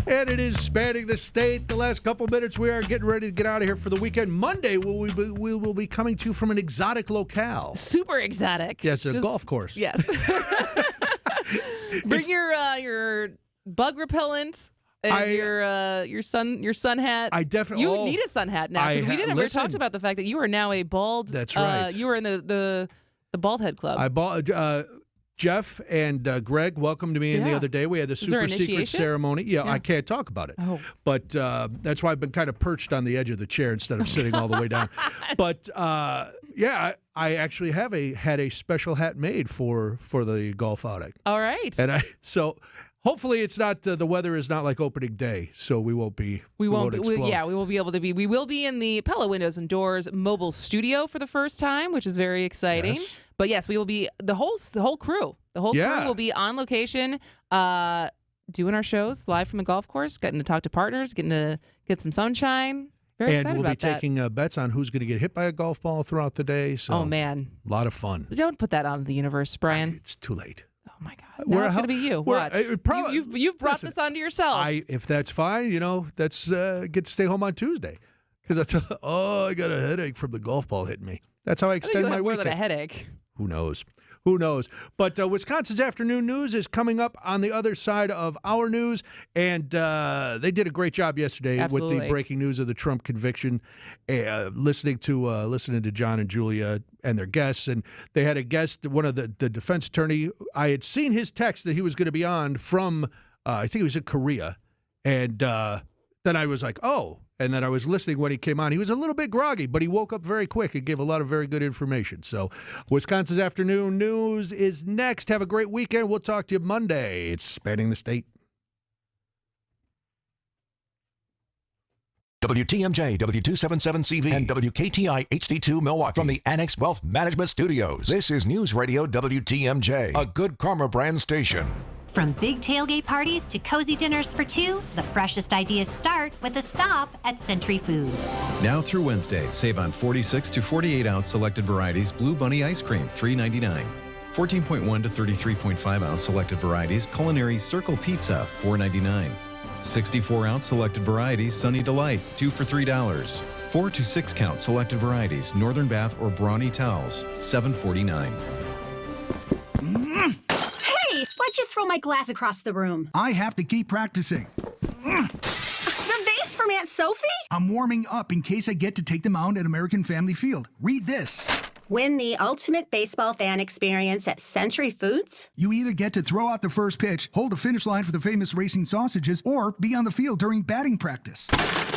And it is spanning the state. The last couple minutes, we are getting ready to get out of here for the weekend. Monday, we will be coming to you from an exotic locale. Super exotic. Yes, a golf course. Yes. Bring your bug repellent. And your sun hat. I definitely. You need a sun hat now because we didn't ever talk about the fact that you are now a bald. That's right. You were in the bald head club. I bought. Jeff and Greg welcomed me in the other day. We had the super secret ceremony. Yeah, I can't talk about it. Oh. But that's why I've been kind of perched on the edge of the chair instead of sitting all the way down. But I actually had a special hat made for the golf outing. All right. And so hopefully it's not the weather is not like opening day, so we won't be. We will be able to be. We will be in the Pella Windows and Doors mobile studio for the first time, which is very exciting. Yes. But yes, we will be the whole crew. The whole crew will be on location, doing our shows live from the golf course, getting to talk to partners, getting to get some sunshine. Very excited about that. And we'll be taking bets on who's going to get hit by a golf ball throughout the day. So, oh man, a lot of fun. Don't put that out into the universe, Brian. It's too late. Oh my God! Now it's going to be you. Watch. You've brought this onto yourself. If that's fine, that's get to stay home on Tuesday because I got a headache from the golf ball hitting me. That's how I extend my weekend. More than a headache. Who knows? But Wisconsin's afternoon news is coming up on the other side of our news, and they did a great job yesterday with the breaking news of the Trump conviction. Listening to John and Julia and their guests, and they had a guest, one of the defense attorney. I had seen his text that he was going to be on from I think he was in Korea, and then I was like, oh. And then I was listening when he came on. He was a little bit groggy, but he woke up very quick and gave a lot of very good information. So Wisconsin's afternoon news is next. Have a great weekend. We'll talk to you Monday. It's spanning the state. WTMJ, W277CV, and WKTI HD2 Milwaukee from the Annex Wealth Management Studios. This is News Radio WTMJ, a Good Karma brand station. From big tailgate parties to cozy dinners for two, the freshest ideas start with a stop at Century Foods. Now through Wednesday, save on 46 to 48 ounce selected varieties Blue Bunny ice cream, $3.99. 14.1 to 33.5 ounce selected varieties Culinary Circle Pizza, $4.99. 64 ounce selected varieties Sunny Delight, 2 for $3. 4 to 6 count selected varieties Northern Bath or Brawny Towels, $7.49. Why'd you throw my glass across the room? I have to keep practicing. The vase from Aunt Sophie? I'm warming up in case I get to take them out at American Family Field. Read this. Win the ultimate baseball fan experience at Century Foods? You either get to throw out the first pitch, hold the finish line for the famous racing sausages, or be on the field during batting practice.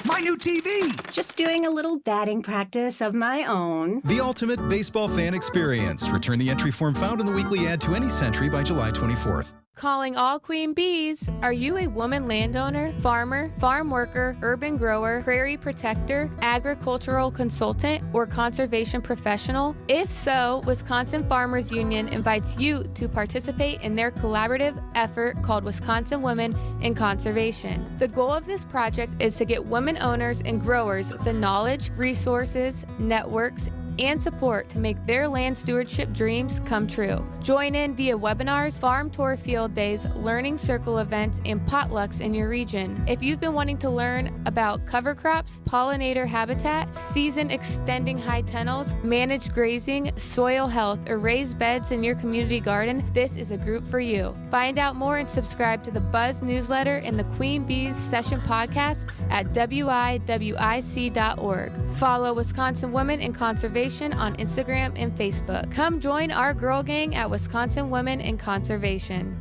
My new TV! Just doing a little batting practice of my own. The ultimate baseball fan experience. Return the entry form found in the weekly ad to any Century by July 24th. Calling all Queen Bees. Are you a woman landowner, farmer, farm worker, urban grower, prairie protector, agricultural consultant, or conservation professional? If so, Wisconsin Farmers Union invites you to participate in their collaborative effort called Wisconsin Women in Conservation. The goal of this project is to get women owners and growers the knowledge, resources, networks, and support to make their land stewardship dreams come true. Join in via webinars, farm tour field days, learning circle events, and potlucks in your region. If you've been wanting to learn about cover crops, pollinator habitat, season extending high tunnels, managed grazing, soil health, or raised beds in your community garden, this is a group for you. Find out more and subscribe to the Buzz newsletter and the Queen Bees Session podcast at wiwic.org. Follow Wisconsin Women in Conservation on Instagram and Facebook. Come join our girl gang at Wisconsin Women in Conservation.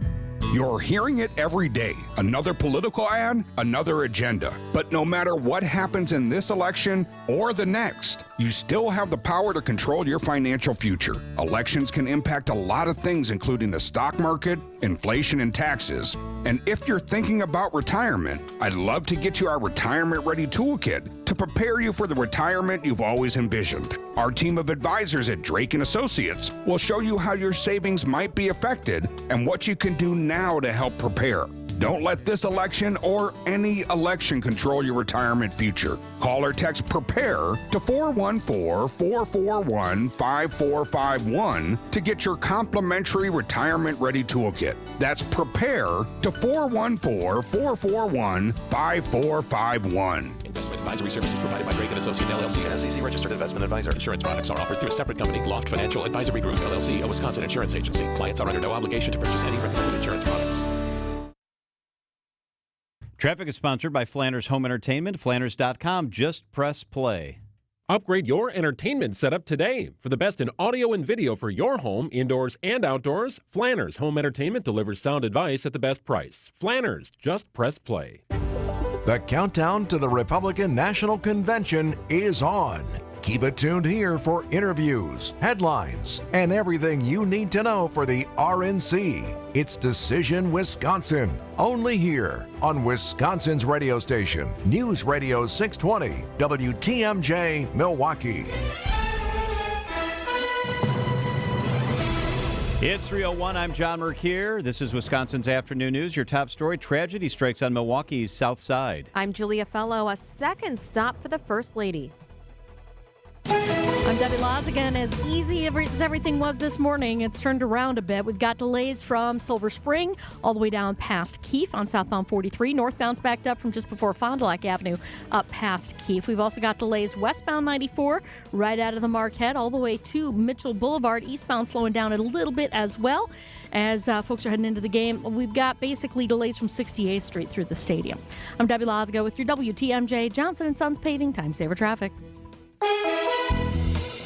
You're hearing it every day. Another political ad, another agenda. But no matter what happens in this election or the next, you still have the power to control your financial future. Elections can impact a lot of things, including the stock market, inflation, and taxes. And if you're thinking about retirement, I'd love to get you our Retirement Ready Toolkit to prepare you for the retirement you've always envisioned. Our team of advisors at Drake & Associates will show you how your savings might be affected and what you can do now to help prepare. Don't let this election or any election control your retirement future. Call or text PREPARE to 414-441-5451 to get your complimentary retirement ready toolkit. That's PREPARE to 414-441-5451. Investment advisory services provided by Reagan Associates LLC, an SEC registered investment advisor. Insurance products are offered through a separate company, Loft Financial Advisory Group LLC, a Wisconsin insurance agency. Clients are under no obligation to purchase any recommended insurance products. Traffic is sponsored by Flanders Home Entertainment. Flanders.com. Just press play. Upgrade your entertainment setup today. For the best in audio and video for your home, indoors and outdoors, Flanders Home Entertainment delivers sound advice at the best price. Flanders, just press play. The countdown to the Republican National Convention is on. Keep it tuned here for interviews, headlines, and everything you need to know for the RNC. It's Decision Wisconsin, only here on Wisconsin's radio station, News Radio 620, WTMJ, Milwaukee. It's 3:01. I'm John Mercure. This is Wisconsin's Afternoon News. Your top story: tragedy strikes on Milwaukee's south side. I'm Julia Fellow. A second stop for the First Lady. I'm Debbie Laws again. As easy as everything was this morning, it's turned around a bit. We've got delays from Silver Spring all the way down past Keefe on southbound 43. Northbound's backed up from just before Fond du Lac Avenue up past Keefe. We've also got delays westbound 94 right out of the Marquette all the way to Mitchell Boulevard. Eastbound slowing down a little bit as well as folks are heading into the game. We've got basically delays from 68th Street through the stadium. I'm Debbie Laws with your WTMJ Johnson & Sons Paving Time Saver Traffic.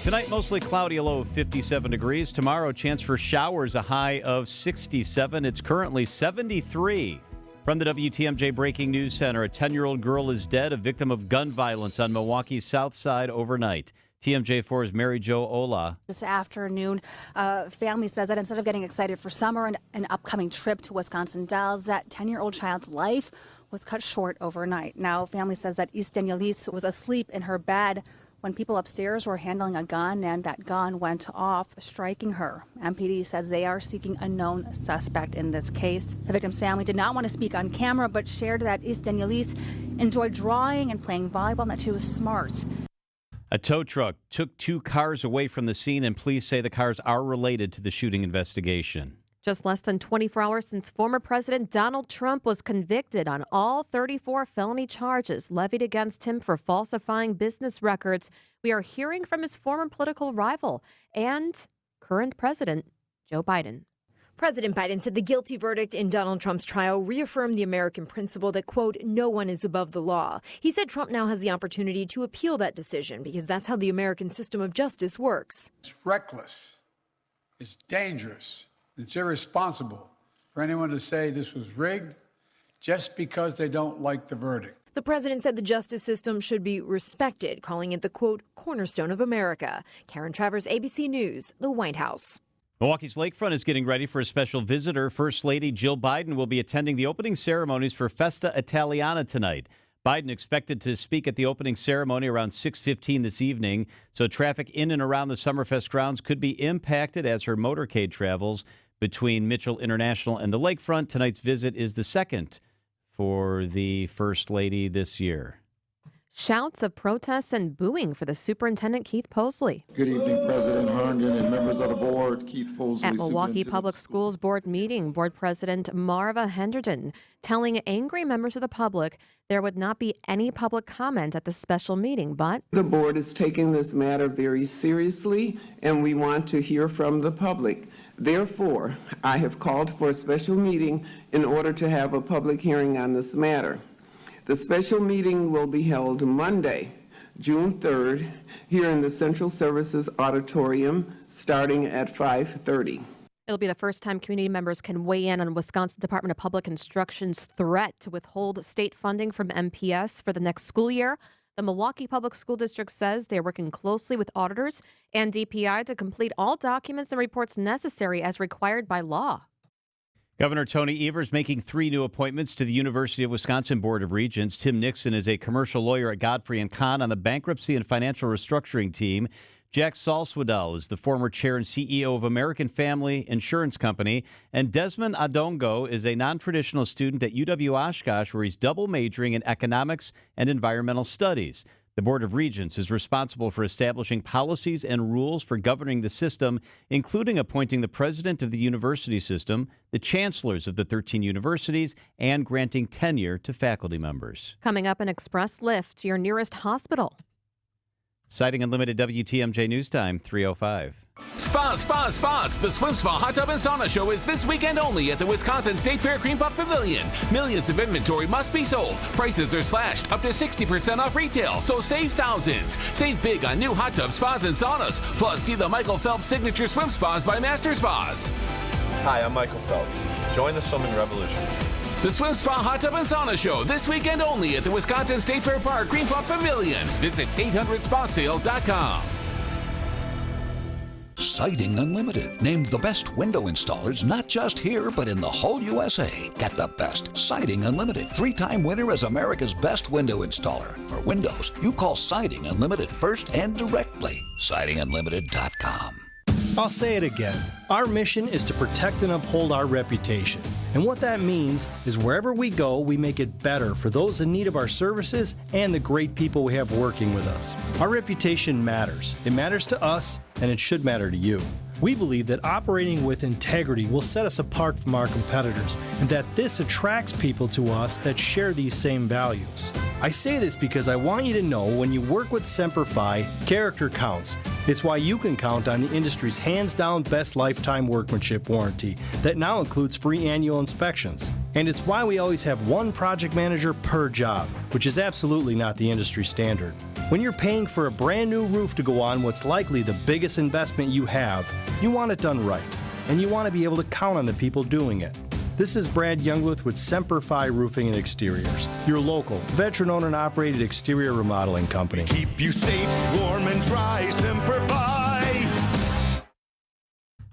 Tonight, mostly cloudy, a low of 57 degrees. Tomorrow, chance for showers, a high of 67. It's currently 73. From the WTMJ Breaking News Center, a 10-year-old girl is dead, a victim of gun violence on Milwaukee's south side overnight. TMJ4's Mary Jo Ola. This afternoon, family says that instead of getting excited for summer and an upcoming trip to Wisconsin Dells, that 10-year-old child's life was cut short overnight. Now, family says that East Danielise was asleep in her bed when people upstairs were handling a gun, and that gun went off, striking her. MPD says they are seeking a known suspect in this case. The victim's family did not want to speak on camera, but shared that East Danielise enjoyed drawing and playing volleyball, and that she was smart. A tow truck took two cars away from the scene, and police say the cars are related to the shooting investigation. Just less than 24 hours since former President Donald Trump was convicted on all 34 felony charges levied against him for falsifying business records, we are hearing from his former political rival and current president, Joe Biden. President Biden said the guilty verdict in Donald Trump's trial reaffirmed the American principle that, quote, no one is above the law. He said Trump now has the opportunity to appeal that decision because that's how the American system of justice works. It's reckless. It's dangerous. It's irresponsible for anyone to say this was rigged just because they don't like the verdict. The president said the justice system should be respected, calling it the, quote, cornerstone of America. Karen Travers, ABC News, the White House. Milwaukee's lakefront is getting ready for a special visitor. First Lady Jill Biden will be attending the opening ceremonies for Festa Italiana tonight. Biden expected to speak at the opening ceremony around 6:15 this evening, so traffic in and around the Summerfest grounds could be impacted as her motorcade travels between Mitchell International and the lakefront. Tonight's visit is the second for the First Lady this year. Shouts of protests and booing for the superintendent, Keith Posley. Good evening, President Herndon and members of the board. Keith Posley. At Milwaukee Public Schools Board meeting, Board President Marva Henderson telling angry members of the public there would not be any public comment at the special meeting, but the board is taking this matter very seriously, and we want to hear from the public. Therefore, I have called for a special meeting in order to have a public hearing on this matter. The special meeting will be held Monday, June 3rd, here in the Central Services Auditorium, starting at 5:30. It'll be the first time community members can weigh in on Wisconsin Department of Public Instruction's threat to withhold state funding from MPS for the next school year. The Milwaukee Public School District says they're working closely with auditors and DPI to complete all documents and reports necessary as required by law. Governor Tony Evers making 3 new appointments to the University of Wisconsin Board of Regents. Tim Nixon is a commercial lawyer at Godfrey & Kahn on the bankruptcy and financial restructuring team. Jack Salswadal is the former chair and CEO of American Family Insurance Company. And Desmond Adongo is a non-traditional student at UW Oshkosh, where he's double majoring in economics and environmental studies. The Board of Regents is responsible for establishing policies and rules for governing the system, including appointing the president of the university system, the chancellors of the 13 universities, and granting tenure to faculty members. Coming up, an express lift to your nearest hospital. Citing Unlimited WTMJ News Time, 3:05. Spas. The Swim Spa Hot Tub and Sauna Show is this weekend only at the Wisconsin State Fair Cream Puff Pavilion. Millions of inventory must be sold. Prices are slashed up to 60% off retail, so save thousands. Save big on new hot tub spas and saunas. Plus, see the Michael Phelps Signature Swim Spas by Master Spas. Hi, I'm Michael Phelps. Join the swimming revolution. The Swim Spa Hot Tub and Sauna Show this weekend only at the Wisconsin State Fair Park Cream Puff Pavilion. Visit 800spasale.com. Siding Unlimited, named the best window installers, not just here, but in the whole USA. Get the best. Siding Unlimited, 3-time winner as America's best window installer. For windows, you call Siding Unlimited first and directly. SidingUnlimited.com. I'll say it again. Our mission is to protect and uphold our reputation. And what that means is wherever we go, we make it better for those in need of our services and the great people we have working with us. Our reputation matters. It matters to us, and it should matter to you. We believe that operating with integrity will set us apart from our competitors, and that this attracts people to us that share these same values. I say this because I want you to know when you work with Semper Fi, character counts. It's why you can count on the industry's hands-down best lifetime workmanship warranty that now includes free annual inspections. And it's why we always have one project manager per job, which is absolutely not the industry standard. When you're paying for a brand new roof to go on what's likely the biggest investment you have, you want it done right, and you want to be able to count on the people doing it. This is Brad Youngwith with Semper Fi Roofing and Exteriors, your local, veteran-owned and operated exterior remodeling company. Keep you safe, warm, and dry, Semper Fi.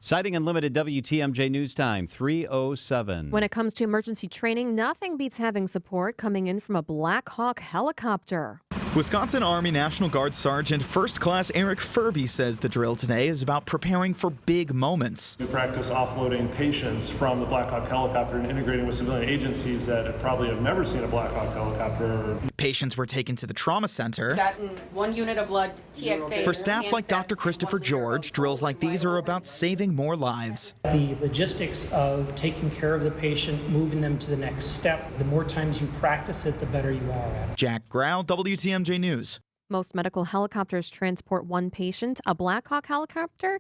Citing Unlimited WTMJ News Time, 3:07. When it comes to emergency training, nothing beats having support coming in from a Black Hawk helicopter. Wisconsin Army National Guard Sergeant First Class Eric Furby says the drill today is about preparing for big moments. We practice offloading patients from the Black Hawk helicopter and integrating with civilian agencies that probably have never seen a Black Hawk helicopter. Patients were taken to the trauma center. Gotten 1 unit of blood, TXA. For staff like Dr. Christopher George, drills like these are about saving more lives. The logistics of taking care of the patient, moving them to the next step, the more times you practice it, the better you are at it. Jack Grau, WTMJ News. Most medical helicopters transport 1 patient. A Black Hawk helicopter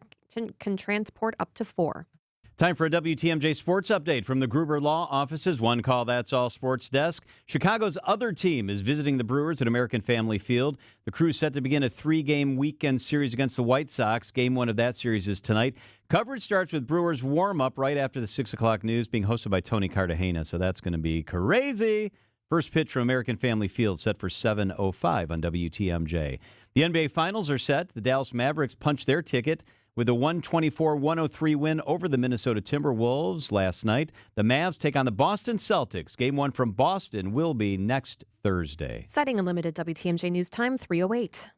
can transport up to 4. Time for a WTMJ Sports Update from the Gruber Law Office's One Call That's All Sports Desk. Chicago's other team is visiting the Brewers at American Family Field. The Crew's set to begin a 3-game weekend series against the White Sox. Game 1 of that series is tonight. Coverage starts with Brewers warm-up right after the 6 o'clock news, being hosted by Tony Cartagena, so that's going to be crazy. First pitch from American Family Field set for 7:05 on WTMJ. The NBA Finals are set. The Dallas Mavericks punched their ticket with a 124-103 win over the Minnesota Timberwolves last night. The Mavs take on the Boston Celtics. Game 1 from Boston will be next Thursday. Citing Unlimited WTMJ News Time, 3:08.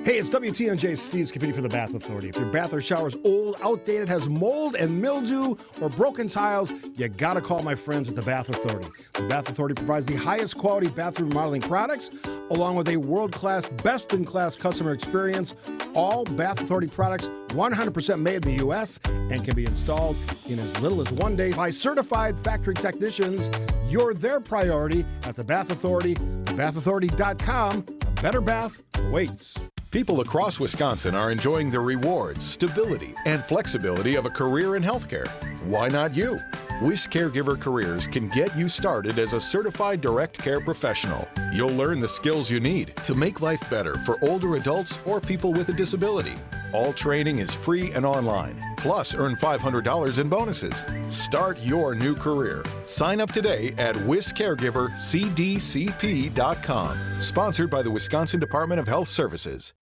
Hey, it's WTMJ's Steve Scafidi for the Bath Authority. If your bath or shower is old, outdated, has mold and mildew, or broken tiles, you gotta call my friends at the Bath Authority. The Bath Authority provides the highest quality bathroom remodeling products, along with a world-class, best-in-class customer experience. All Bath Authority products 100% made in the U.S. and can be installed in as little as 1 day by certified factory technicians. You're their priority at the Bath Authority. BathAuthority.com. A better bath awaits. People across Wisconsin are enjoying the rewards, stability, and flexibility of a career in healthcare. Why not you? Wish Caregiver Careers can get you started as a certified direct care professional. You'll learn the skills you need to make life better for older adults or people with a disability. All training is free and online. Plus, earn $500 in bonuses. Start your new career. Sign up today at WisCaregiverCDCP.com. Sponsored by the Wisconsin Department of Health Services.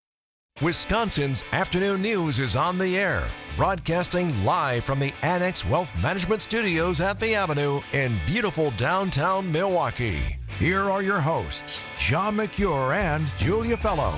Wisconsin's afternoon news is on the air, broadcasting live from the Annex Wealth Management Studios at the Avenue in beautiful downtown Milwaukee. Here are your hosts, John McCure and Julia Fellow.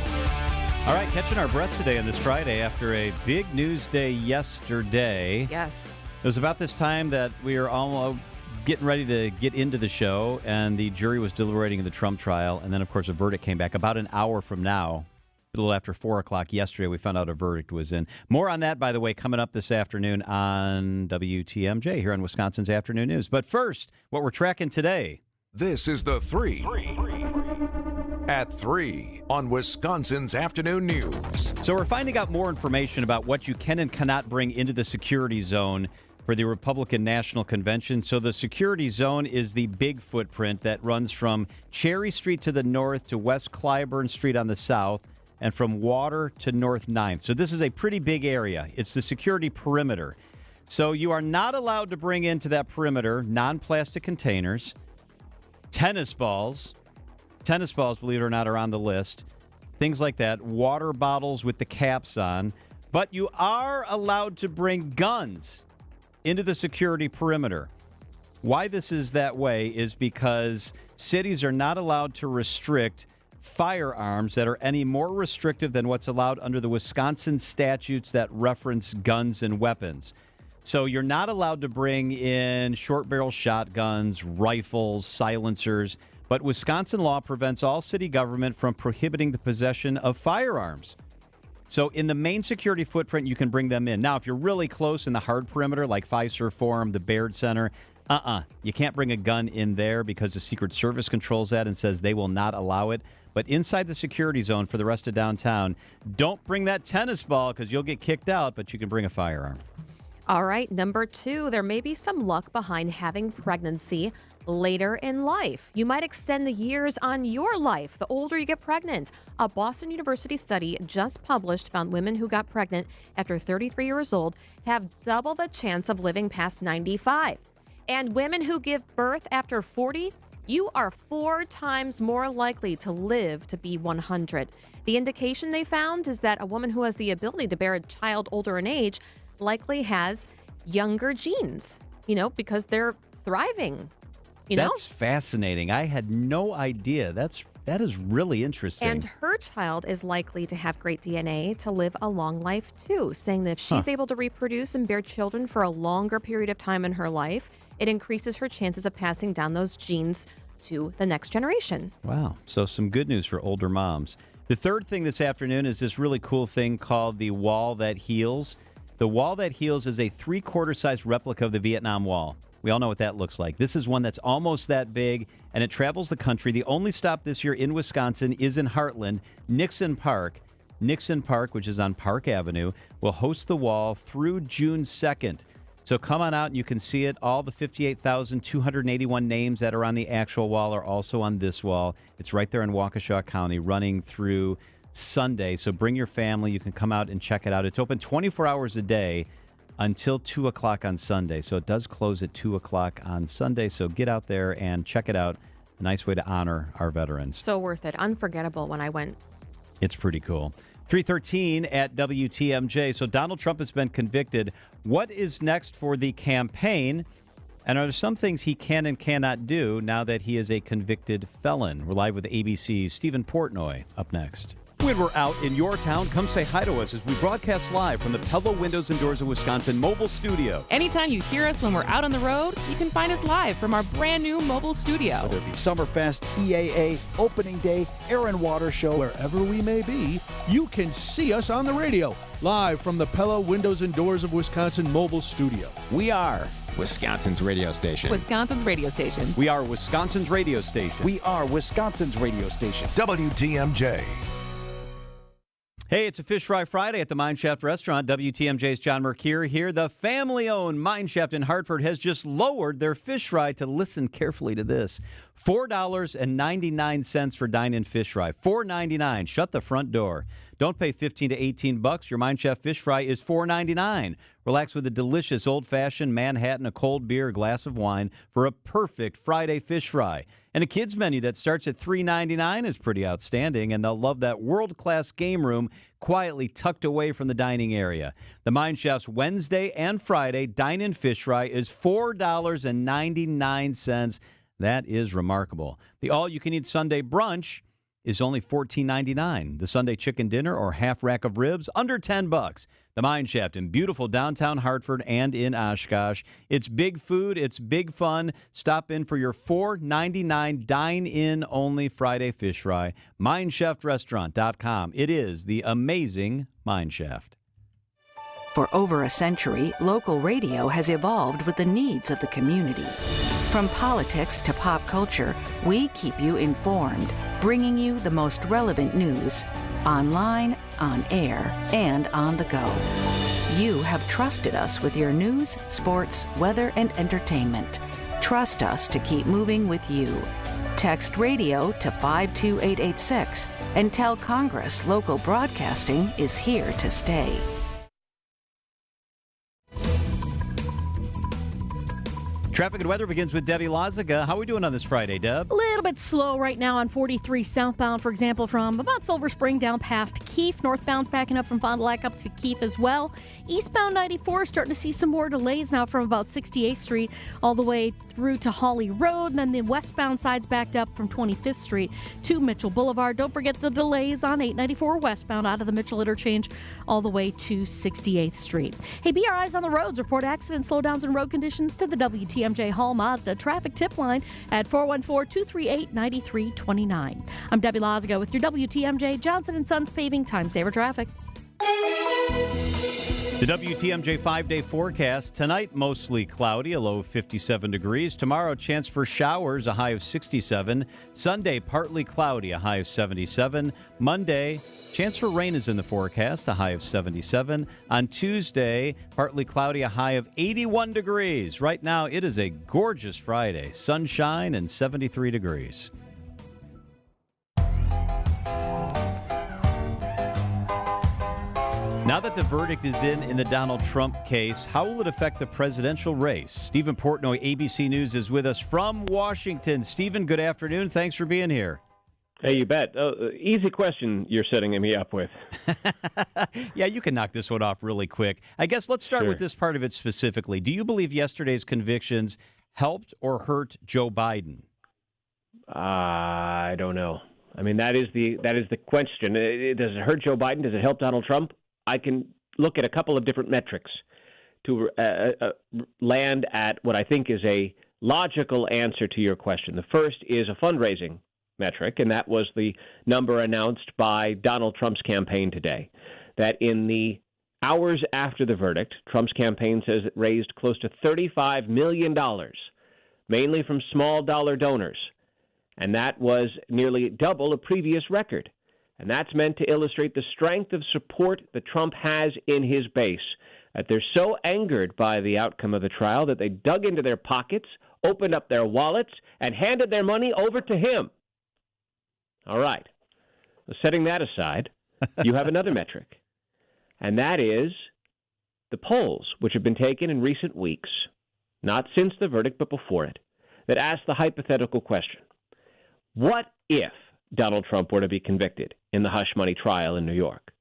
All right, catching our breath today on this Friday after a big news day yesterday. Yes. It was about this time that we were all getting ready to get into the show, and the jury was deliberating in the Trump trial. And then, of course, a verdict came back about an hour from now. A little after 4 o'clock yesterday, we found out a verdict was in. More on that, by the way, coming up this afternoon on WTMJ here on Wisconsin's Afternoon News. But first, what we're tracking today. This is the 3 at 3 on Wisconsin's Afternoon News. So we're finding out more information about what you can and cannot bring into the security zone for the Republican National Convention. So the security zone is the big footprint that runs from Cherry Street to the north to West Clyburn Street on the south, and from Water to North 9th. So this is a pretty big area. It's the security perimeter. So you are not allowed to bring into that perimeter non-plastic containers, tennis balls, believe it or not, are on the list, things like that, water bottles with the caps on. But you are allowed to bring guns into the security perimeter. Why this is that way is because cities are not allowed to restrict firearms that are any more restrictive than what's allowed under the Wisconsin statutes that reference guns and weapons. So you're not allowed to bring in short barrel shotguns, rifles, silencers, but Wisconsin law prevents all city government from prohibiting the possession of firearms. So in the main security footprint, you can bring them in. Now, if you're really close in the hard perimeter, like Fiserv Forum, the Baird Center, you can't bring a gun in there because the Secret Service controls that and says they will not allow it. But inside the security zone for the rest of downtown, don't bring that tennis ball because you'll get kicked out, but you can bring a firearm. All right, number 2, there may be some luck behind having pregnancy later in life. You might extend the years on your life the older you get pregnant. A Boston University study just published found women who got pregnant after 33 years old have double the chance of living past 95. And women who give birth after 40, you are 4 times more likely to live to be 100. The indication they found is that a woman who has the ability to bear a child older in age likely has younger genes, because they're thriving. That's fascinating. I had no idea. That is really interesting. And her child is likely to have great DNA to live a long life too, saying that if she's able to reproduce and bear children for a longer period of time in her life, it increases her chances of passing down those genes to the next generation. Wow. So some good news for older moms. The third thing this afternoon is this really cool thing called the Wall That Heals. The Wall That Heals is a 3/4 size replica of the Vietnam Wall. We all know what that looks like. This is one that's almost that big, and it travels the country. The only stop this year in Wisconsin is in Heartland. Nixon Park, which is on Park Avenue, will host the wall through June 2nd. So come on out and you can see it. All the 58,281 names that are on the actual wall are also on this wall. It's right there in Waukesha County, running through Sunday. So bring your family. You can come out and check it out. It's open 24 hours a day until 2 o'clock on Sunday. So it does close at 2 o'clock on Sunday. So get out there and check it out. A nice way to honor our veterans. So worth it. Unforgettable when I went. It's pretty cool. 3:13 at WTMJ. So Donald Trump has been convicted. What is next for the campaign? And are there some things he can and cannot do now that he is a convicted felon? We're live with ABC's Stephen Portnoy up next. When we're out in your town, come say hi to us as we broadcast live from the Pella Windows and Doors of Wisconsin mobile studio. Anytime you hear us when we're out on the road, you can find us live from our brand new mobile studio. Whether it be Summerfest, EAA, Opening Day, Air and Water Show, wherever we may be, you can see us on the radio, live from the Pella Windows and Doors of Wisconsin mobile studio. We are Wisconsin's radio station. Wisconsin's radio station. We are Wisconsin's radio station. We are Wisconsin's radio station. WTMJ. Hey, it's a Fish Fry Friday at the Mine Shaft Restaurant. WTMJ's John Mercure here. The family-owned Mine Shaft in Hartford has just lowered their fish fry to, listen carefully to this, $4.99 for dine-in fish fry. $4.99. Shut the front door. Don't pay $15 to $18. Your Mine Shaft fish fry is $4.99. Relax with a delicious old-fashioned Manhattan, a cold beer, a glass of wine for a perfect Friday fish fry. And a kids menu that starts at $3.99 is pretty outstanding, and they'll love that world-class game room quietly tucked away from the dining area. The Mine Shaft's Wednesday and Friday dine-in fish fry is $4.99. That is remarkable. The all-you-can-eat Sunday brunch is only $14.99. The Sunday chicken dinner or half rack of ribs, under $10. The Mine Shaft in beautiful downtown Hartford and in Oshkosh. It's big food. It's big fun. Stop in for your $4.99 dine-in only Friday fish fry. MineshaftRestaurant.com. It is the amazing Mine Shaft. For over a century, local radio has evolved with the needs of the community. From politics to pop culture, we keep you informed, bringing you the most relevant news, online, on air, and on the go. You have trusted us with your news, sports, weather, and entertainment. Trust us to keep moving with you. Text radio to 52886 and tell Congress local broadcasting is here to stay. Traffic and weather begins with Debbie Lazaga. How are we doing on this Friday, Deb? A little bit slow right now on 43 southbound, for example, from about Silver Spring down past Keefe. Northbound's backing up from Fond du Lac up to Keefe as well. Eastbound 94 starting to see some more delays now from about 68th Street all the way through to Hawley Road. And then the westbound side's backed up from 25th Street to Mitchell Boulevard. Don't forget the delays on 894 westbound out of the Mitchell interchange all the way to 68th Street. Hey, be our eyes on the roads. Report accidents, slowdowns, and road conditions to the WTMJ Hall Mazda traffic tip line at 414-238-9329. I'm Debbie Lazaga with your WTMJ Johnson & Sons Paving Time Saver Traffic. The WTMJ 5-day forecast. Tonight, mostly cloudy, a low of 57 degrees. Tomorrow, chance for showers, a high of 67. Sunday, partly cloudy, a high of 77. Monday, chance for rain is in the forecast, a high of 77. On Tuesday, partly cloudy, a high of 81 degrees. Right now, it is a gorgeous Friday. Sunshine and 73 degrees. Now that the verdict is in the Donald Trump case, how will it affect the presidential race? Stephen Portnoy, ABC News, is with us from Washington. Stephen, good afternoon. Thanks for being here. Hey, you bet. Easy question you're setting me up with. Yeah, you can knock this one off really quick. I guess let's start with this part of it specifically. Do you believe yesterday's convictions helped or hurt Joe Biden? I don't know. I mean, that is the question. Does it hurt Joe Biden? Does it help Donald Trump? I can look at a couple of different metrics to land at what I think is a logical answer to your question. The first is a fundraising metric, and that was the number announced by Donald Trump's campaign today, that in the hours after the verdict, Trump's campaign says it raised close to $35 million, mainly from small dollar donors, and that was nearly double a previous record. And that's meant to illustrate the strength of support that Trump has in his base, that they're so angered by the outcome of the trial that they dug into their pockets, opened up their wallets, and handed their money over to him. All right. Well, setting that aside, you have another metric, and that is the polls, which have been taken in recent weeks, not since the verdict but before it, that ask the hypothetical question: what if Donald Trump were to be convicted in the hush money trial in New York?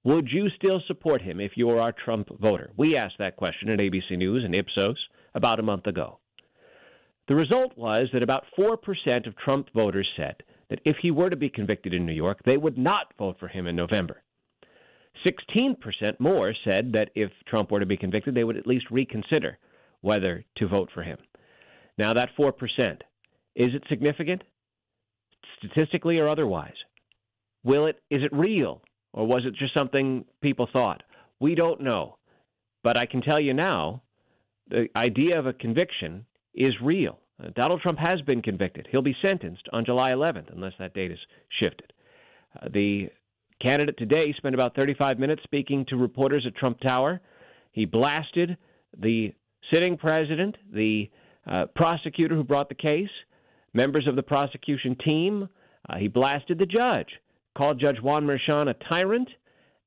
Would you still support him if you were our Trump voter? We asked that question at ABC News and Ipsos about a month ago. The result was that about 4% of Trump voters said that if he were to be convicted in New York, they would not vote for him in November. 16% more said that if Trump were to be convicted, they would at least reconsider whether to vote for him. Now, that 4%, is it significant? Statistically or otherwise? Is it real, or was it just something people thought? We don't know. But I can tell you now, the idea of a conviction is real. Donald Trump has been convicted. He'll be sentenced on July 11th, unless that date is shifted. The candidate today spent about 35 minutes speaking to reporters at Trump Tower. He blasted the sitting president, the prosecutor who brought the case, members of the prosecution team. He blasted the judge, called Judge Juan Merchan a tyrant,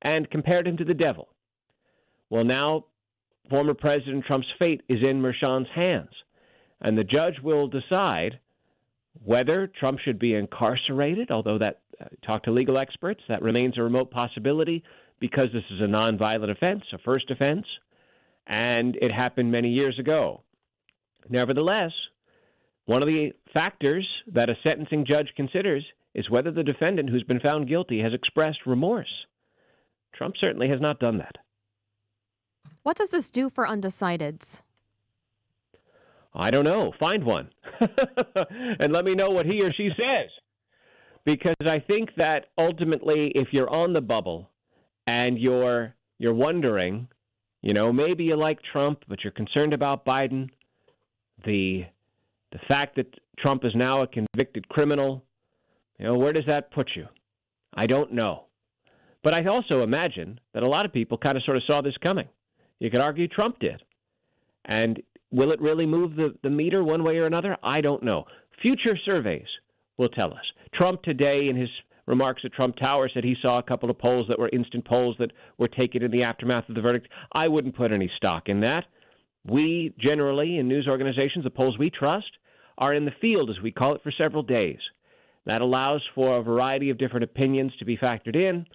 and compared him to the devil. Well, now former President Trump's fate is in Merchan's hands, and the judge will decide whether Trump should be incarcerated, although that, talk to legal experts, that remains a remote possibility because this is a nonviolent offense, a first offense, and it happened many years ago. Nevertheless, one of the factors that a sentencing judge considers is whether the defendant who's been found guilty has expressed remorse. Trump certainly has not done that. What does this do for undecideds? I don't know. Find one. And let me know what he or she says. Because I think that ultimately, if you're on the bubble and you're wondering, maybe you like Trump, but you're concerned about Biden, the fact that Trump is now a convicted criminal, where does that put you? I don't know. But I also imagine that a lot of people kind of sort of saw this coming. You could argue Trump did. And will it really move the meter one way or another? I don't know. Future surveys will tell us. Trump today, in his remarks at Trump Tower, said he saw a couple of polls that were instant polls that were taken in the aftermath of the verdict. I wouldn't put any stock in that. We generally, in news organizations, the polls we trust, are in the field, as we call it, for several days. That allows for a variety of different opinions to be factored in,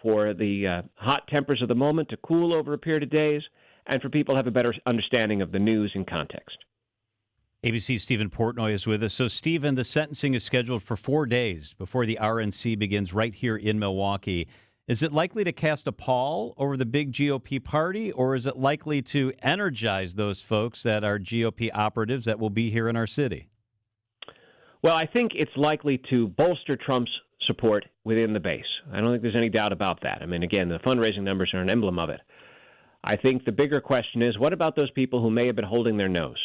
for the hot tempers of the moment to cool over a period of days, and for people to have a better understanding of the news in context. ABC's Stephen Portnoy is with us. So, Stephen, the sentencing is scheduled for 4 days before the RNC begins right here in Milwaukee. Is it likely to cast a pall over the big GOP party, or is it likely to energize those folks that are GOP operatives that will be here in our city? Well, I think it's likely to bolster Trump's support within the base. I don't think there's any doubt about that. I mean, again, the fundraising numbers are an emblem of it. I think the bigger question is, what about those people who may have been holding their nose?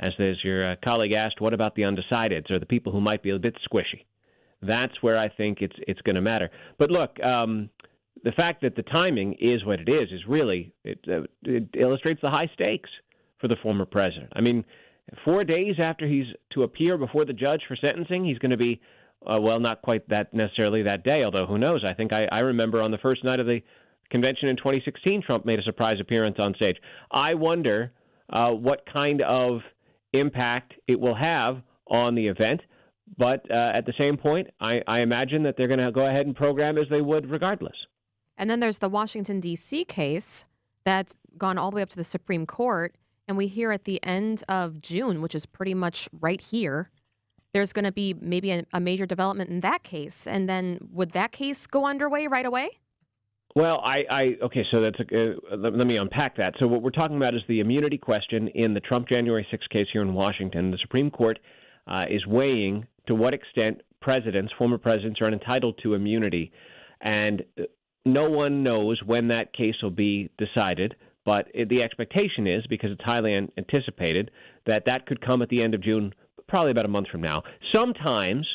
As your colleague asked, what about the undecideds or the people who might be a bit squishy? That's where I think it's going to matter. But look, the fact that the timing is what it is really, it illustrates the high stakes for the former president. I mean, 4 days after he's to appear before the judge for sentencing, he's going to be, not quite that necessarily that day, although who knows? I think I remember on the first night of the convention in 2016, Trump made a surprise appearance on stage. I wonder what kind of impact it will have on the event. But at the same point, I imagine that they're going to go ahead and program as they would regardless. And then there's the Washington, D.C. case that's gone all the way up to the Supreme Court. And we hear at the end of June, which is pretty much right here, there's going to be maybe a major development in that case. And then would that case go underway right away? Well, okay, so that's let me unpack that. So what we're talking about is the immunity question in the Trump January 6th case here in Washington. The Supreme Court is weighing to what extent former presidents, are entitled to immunity. And no one knows when that case will be decided, but the expectation is, because it's highly anticipated, that could come at the end of June, probably about a month from now. Sometimes,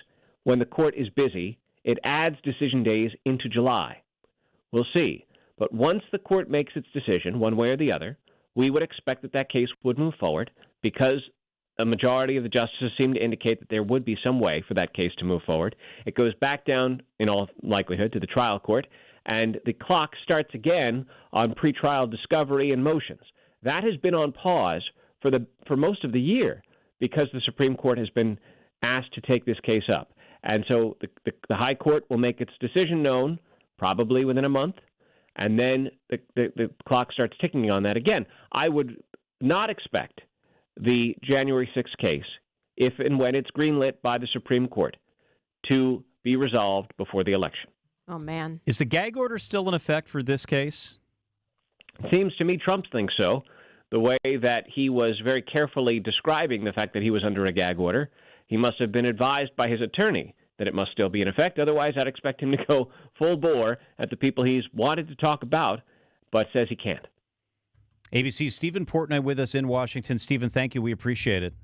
when the court is busy, it adds decision days into July. We'll see. But once the court makes its decision, one way or the other, we would expect that case would move forward, because a majority of the justices seem to indicate that there would be some way for that case to move forward. It goes back down, in all likelihood, to the trial court, and the clock starts again on pretrial discovery and motions. That has been on pause for most of the year because the Supreme Court has been asked to take this case up. And so the High Court will make its decision known probably within a month, and then the clock starts ticking on that again. I would not expect the January 6th case, if and when it's greenlit by the Supreme Court, to be resolved before the election. Oh, man. Is the gag order still in effect for this case? It seems to me Trump thinks so. The way that he was very carefully describing the fact that he was under a gag order, he must have been advised by his attorney that it must still be in effect. Otherwise, I'd expect him to go full bore at the people he's wanted to talk about, but says he can't. ABC's Stephen Portnoy with us in Washington. Stephen, thank you. We appreciate it.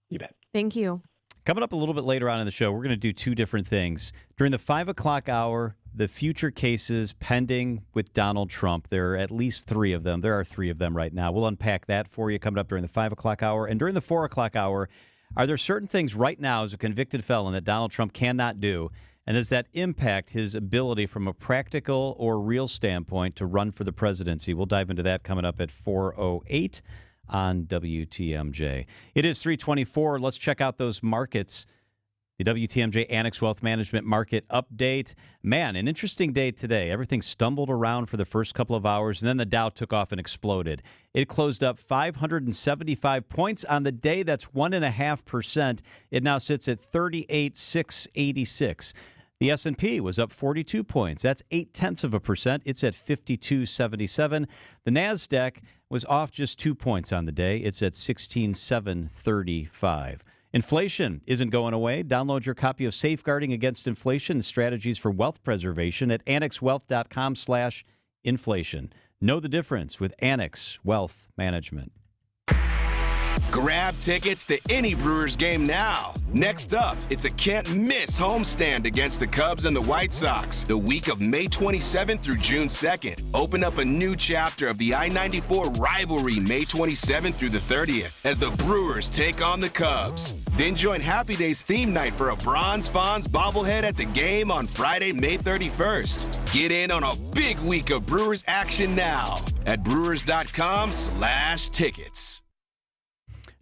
You bet. Thank you. Coming up a little bit later on in the show, we're going to do two different things. During the 5 o'clock hour, the future cases pending with Donald Trump. There are at least 3 of them. There are 3 of them right now. We'll unpack that for you coming up during the 5 o'clock hour. And during the 4 o'clock hour, are there certain things right now as a convicted felon that Donald Trump cannot do? And does that impact his ability from a practical or real standpoint to run for the presidency? We'll dive into that coming up at 4:08 on WTMJ. It is 3:24. Let's check out those markets. The WTMJ Annex Wealth Management Market Update. Man, an interesting day today. Everything stumbled around for the first couple of hours, and then the Dow took off and exploded. It closed up 575 points on the day. That's 1.5%. It now sits at 38,686. The S&P was up 42 points. That's 0.8%. It's at 5277. The NASDAQ was off just 2 points on the day. It's at 16,735. Inflation isn't going away. Download your copy of Safeguarding Against Inflation and Strategies for Wealth Preservation at annexwealth.com/inflation. Know the difference with Annex Wealth Management. Grab tickets to any Brewers game now. Next up, it's a can't-miss homestand against the Cubs and the White Sox the week of May 27th through June 2nd. Open up a new chapter of the I-94 rivalry May 27th through the 30th as the Brewers take on the Cubs. Then join Happy Days theme night for a Bronze Fonz bobblehead at the game on Friday, May 31st. Get in on a big week of Brewers action now at brewers.com/tickets.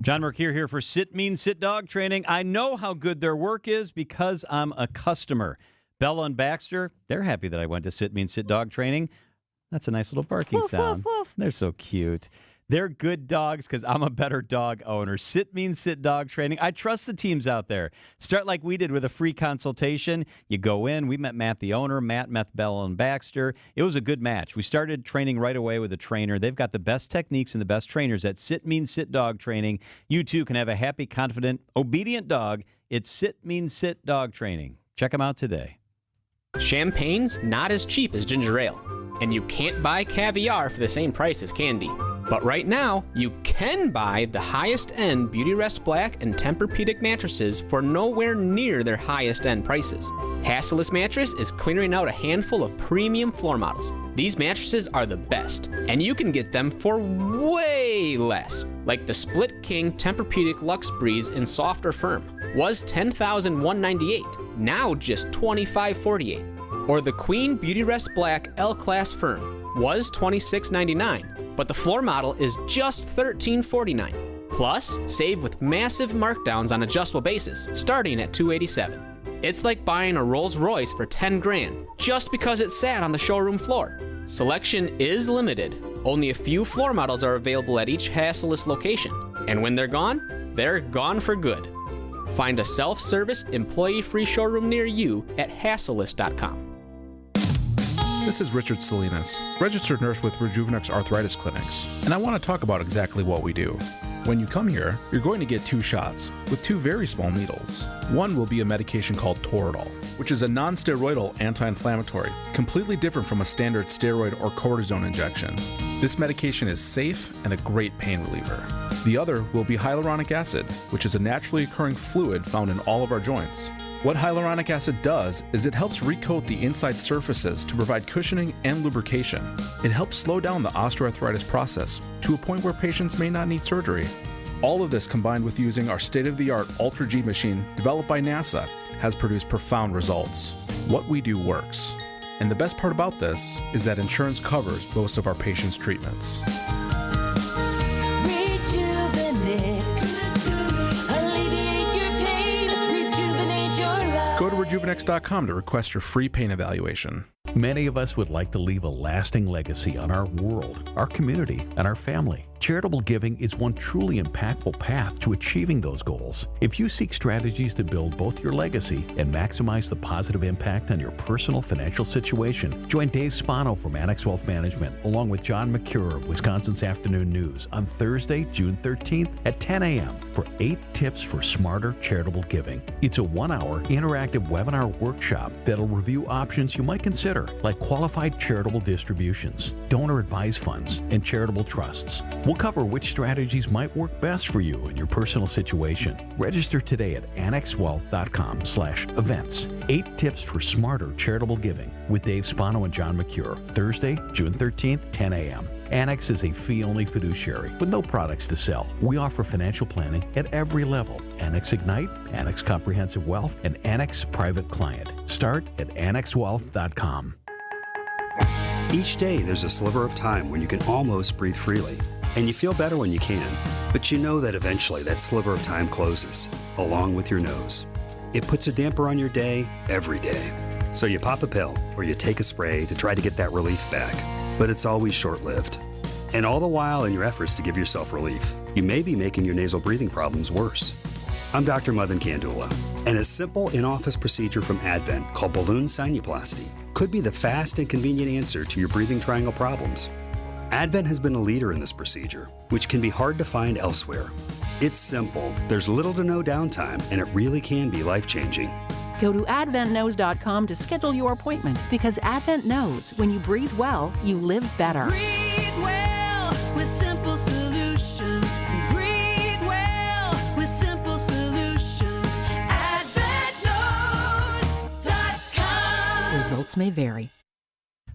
John Mercure here for Sit Mean Sit Dog Training. I know how good their work is because I'm a customer. Bella and Baxter, they're happy that I went to Sit Mean Sit Dog Training. That's a nice little barking sound. Woof, woof. They're so cute. They're good dogs because I'm a better dog owner. Sit Mean Sit Dog Training. I trust the teams out there. Start like we did with a free consultation. You go in. We met Matt, the owner. Matt met Bella and Baxter. It was a good match. We started training right away with a trainer. They've got the best techniques and the best trainers at Sit Mean Sit Dog Training. You too can have a happy, confident, obedient dog. It's Sit Mean Sit Dog Training. Check them out today. Champagne's not as cheap as ginger ale, and you can't buy caviar for the same price as candy. But right now, you can buy the highest-end Beautyrest Black and Tempur-Pedic mattresses for nowhere near their highest-end prices. Hassellus Mattress is clearing out a handful of premium floor models. These mattresses are the best, and you can get them for way less. Like the Split King Tempur-Pedic Luxe Breeze in soft or firm was $10,198, now just $2,548. Or the Queen Beautyrest Black L-Class Firm was $26.99, but the floor model is just $13.49. Plus, save with massive markdowns on adjustable bases, starting at $287. It's like buying a Rolls Royce for $10,000 just because it sat on the showroom floor. Selection is limited. Only a few floor models are available at each Hassellus location, and when they're gone for good. Find a self-service, employee-free showroom near you at hassellus.com. This is Richard Salinas, registered nurse with Rejuvenex Arthritis Clinics, and I want to talk about exactly what we do. When you come here, you're going to get 2 shots with 2 very small needles. One will be a medication called Toradol, which is a non-steroidal anti-inflammatory, completely different from a standard steroid or cortisone injection. This medication is safe and a great pain reliever. The other will be hyaluronic acid, which is a naturally occurring fluid found in all of our joints. What hyaluronic acid does is it helps recoat the inside surfaces to provide cushioning and lubrication. It helps slow down the osteoarthritis process to a point where patients may not need surgery. All of this combined with using our state-of-the-art Ultra G machine developed by NASA has produced profound results. What we do works. And the best part about this is that insurance covers most of our patients' treatments. Go to Rejuvenex.com to request your free pain evaluation. Many of us would like to leave a lasting legacy on our world, our community, and our family. Charitable giving is one truly impactful path to achieving those goals. If you seek strategies to build both your legacy and maximize the positive impact on your personal financial situation, join Dave Spano from Annex Wealth Management along with John McCure of Wisconsin's Afternoon News on Thursday, June 13th at 10 a.m. for 8 tips for smarter charitable giving. It's a 1-hour interactive webinar workshop that'll review options you might consider, like qualified charitable distributions, donor-advised funds, and charitable trusts. We'll cover which strategies might work best for you in your personal situation. Register today at annexwealth.com/events. 8 tips for smarter charitable giving with Dave Spano and John McCure. Thursday, June 13th, 10 a.m. Annex is a fee-only fiduciary with no products to sell. We offer financial planning at every level. Annex Ignite, Annex Comprehensive Wealth, and Annex Private Client. Start at annexwealth.com. Each day, there's a sliver of time when you can almost breathe freely. And you feel better when you can. But you know that eventually that sliver of time closes, along with your nose. It puts a damper on your day every day. So you pop a pill or you take a spray to try to get that relief back. But it's always short-lived. And all the while, in your efforts to give yourself relief, you may be making your nasal breathing problems worse. I'm Dr. Madan Kandula, and a simple in-office procedure from Advent called balloon sinuplasty could be the fast and convenient answer to your breathing triangle problems. Advent has been a leader in this procedure, which can be hard to find elsewhere. It's simple, there's little to no downtime, and it really can be life-changing. Go to adventknows.com to schedule your appointment because Advent knows when you breathe well, you live better. Breathe well with simple solutions. Breathe well with simple solutions. AdventKnows.com. Results may vary.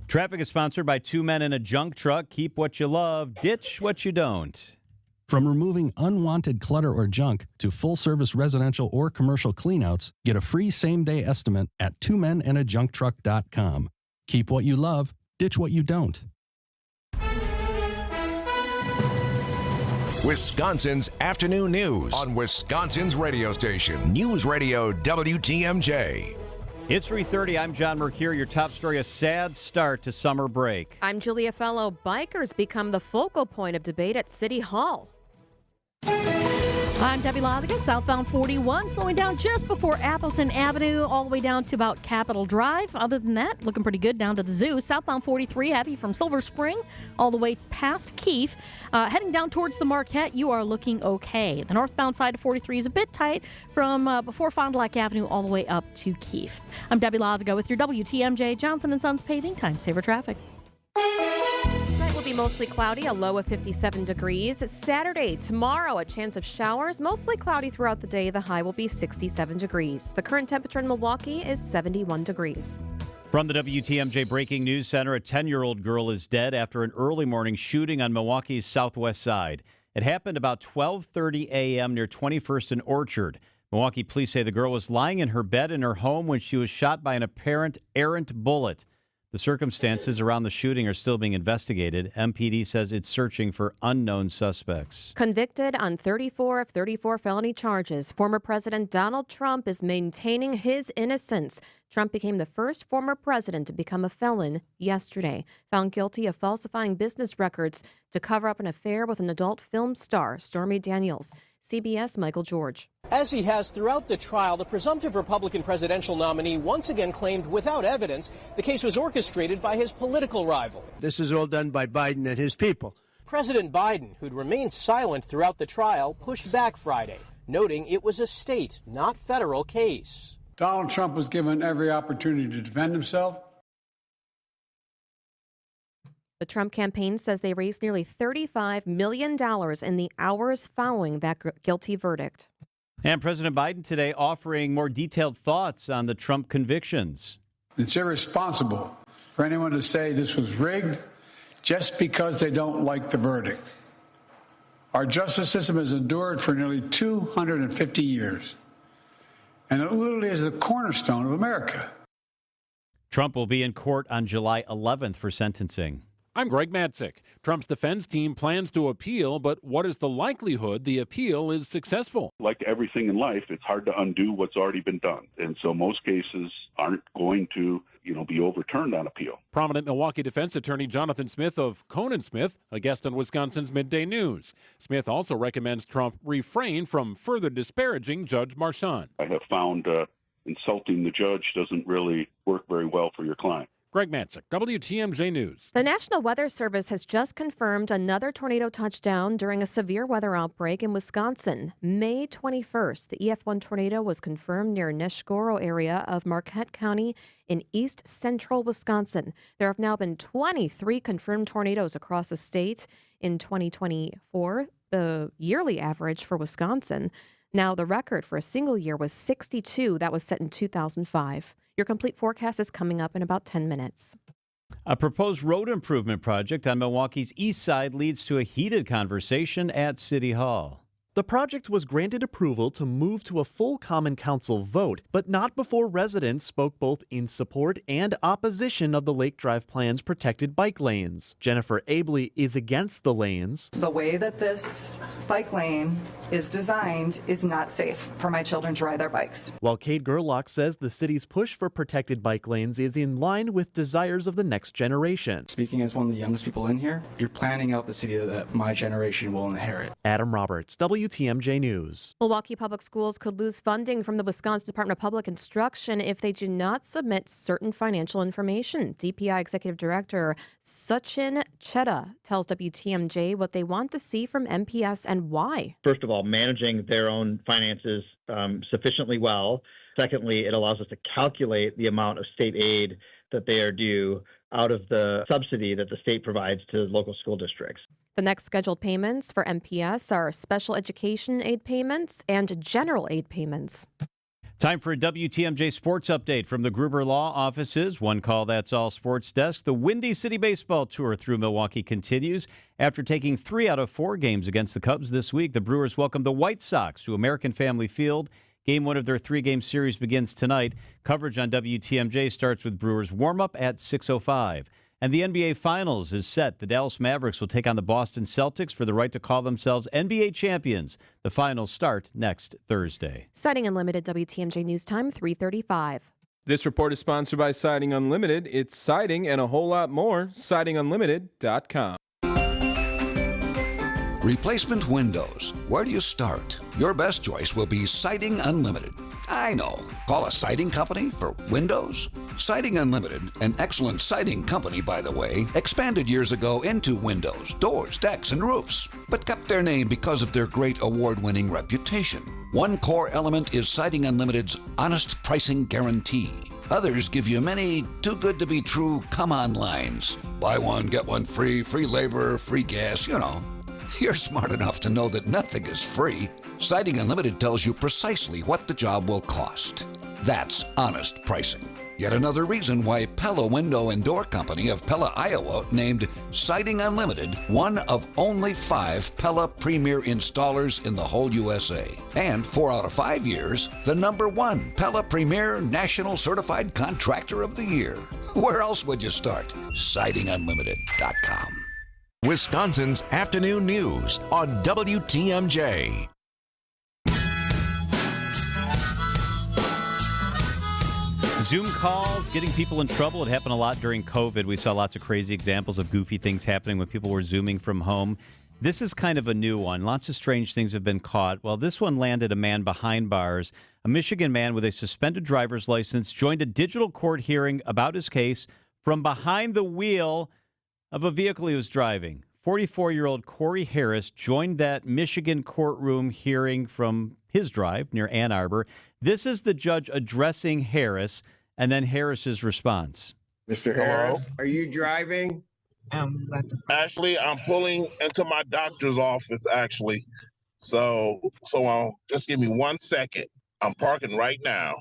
Traffic is sponsored by Two Men in a Junk Truck. Keep what you love, ditch what you don't. From removing unwanted clutter or junk to full-service residential or commercial cleanouts, get a free same-day estimate at twomeninAjunkTruck.com. Keep what you love, ditch what you don't. Wisconsin's afternoon news on Wisconsin's radio station, News Radio WTMJ. It's 3:30. I'm John Mercure. Your top story, a sad start to summer break. I'm Julia Fellow. Bikers become the focal point of debate at City Hall. I'm Debbie Loziga. Southbound 41 slowing down just before Appleton Avenue all the way down to about Capitol Drive. Other than that, looking pretty good down to the zoo. Southbound 43 heavy from Silver Spring all the way past Keefe. Heading down towards the Marquette, you are looking okay. The northbound side of 43 is a bit tight from before Fond du Lac Avenue all the way up to Keefe. I'm Debbie Loziga with your WTMJ Johnson & Sons Paving Time Saver Traffic. Tonight will be mostly cloudy, a low of 57 degrees. Saturday, tomorrow, a chance of showers, mostly cloudy throughout the day. The high will be 67 degrees. The current temperature in Milwaukee is 71 degrees. From the WTMJ Breaking News Center, a 10-year-old girl is dead after an early morning shooting on Milwaukee's southwest side. It happened about 12:30 a.m. near 21st and Orchard. Milwaukee police say the girl was lying in her bed in her home when she was shot by an apparent errant bullet. The circumstances around the shooting are still being investigated. MPD says it's searching for unknown suspects. Convicted on 34 of 34 felony charges, former President Donald Trump is maintaining his innocence. Trump became the first former president to become a felon yesterday, found guilty of falsifying business records to cover up an affair with an adult film star, Stormy Daniels. CBS Michael George. As he has throughout the trial, the presumptive Republican presidential nominee once again claimed without evidence the case was orchestrated by his political rival. This is all done by Biden and his people. President Biden, who'd remained silent throughout the trial, pushed back Friday, noting it was a state, not federal case. Donald Trump was given every opportunity to defend himself. The Trump campaign says they raised nearly $35 million in the hours following that guilty verdict. And President Biden today offering more detailed thoughts on the Trump convictions. It's irresponsible for anyone to say this was rigged just because they don't like the verdict. Our justice system has endured for nearly 250 years, and it literally is the cornerstone of America. Trump will be in court on July 11th for sentencing. I'm Greg Matzik. Trump's defense team plans to appeal, but what is the likelihood the appeal is successful? Like everything in life, it's hard to undo what's already been done. And so most cases aren't going to, be overturned on appeal. Prominent Milwaukee defense attorney Jonathan Smith of Conan Smith, a guest on Wisconsin's Midday News. Smith also recommends Trump refrain from further disparaging Judge Marchand. I have found insulting the judge doesn't really work very well for your client. Greg Matzik, WTMJ News. The National Weather Service has just confirmed another tornado touchdown during a severe weather outbreak in Wisconsin. May 21st, the EF1 tornado was confirmed near Neshgoro area of Marquette County in east central Wisconsin. There have now been 23 confirmed tornadoes across the state in 2024, the yearly average for Wisconsin. Now, the record for a single year was 62. That was set in 2005. Your complete forecast is coming up in about 10 minutes. A proposed road improvement project on Milwaukee's east side leads to a heated conversation at City Hall. The project was granted approval to move to a full Common Council vote, but not before residents spoke both in support and opposition of the Lake Drive plan's protected bike lanes. Jennifer Abley is against the lanes. The way that this bike lane is designed is not safe for my children to ride their bikes. While Kate Gerlach says the city's push for protected bike lanes is in line with desires of the next generation. Speaking as one of the youngest people in here, you're planning out the city that my generation will inherit. Adam Roberts, WTMJ News. Milwaukee Public Schools could lose funding from the Wisconsin Department of Public Instruction if they do not submit certain financial information. DPI Executive Director Sachin Chedda tells WTMJ what they want to see from MPS and why. First of all, managing their own finances sufficiently well. Secondly, it allows us to calculate the amount of state aid that they are due out of the subsidy that the state provides to local school districts. The next scheduled payments for MPS are special education aid payments and general aid payments. Time for a WTMJ sports update from the Gruber Law Offices. One call, that's all sports desk. The Windy City Baseball Tour through Milwaukee continues. After taking 3 out of 4 games against the Cubs this week, the Brewers welcome the White Sox to American Family Field. Game 1 of their 3-game series begins tonight. Coverage on WTMJ starts with Brewers warm-up at 6:05. And the NBA Finals is set. The Dallas Mavericks will take on the Boston Celtics for the right to call themselves NBA champions. The finals start next Thursday. Siding Unlimited, WTMJ News Time, 3:35. This report is sponsored by Siding Unlimited. It's siding and a whole lot more. SidingUnlimited.com. Replacement windows. Where do you start? Your best choice will be Siding Unlimited. I know. Call a siding company for windows? Siding Unlimited, an excellent siding company, by the way, expanded years ago into windows, doors, decks, and roofs, but kept their name because of their great award-winning reputation. One core element is Siding Unlimited's honest pricing guarantee. Others give you many too-good-to-be-true come-on lines. Buy one, get one free, free labor, free gas, you know. You're smart enough to know that nothing is free. Siding Unlimited tells you precisely what the job will cost. That's honest pricing. Yet another reason why Pella Window and Door Company of Pella, Iowa named Siding Unlimited one of only 5 Pella Premier installers in the whole USA. And 4 out of 5 years, the #1 Pella Premier National Certified Contractor of the Year. Where else would you start? SidingUnlimited.com. Wisconsin's afternoon news on WTMJ. Zoom calls, getting people in trouble. It happened a lot during COVID. We saw lots of crazy examples of goofy things happening when people were Zooming from home. This is kind of a new one. Lots of strange things have been caught. Well, this one landed a man behind bars. A Michigan man with a suspended driver's license joined a digital court hearing about his case from behind the wheel of a vehicle he was driving. 44-year-old Corey Harris joined that Michigan courtroom hearing from his drive near Ann Arbor. This is the judge addressing Harris, and then Harris's response. Mr. Harris, are you driving? Actually, I'm pulling into my doctor's office, actually. So just give me 1 second. I'm parking right now.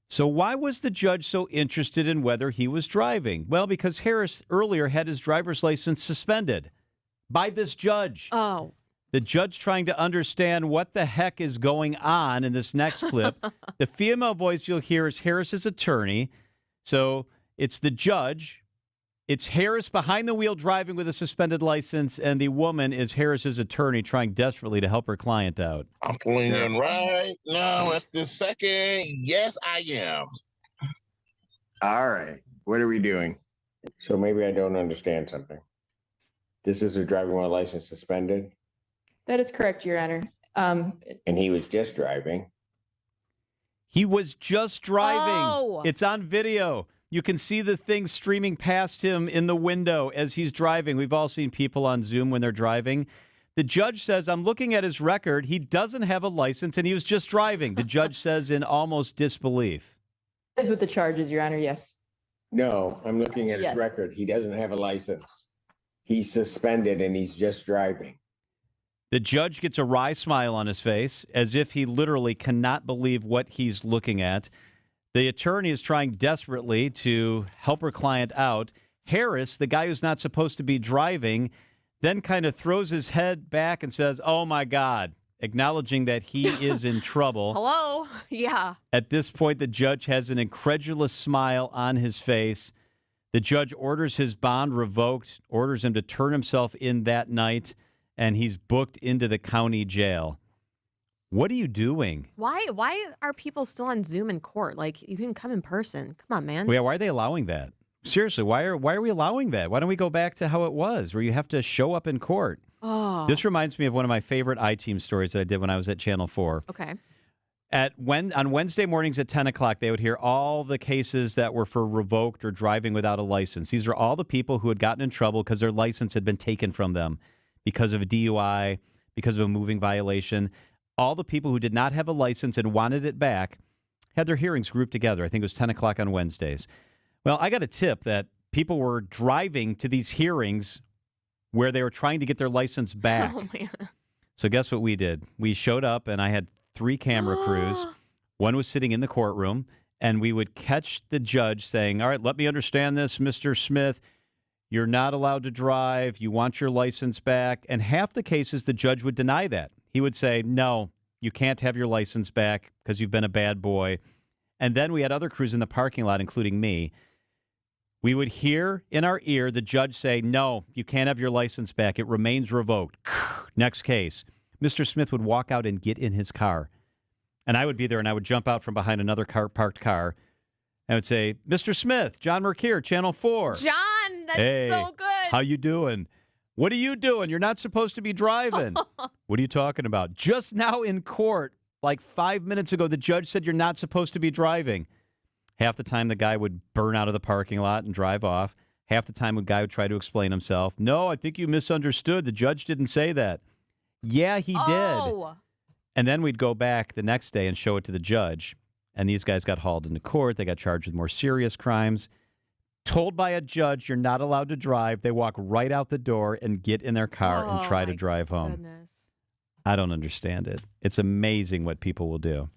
So why was the judge so interested in whether he was driving? Well, because Harris earlier had his driver's license suspended by this judge. Oh. The judge trying to understand what the heck is going on in this next clip. The female voice you'll hear is Harris's attorney. So it's the judge. It's Harris behind the wheel driving with a suspended license, and the woman is Harris's attorney trying desperately to help her client out. I'm pulling in right now at this second. Yes, I am. All right. What are we doing? So maybe I don't understand something. This is a driving while license suspended? That is correct, Your Honor. And he was just driving? He was just driving. Oh. It's on video. You can see the thing streaming past him in the window as he's driving. We've all seen people on Zoom when they're driving. The judge says, I'm looking at his record. He doesn't have a license, and he was just driving. The judge says in almost disbelief. That is with the charges, Your Honor, yes. No, I'm looking at his record. He doesn't have a license. He's suspended, and he's just driving. The judge gets a wry smile on his face, as if he literally cannot believe what he's looking at. The attorney is trying desperately to help her client out. Harris, the guy who's not supposed to be driving, then kind of throws his head back and says, oh, my God, acknowledging that he is in trouble. Hello? Yeah. At this point, the judge has an incredulous smile on his face. The judge orders his bond revoked, orders him to turn himself in that night. and he's booked into the county jail. What are you doing? Why are people still on Zoom in court? Like, you can come in person. Come on, man. Yeah, why are they allowing that? Seriously, why are we allowing that? Why don't we go back to how it was, where you have to show up in court? Oh. This reminds me of one of my favorite I-Team stories that I did when I was at Channel 4. Okay. On Wednesday mornings at 10 o'clock, they would hear all the cases that were for revoked or driving without a license. These are all the people who had gotten in trouble because their license had been taken from them because of a DUI, because of a moving violation. All the people who did not have a license and wanted it back had their hearings grouped together. I think it was 10 o'clock on Wednesdays. Well, I got a tip that people were driving to these hearings where they were trying to get their license back. Oh, man. So guess what we did? We showed up, and I had 3 camera crews. One was sitting in the courtroom, and we would catch the judge saying, all right, let me understand this, Mr. Smith. You're not allowed to drive. You want your license back. And half the cases, the judge would deny that. He would say, no, you can't have your license back because you've been a bad boy. And then we had other crews in the parking lot, including me. We would hear in our ear the judge say, no, you can't have your license back. It remains revoked. Next case. Mr. Smith would walk out and get in his car. And I would be there, and I would jump out from behind another parked car. And I would say, Mr. Smith, John Mercure, Channel 4. John, that's hey, so good. How you doing? What are you doing? You're not supposed to be driving. What are you talking about? Just now in court, like 5 minutes ago, the judge said you're not supposed to be driving. Half the time, the guy would burn out of the parking lot and drive off. Half the time, a guy would try to explain himself. No, I think you misunderstood. The judge didn't say that. Yeah, he did. And then we'd go back the next day and show it to the judge. And these guys got hauled into court. They got charged with more serious crimes. Told by a judge you're not allowed to drive. They walk right out the door and get in their car and try to drive home. Goodness. I don't understand it. It's amazing what people will do.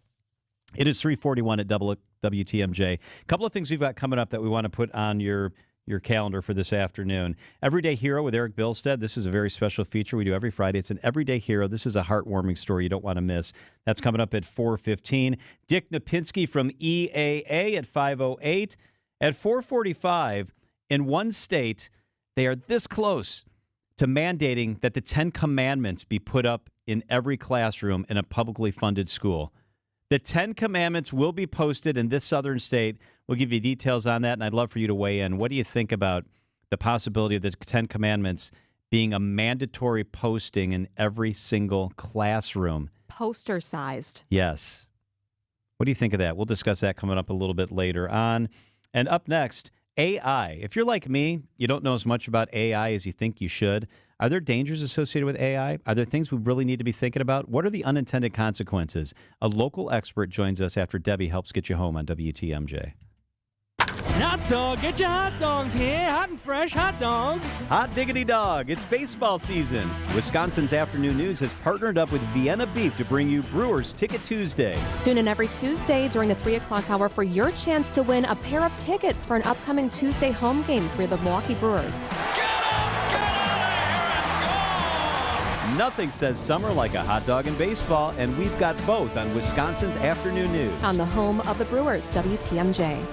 It is 3:41 at WTMJ. A couple of things we've got coming up that we want to put on your calendar for this afternoon. Everyday Hero with Eric Bilstead. This is a very special feature we do every Friday. It's an Everyday Hero. This is a heartwarming story you don't want to miss. That's coming up at 4:15. Dick Napinski from EAA at 5:08. At 4:45, in one state, they are this close to mandating that the 10 Commandments be put up in every classroom in a publicly funded school. The 10 Commandments will be posted in this southern state. We'll give you details on that, and I'd love for you to weigh in. What do you think about the possibility of the 10 Commandments being a mandatory posting in every single classroom? Poster-sized. Yes. What do you think of that? We'll discuss that coming up a little bit later on. And up next, AI. If you're like me, you don't know as much about AI as you think you should. Are there dangers associated with AI? Are there things we really need to be thinking about? What are the unintended consequences? A local expert joins us after Debbie helps get you home on WTMJ. Hot dog, get your hot dogs here. Hot and fresh hot dogs. Hot diggity dog, it's baseball season. Wisconsin's Afternoon News has partnered up with Vienna Beef to bring you Brewers Ticket Tuesday. Tune in every Tuesday during the 3 o'clock hour for your chance to win a pair of tickets for an upcoming Tuesday home game for the Milwaukee Brewers. Nothing says summer like a hot dog in baseball, and we've got both on Wisconsin's Afternoon News. On the home of the Brewers, WTMJ.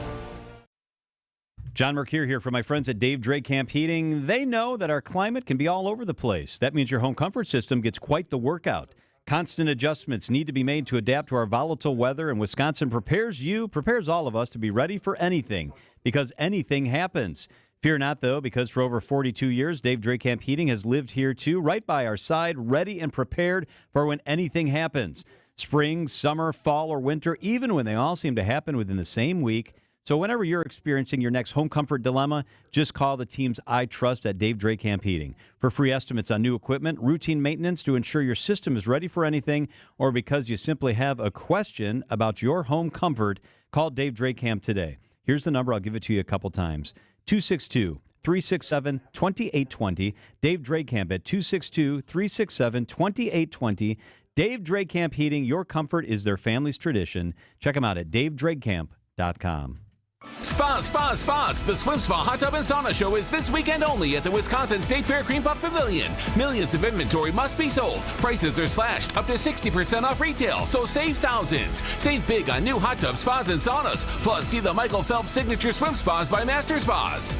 John Mercure here for my friends at Dave Drake Camp Heating. They know that our climate can be all over the place. That means your home comfort system gets quite the workout. Constant adjustments need to be made to adapt to our volatile weather, and Wisconsin prepares all of us to be ready for anything, because anything happens. Fear not, though, because for over 42 years, Dave Drake Camp Heating has lived here, too, right by our side, ready and prepared for when anything happens. Spring, summer, fall, or winter, even when they all seem to happen within the same week. So whenever you're experiencing your next home comfort dilemma, just call the teams I trust at Dave Drake Camp Heating. For free estimates on new equipment, routine maintenance to ensure your system is ready for anything, or because you simply have a question about your home comfort, call Dave Drake Camp today. Here's the number. I'll give it to you a couple times. 262-367-2820. Dave Drake Camp at 262-367-2820. Dave Drake Camp Heating. Your comfort is their family's tradition. Check them out at davedrakecamp.com. Spas. The Swim Spa Hot Tub and Sauna Show is this weekend only at the Wisconsin State Fair Cream Puff Pavilion. Millions of inventory must be sold. Prices are slashed up to 60% off retail, so save thousands. Save big on new hot tub spas and saunas. Plus, see the Michael Phelps Signature Swim Spas by Master Spas.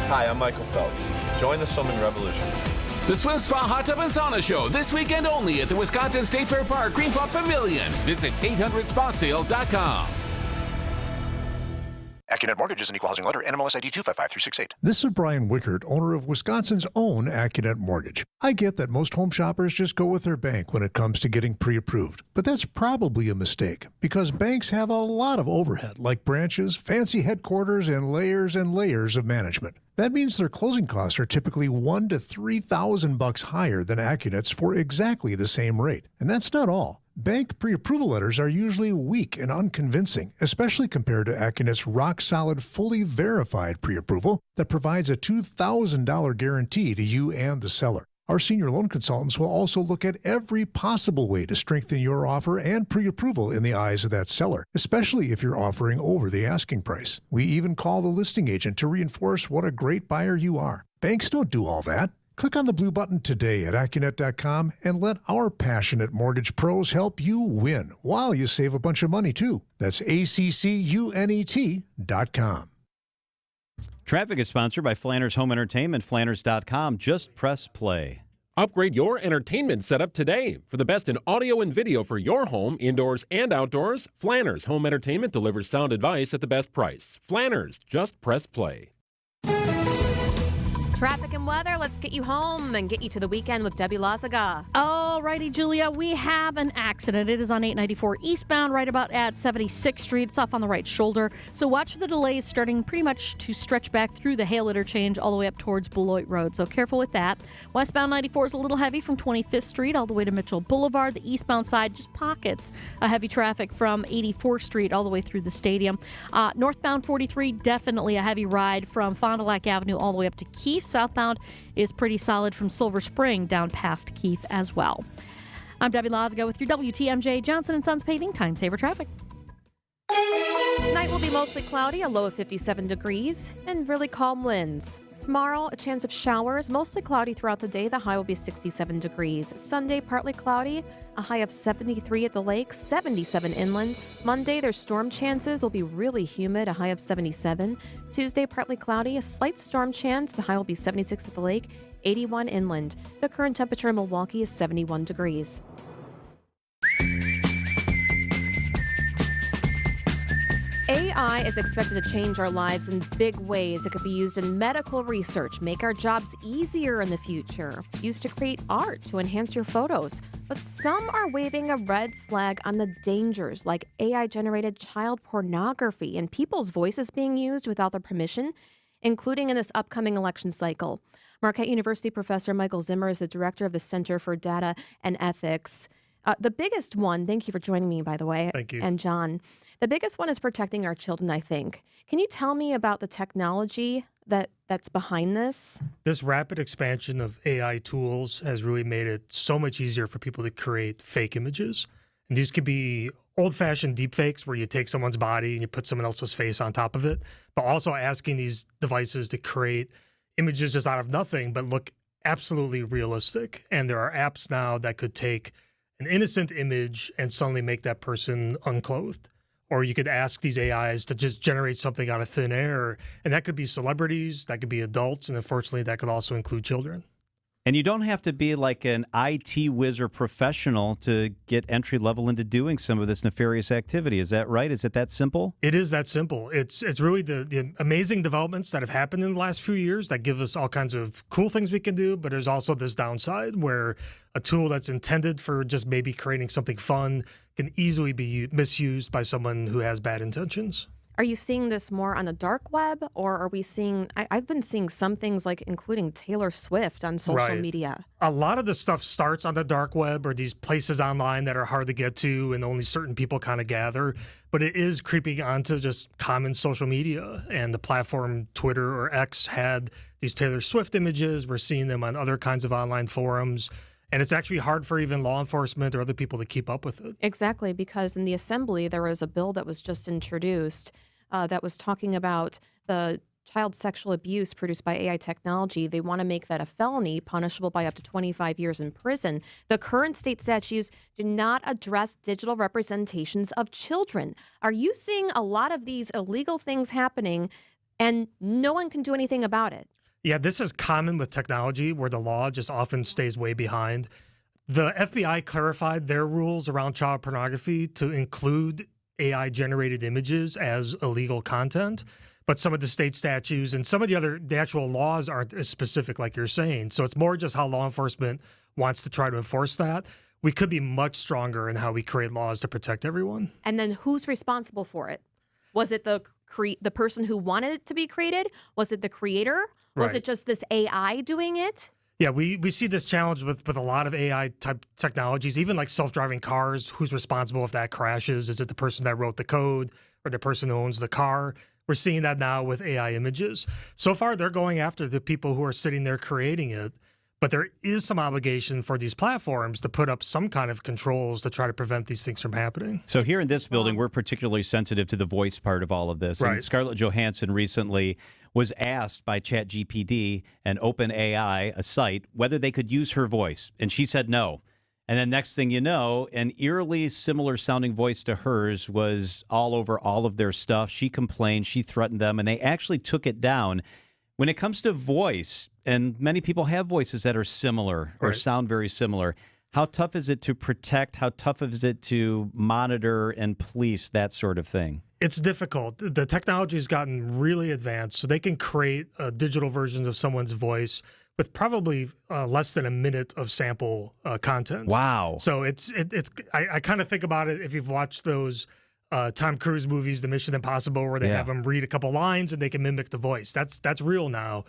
Hi, I'm Michael Phelps. Join the swimming revolution. The Swim Spa Hot Tub and Sauna Show, this weekend only at the Wisconsin State Fair Park Green Pump Pavilion. Visit 800spasale.com. AccuNet Mortgage is an equal housing lender. NMLS ID 255368. This is Brian Wickert, owner of Wisconsin's own AccuNet Mortgage. I get that most home shoppers just go with their bank when it comes to getting pre-approved, but that's probably a mistake because banks have a lot of overhead, like branches, fancy headquarters, and layers of management. That means their closing costs are typically $1,000 to $3,000 higher than AccuNet's for exactly the same rate. And that's not all. Bank pre-approval letters are usually weak and unconvincing, especially compared to AccuNet's rock-solid, fully verified pre-approval that provides a $2,000 guarantee to you and the seller. Our senior loan consultants will also look at every possible way to strengthen your offer and pre-approval in the eyes of that seller, especially if you're offering over the asking price. We even call the listing agent to reinforce what a great buyer you are. Banks don't do all that. Click on the blue button today at AccuNet.com and let our passionate mortgage pros help you win while you save a bunch of money, too. That's ACCUNET.com. Traffic is sponsored by Flanders Home Entertainment, Flanders.com. Just press play. Upgrade your entertainment setup today. For the best in audio and video for your home, indoors and outdoors, Flanders Home Entertainment delivers sound advice at the best price. Flanders, just press play. Traffic and weather, let's get you home and get you to the weekend with Debbie Lazaga. All righty, Julia, we have an accident. It is on 894 eastbound, right about at 76th Street. It's off on the right shoulder. So watch for the delays starting pretty much to stretch back through the Hale interchange all the way up towards Beloit Road. So careful with that. Westbound 94 is a little heavy from 25th Street all the way to Mitchell Boulevard. The eastbound side, just pockets of heavy traffic from 84th Street all the way through the stadium. Northbound 43, definitely a heavy ride from Fond du Lac Avenue all the way up to Keefe. Southbound is pretty solid from Silver Spring down past Keefe as well. I'm Debbie Lazaga with your WTMJ Johnson & Sons Paving Time Saver Traffic. Tonight will be mostly cloudy, a low of 57 degrees, and really calm winds. Tomorrow, a chance of showers, mostly cloudy throughout the day. The high will be 67 degrees. Sunday, partly cloudy, a high of 73 at the lake, 77 inland. Monday, there's storm chances, will be really humid, a high of 77. Tuesday, partly cloudy, a slight storm chance. The high will be 76 at the lake, 81 inland. The current temperature in Milwaukee is 71 degrees. AI is expected to change our lives in big ways. It could be used in medical research, make our jobs easier in the future, used to create art to enhance your photos. But some are waving a red flag on the dangers, like AI-generated child pornography and people's voices being used without their permission, including in this upcoming election cycle. Marquette University professor Michael Zimmer is the director of the Center for Data and Ethics. The biggest one, thank you for joining me, by the way. Thank you. And John. The biggest one is protecting our children, I think. Can you tell me about the technology that's behind this? This rapid expansion of AI tools has really made it so much easier for people to create fake images. And these could be old-fashioned deepfakes where you take someone's body and you put someone else's face on top of it, but also asking these devices to create images just out of nothing but look absolutely realistic. And there are apps now that could take an innocent image and suddenly make that person unclothed. Or you could ask these AIs to just generate something out of thin air. And that could be celebrities, that could be adults, and unfortunately, that could also include children. And you don't have to be like an IT whiz or professional to get entry level into doing some of this nefarious activity. Is that right? Is it that simple? It is that simple. It's really the amazing developments that have happened in the last few years that give us all kinds of cool things we can do. But there's also this downside where a tool that's intended for just maybe creating something fun can easily be misused by someone who has bad intentions. Are you seeing this more on the dark web, or are we seeing, I've been seeing some things like including Taylor Swift on social media. A lot of the stuff starts on the dark web or these places online that are hard to get to and only certain people kind of gather, but it is creeping onto just common social media. And the platform Twitter or X had these Taylor Swift images. We're seeing them on other kinds of online forums. And it's actually hard for even law enforcement or other people to keep up with it. Exactly, because in the assembly, there was a bill that was just introduced that was talking about the child sexual abuse produced by AI technology. They want to make that a felony, punishable by up to 25 years in prison. The current state statutes do not address digital representations of children. Are you seeing a lot of these illegal things happening and no one can do anything about it? Yeah, this is common with technology where the law just often stays way behind. The FBI clarified their rules around child pornography to include AI-generated images as illegal content, but some of the state statutes and some of the actual laws aren't as specific like you're saying. So it's more just how law enforcement wants to try to enforce that. We could be much stronger in how we create laws to protect everyone. And then who's responsible for it? Was it the person who wanted it to be created? Was it the creator? Was Right. it just this AI doing it? Yeah, we see this challenge with a lot of AI type technologies, even like self-driving cars. Who's responsible if that crashes? Is it the person that wrote the code or the person who owns the car? We're seeing that now with AI images. So far, they're going after the people who are sitting there creating it. But there is some obligation for these platforms to put up some kind of controls to try to prevent these things from happening. So here in this building, we're particularly sensitive to the voice part of all of this. And Right. Scarlett Johansson recently was asked by ChatGPT and OpenAI, a site, whether they could use her voice. And she said no. And then next thing you know, an eerily similar sounding voice to hers was all over all of their stuff. She complained, she threatened them, and they actually took it down. When it comes to voice, and many people have voices that are similar or Right. sound very similar, how tough is it to protect? How tough is it to monitor and police that sort of thing? It's difficult. The technology has gotten really advanced, so they can create digital versions of someone's voice with probably less than a minute of sample content. Wow. So I kind of think about it if you've watched those Tom Cruise movies, the Mission Impossible, where they Yeah. have him read a couple lines and they can mimic the voice. That's real now.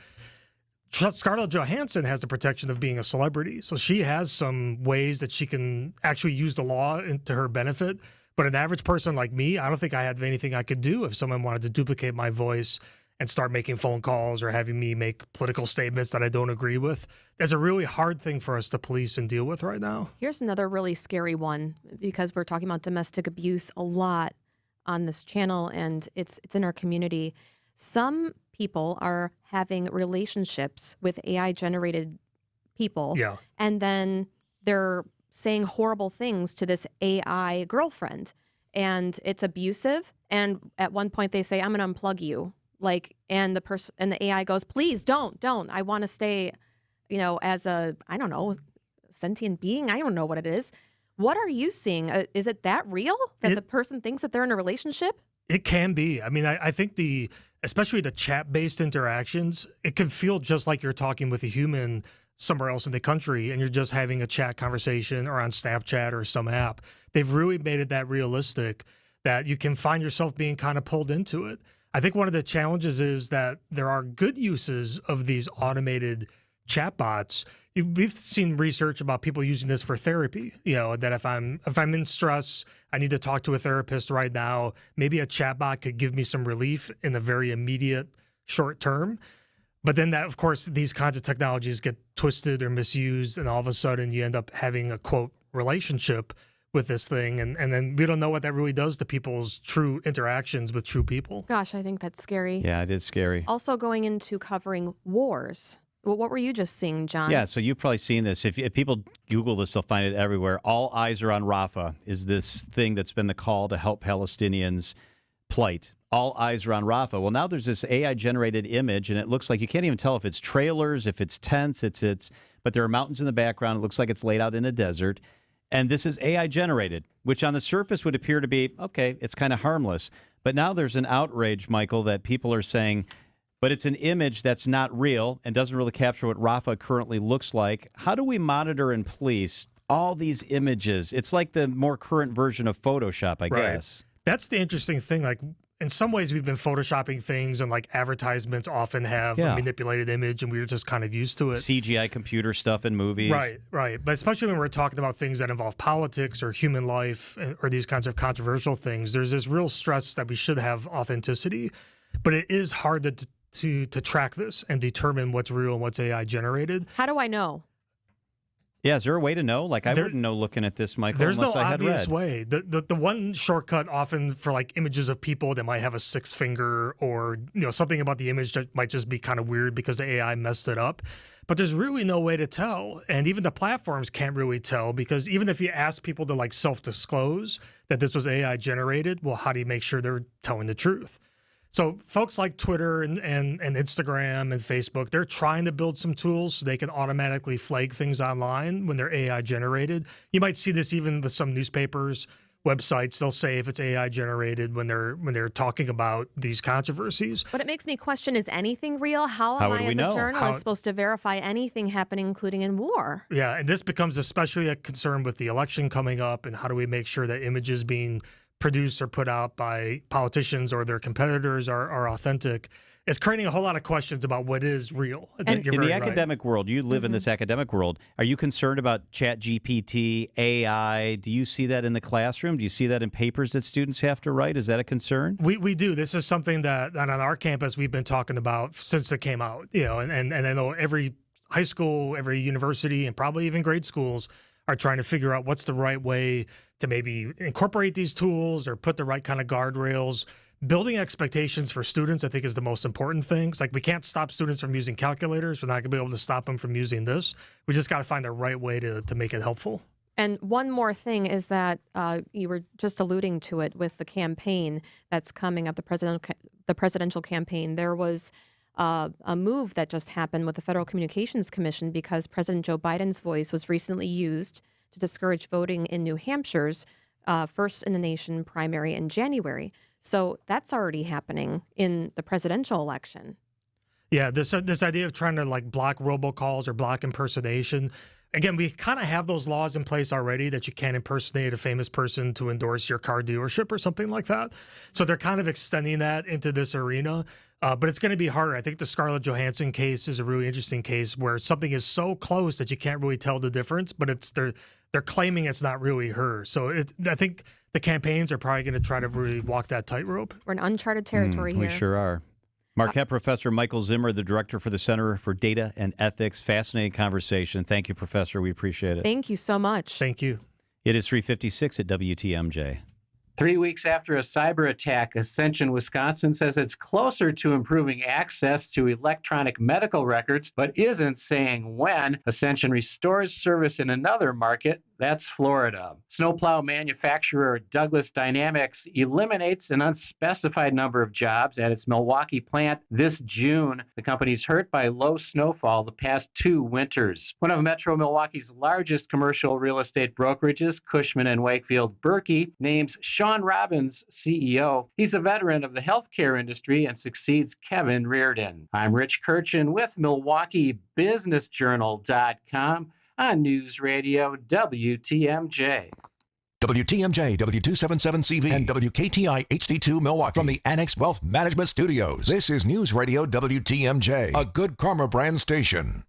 Scarlett Johansson has the protection of being a celebrity, so she has some ways that she can actually use the law to her benefit. But an average person like me, I don't think I have anything I could do if someone wanted to duplicate my voice and start making phone calls or having me make political statements that I don't agree with. That's a really hard thing for us to police and deal with right now. Here's another really scary one because we're talking about domestic abuse a lot on this channel and it's in our community. Some people are having relationships with AI generated people. Yeah. And then they're saying horrible things to this AI girlfriend and it's abusive. And at one point they say, I'm going to unplug you. Like, and the AI goes, please don't. I want to stay, as a, I don't know, sentient being. I don't know what it is. What are you seeing? Is it that real that the person thinks that they're in a relationship? It can be. I mean, I think especially the chat-based interactions, it can feel just like you're talking with a human somewhere else in the country and you're just having a chat conversation or on Snapchat or some app. They've really made it that realistic that you can find yourself being kind of pulled into it. I think one of the challenges is that there are good uses of these automated chatbots. We've seen research about people using this for therapy. That if I'm in stress, I need to talk to a therapist right now. Maybe a chatbot could give me some relief in the very immediate short term. But then that, of course, these kinds of technologies get twisted or misused, and all of a sudden you end up having a quote relationship with this thing, and then we don't know what that really does to people's true interactions with true people. Gosh, I think that's scary. Yeah, it is scary. Also going into covering wars. Well, what were you just seeing, John? Yeah, so you've probably seen this. If people Google this, they'll find it everywhere. All eyes are on Rafah is this thing that's been the call to help Palestinians' plight. All eyes are on Rafah. Well, now there's this AI-generated image, and it looks like you can't even tell if it's trailers, if it's tents, but there are mountains in the background. It looks like it's laid out in a desert. And this is AI-generated, which on the surface would appear to be, okay, it's kind of harmless. But now there's an outrage, Michael, that people are saying, but it's an image that's not real and doesn't really capture what Rafah currently looks like. How do we monitor and police all these images? It's like the more current version of Photoshop, I guess. That's the interesting thing. Like, in some ways, we've been photoshopping things, and like advertisements often have a manipulated image, and we're just kind of used to it. CGI computer stuff in movies. Right. But especially when we're talking about things that involve politics or human life or these kinds of controversial things, there's this real stress that we should have authenticity. But it is hard to track this and determine what's real and what's AI generated. How do I know? Yeah, is there a way to know? Like, I wouldn't know looking at this, Michael, There's unless no I had obvious read. way. The one shortcut often for like images of people that might have a sixth finger or something about the image that might just be kind of weird because the AI messed it up. But there's really no way to tell. And even the platforms can't really tell because even if you ask people to like self-disclose that this was AI generated, well, how do you make sure they're telling the truth? So folks like Twitter and Instagram and Facebook, they're trying to build some tools so they can automatically flag things online when they're AI generated. You might see this even with some newspapers, websites. They'll say if it's AI generated when they're talking about these controversies. But it makes me question, is anything real? How am I as a journalist supposed to verify anything happening, including in war? Yeah, and this becomes especially a concern with the election coming up, and how do we make sure that images being produced or put out by politicians or their competitors are authentic? It's creating a whole lot of questions about what is real. And in the academic world, you live in this academic world. Are you concerned about ChatGPT, AI? Do you see that in the classroom? Do you see that in papers that students have to write? Is that a concern? We do. This is something that on our campus we've been talking about since it came out. And I know every high school, every university, and probably even grade schools are trying to figure out what's the right way to maybe incorporate these tools or put the right kind of guardrails. Building expectations for students, I think, is the most important thing. It's like we can't stop students from using calculators. We're not going to be able to stop them from using this. We just got to find the right way to make it helpful. And one more thing is that you were just alluding to it with the campaign that's coming up, the presidential campaign. There was a move that just happened with the Federal Communications Commission because President Joe Biden's voice was recently used to discourage voting in New Hampshire's first in the nation primary in January. So that's already happening in the presidential election. Yeah, this idea of trying to block robocalls or block impersonation. Again, we kind of have those laws in place already that you can't impersonate a famous person to endorse your car dealership or something like that. So they're kind of extending that into this arena. But it's going to be harder. I think the Scarlett Johansson case is a really interesting case where something is so close that you can't really tell the difference, but they're claiming it's not really her. So I think the campaigns are probably going to try to really walk that tightrope. We're in uncharted territory here. We sure are. Marquette Professor Michael Zimmer, the director for the Center for Data and Ethics. Fascinating conversation. Thank you, Professor. We appreciate it. Thank you so much. Thank you. It is 3:56 at WTMJ. 3 weeks after a cyber attack, Ascension, Wisconsin says it's closer to improving access to electronic medical records, but isn't saying when. Ascension restores service in another market. That's Florida. Snowplow manufacturer Douglas Dynamics eliminates an unspecified number of jobs at its Milwaukee plant this June. The company's hurt by low snowfall the past 2 winters. One of Metro Milwaukee's largest commercial real estate brokerages, Cushman & Wakefield Berkey, names Sean Robbins CEO. He's a veteran of the healthcare industry and succeeds Kevin Reardon. I'm Rich Kirchen with MilwaukeeBusinessJournal.com. on News Radio WTMJ. WTMJ, W277CV, and WKTI HD2 Milwaukee from the Annex Wealth Management Studios. This is News Radio WTMJ, a Good Karma brand station.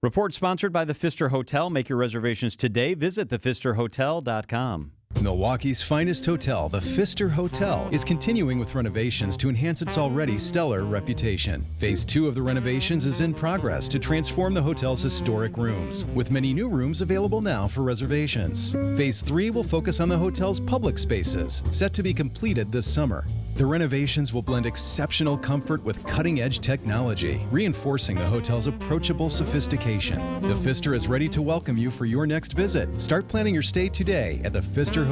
Report sponsored by the Pfister Hotel. Make your reservations today. Visit thepfisterhotel.com. Milwaukee's finest hotel, the Pfister Hotel, is continuing with renovations to enhance its already stellar reputation. Phase 2 of the renovations is in progress to transform the hotel's historic rooms, with many new rooms available now for reservations. Phase 3 will focus on the hotel's public spaces, set to be completed this summer. The renovations will blend exceptional comfort with cutting-edge technology, reinforcing the hotel's approachable sophistication. The Pfister is ready to welcome you for your next visit. Start planning your stay today at thepfisterhotel.com.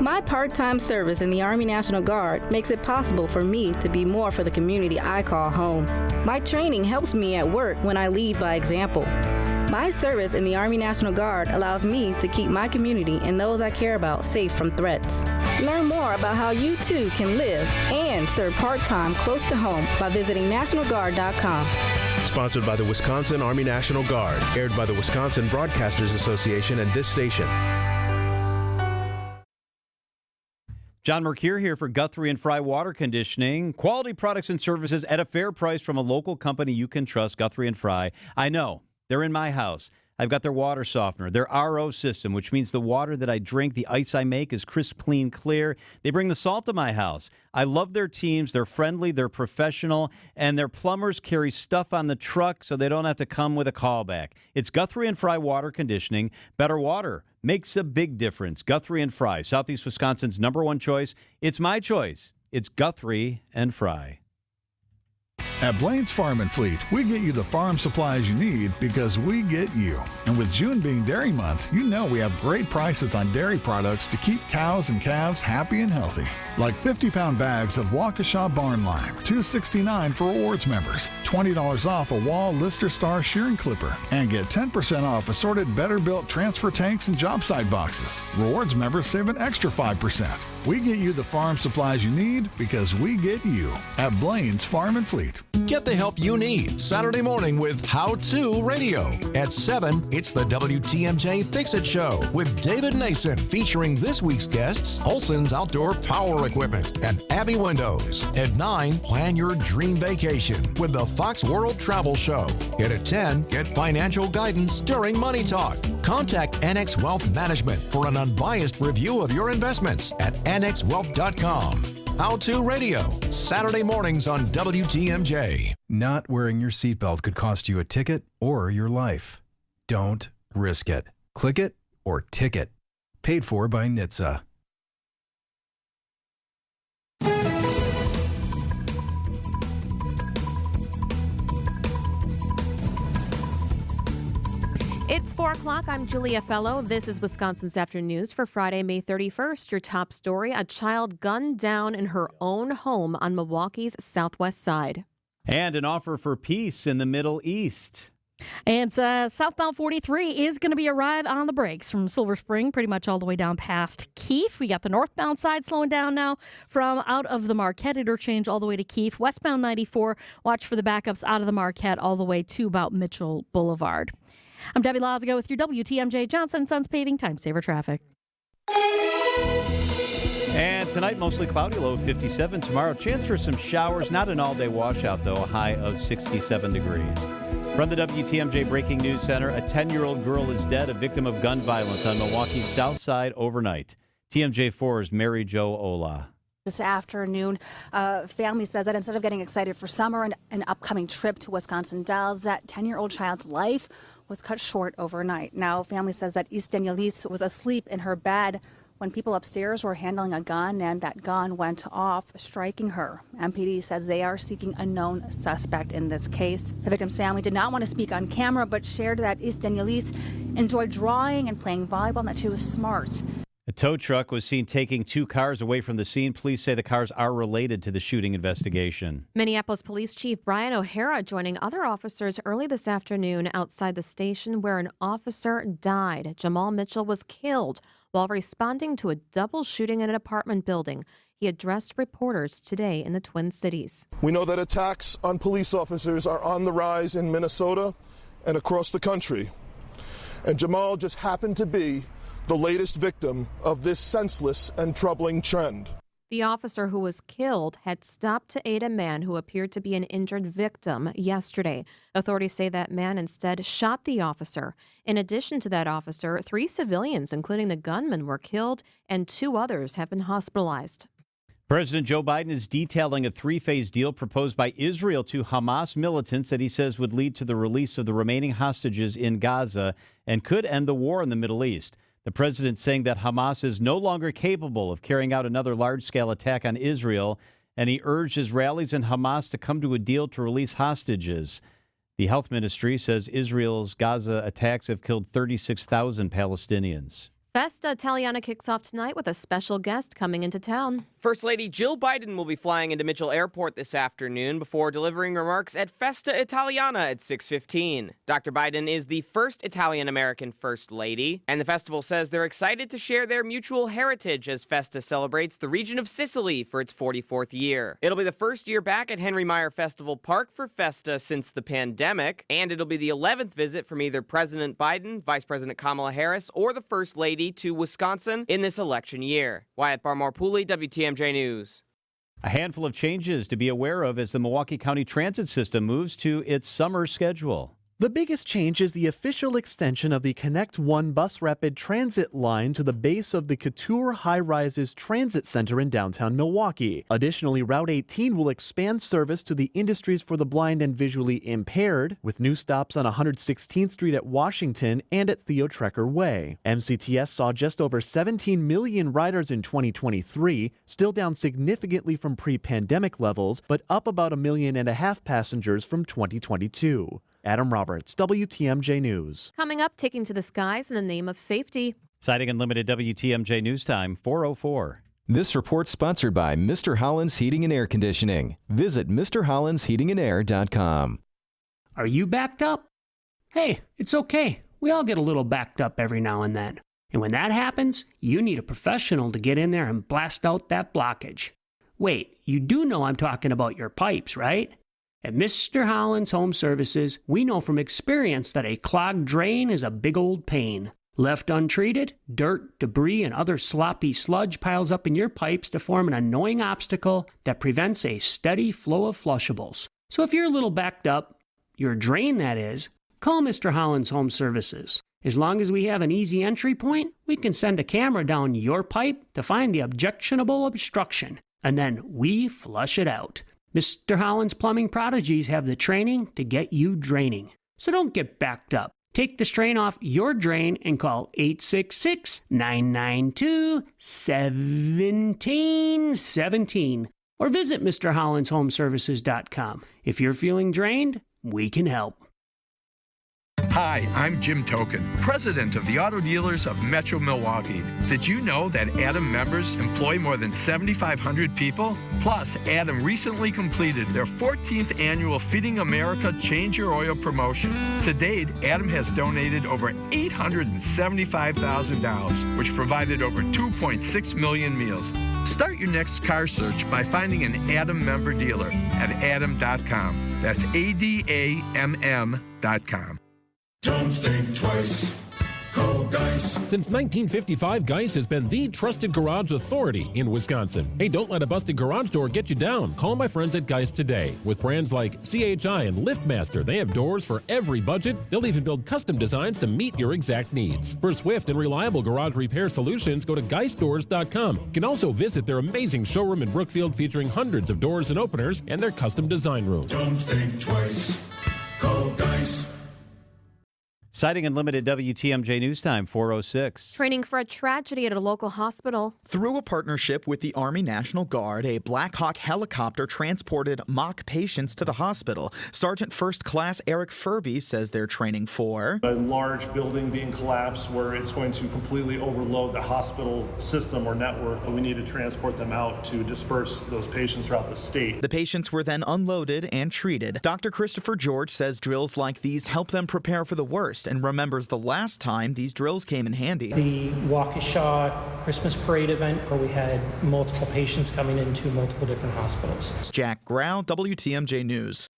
My part-time service in the Army National Guard makes it possible for me to be more for the community I call home. My training helps me at work when I lead by example. My service in the Army National Guard allows me to keep my community and those I care about safe from threats. Learn more about how you too can live and serve part-time close to home by visiting NationalGuard.com. Sponsored by the Wisconsin Army National Guard. Aired by the Wisconsin Broadcasters Association and this station. John Mercure here for Guthrie & Fry Water Conditioning. Quality products and services at a fair price from a local company you can trust, Guthrie & Fry. I know. They're in my house. I've got their water softener, their RO system, which means the water that I drink, the ice I make, is crisp, clean, clear. They bring the salt to my house. I love their teams. They're friendly, they're professional, and their plumbers carry stuff on the truck so they don't have to come with a callback. It's Guthrie & Fry Water Conditioning. Better water makes a big difference. Guthrie & Fry, Southeast Wisconsin's #1 choice. It's my choice. It's Guthrie & Fry. At Blaine's Farm and Fleet, we get you the farm supplies you need because we get you. And with June being Dairy Month, you know we have great prices on dairy products to keep cows and calves happy and healthy. Like 50-pound bags of Waukesha Barn Lime, $2.69 for rewards members, $20 off a Wall Lister Star shearing clipper, and get 10% off assorted Better Built transfer tanks and job site boxes. Rewards members save an extra 5%. We get you the farm supplies you need because we get you at Blaine's Farm and Fleet. Get the help you need Saturday morning with How To Radio. At 7, it's the WTMJ Fix It Show with David Nason, featuring this week's guests, Olson's Outdoor Power Equipment and Abbey Windows. At 9, plan your dream vacation with the Fox World Travel Show. And at 10, get financial guidance during Money Talk. Contact Annex Wealth Management for an unbiased review of your investments at annexwealth.com. How To Radio, Saturday mornings on WTMJ. Not wearing your seatbelt could cost you a ticket or your life. Don't risk it. Click it or ticket. Paid for by NHTSA. It's 4 o'clock. I'm Julia Fellow. This is Wisconsin's Afternoon News for Friday, May 31st. Your top story, a child gunned down in her own home on Milwaukee's southwest side. And an offer for peace in the Middle East. And southbound 43 is going to be a ride on the brakes from Silver Spring pretty much all the way down past Keefe. We got the northbound side slowing down now from out of the Marquette interchange all the way to Keefe. Westbound 94, watch for the backups out of the Marquette all the way to about Mitchell Boulevard. I'm Debbie Lazago with your WTMJ Johnson & Sons Paving Time Saver Traffic. And tonight, mostly cloudy, low 57. Tomorrow, chance for some showers. Not an all-day washout, though, a high of 67 degrees. From the WTMJ Breaking News Center, a 10-year-old girl is dead, a victim of gun violence on Milwaukee's south side overnight. TMJ4's Mary Jo Ola. This afternoon, family says that instead of getting excited for summer and an upcoming trip to Wisconsin Dells, that 10-year-old child's life was cut short overnight. Now, family says that East Danielise was asleep in her bed when people upstairs were handling a gun, and that gun went off, striking her. MPD says they are seeking a known suspect in this case. The victim's family did not want to speak on camera, but shared that East Danielise enjoyed drawing and playing volleyball, and that she was smart. A tow truck was seen taking 2 cars away from the scene. Police say the cars are related to the shooting investigation. Minneapolis Police Chief Brian O'Hara joining other officers early this afternoon outside the station where an officer died. Jamal Mitchell was killed while responding to a double shooting in an apartment building. He addressed reporters today in the Twin Cities. We know that attacks on police officers are on the rise in Minnesota and across the country. And Jamal just happened to be the latest victim of this senseless and troubling trend. The officer who was killed had stopped to aid a man who appeared to be an injured victim yesterday. Authorities say that man instead shot the officer. In addition to that officer, 3 civilians, including the gunman, were killed, and 2 others have been hospitalized. President Joe Biden is detailing a 3-phase deal proposed by Israel to Hamas militants that he says would lead to the release of the remaining hostages in Gaza and could end the war in the Middle East. The president saying that Hamas is no longer capable of carrying out another large-scale attack on Israel, and he urged Israelis and Hamas to come to a deal to release hostages. The health ministry says Israel's Gaza attacks have killed 36,000 Palestinians. Festa Italiana kicks off tonight with a special guest coming into town. First Lady Jill Biden will be flying into Mitchell Airport this afternoon before delivering remarks at Festa Italiana at 6:15. Dr. Biden is the first Italian-American First Lady, and the festival says they're excited to share their mutual heritage as Festa celebrates the region of Sicily for its 44th year. It'll be the first year back at Henry Meyer Festival Park for Festa since the pandemic, and it'll be the 11th visit from either President Biden, Vice President Kamala Harris, or the First Lady to Wisconsin in this election year. Wyatt Barmore-Pooley, WTMJ News. A handful of changes to be aware of as the Milwaukee County Transit System moves to its summer schedule. The biggest change is the official extension of the Connect One bus rapid transit line to the base of the Couture High Rises Transit Center in downtown Milwaukee. Additionally, Route 18 will expand service to the Industries for the Blind and Visually Impaired, with new stops on 116th Street at Washington and at Theo Trecker Way. MCTS saw just over 17 million riders in 2023, still down significantly from pre-pandemic levels, but up about 1.5 million passengers from 2022. Adam Roberts, WTMJ News. Coming up, taking to the skies in the name of safety. Citing Unlimited WTMJ News Time, 4:04. This report's sponsored by Mr. Holland's Heating and Air Conditioning. Visit MrHollandsHeatingandAir.com. Are you backed up? Hey, it's okay. We all get a little backed up every now and then. And when that happens, you need a professional to get in there and blast out that blockage. Wait, you do know I'm talking about your pipes, right? At Mr. Holland's Home Services, we know from experience that a clogged drain is a big old pain. Left untreated, dirt, debris, and other sloppy sludge piles up in your pipes to form an annoying obstacle that prevents a steady flow of flushables. So if you're a little backed up, your drain that is, call Mr. Holland's Home Services. As long as we have an easy entry point, we can send a camera down your pipe to find the objectionable obstruction, and then we flush it out. Mr. Holland's Plumbing Prodigies have the training to get you draining. So don't get backed up. Take the strain off your drain and call 866-992-1717 or visit MrHollandsHomeservices.com. If you're feeling drained, we can help. Hi, I'm Jim Token, president of the Auto Dealers of Metro Milwaukee. Did you know that Adam members employ more than 7,500 people? Plus, Adam recently completed their 14th annual Feeding America Change Your Oil promotion. To date, Adam has donated over $875,000, which provided over 2.6 million meals. Start your next car search by finding an Adam member dealer at adam.com. That's ADAMM.com. Don't think twice. Call Geis. Since 1955, Geis has been the trusted garage authority in Wisconsin. Hey, don't let a busted garage door get you down. Call my friends at Geis today. With brands like CHI and LiftMaster, they have doors for every budget. They'll even build custom designs to meet your exact needs. For swift and reliable garage repair solutions, go to GeisDoors.com. You can also visit their amazing showroom in Brookfield featuring hundreds of doors and openers and their custom design room. Don't think twice. Call Geis. Citing Unlimited WTMJ News Time, 4:06. Training for a tragedy at a local hospital. Through a partnership with the Army National Guard, a Black Hawk helicopter transported mock patients to the hospital. Sergeant First Class Eric Furby says they're training for a large building being collapsed where it's going to completely overload the hospital system or network. We need to transport them out to disperse those patients throughout the state. The patients were then unloaded and treated. Dr. Christopher George says drills like these help them prepare for the worst and remembers the last time these drills came in handy. The Waukesha Christmas parade event where we had multiple patients coming into multiple different hospitals. Jack Grau, WTMJ News.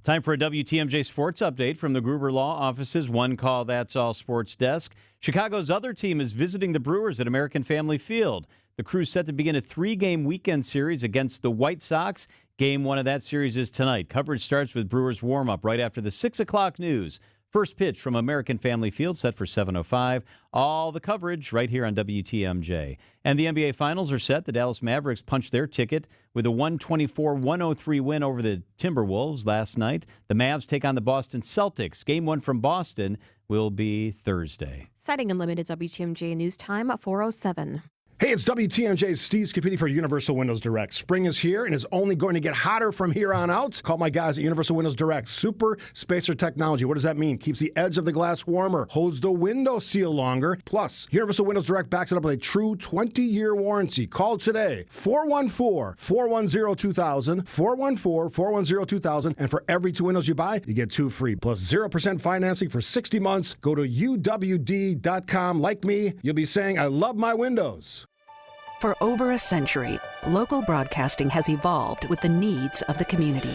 Time for a WTMJ sports update from the Gruber Law Office's One Call That's All Sports Desk. Chicago's other team is visiting the Brewers at American Family Field. The Crew's set to begin a 3-game weekend series against the White Sox. Game 1 of that series is tonight. Coverage starts with Brewers warm-up right after the 6 o'clock news. First pitch from American Family Field set for 7:05. All the coverage right here on WTMJ. And the NBA Finals are set. The Dallas Mavericks punched their ticket with a 124-103 win over the Timberwolves last night. The Mavs take on the Boston Celtics. Game 1 from Boston will be Thursday. Citing Unlimited WTMJ News Time at 4:07. Hey, it's WTMJ's Steve Scafidi for Universal Windows Direct. Spring is here and is only going to get hotter from here on out. Call my guys at Universal Windows Direct. Super spacer technology. What does that mean? Keeps the edge of the glass warmer, holds the window seal longer. Plus, Universal Windows Direct backs it up with a true 20-year warranty. Call today, 414-410-2000, 414-410-2000, and for every 2 windows you buy, you get 2 free, plus 0% financing for 60 months. Go to uwd.com. Like me, you'll be saying, I love my windows. For over a century, local broadcasting has evolved with the needs of the community.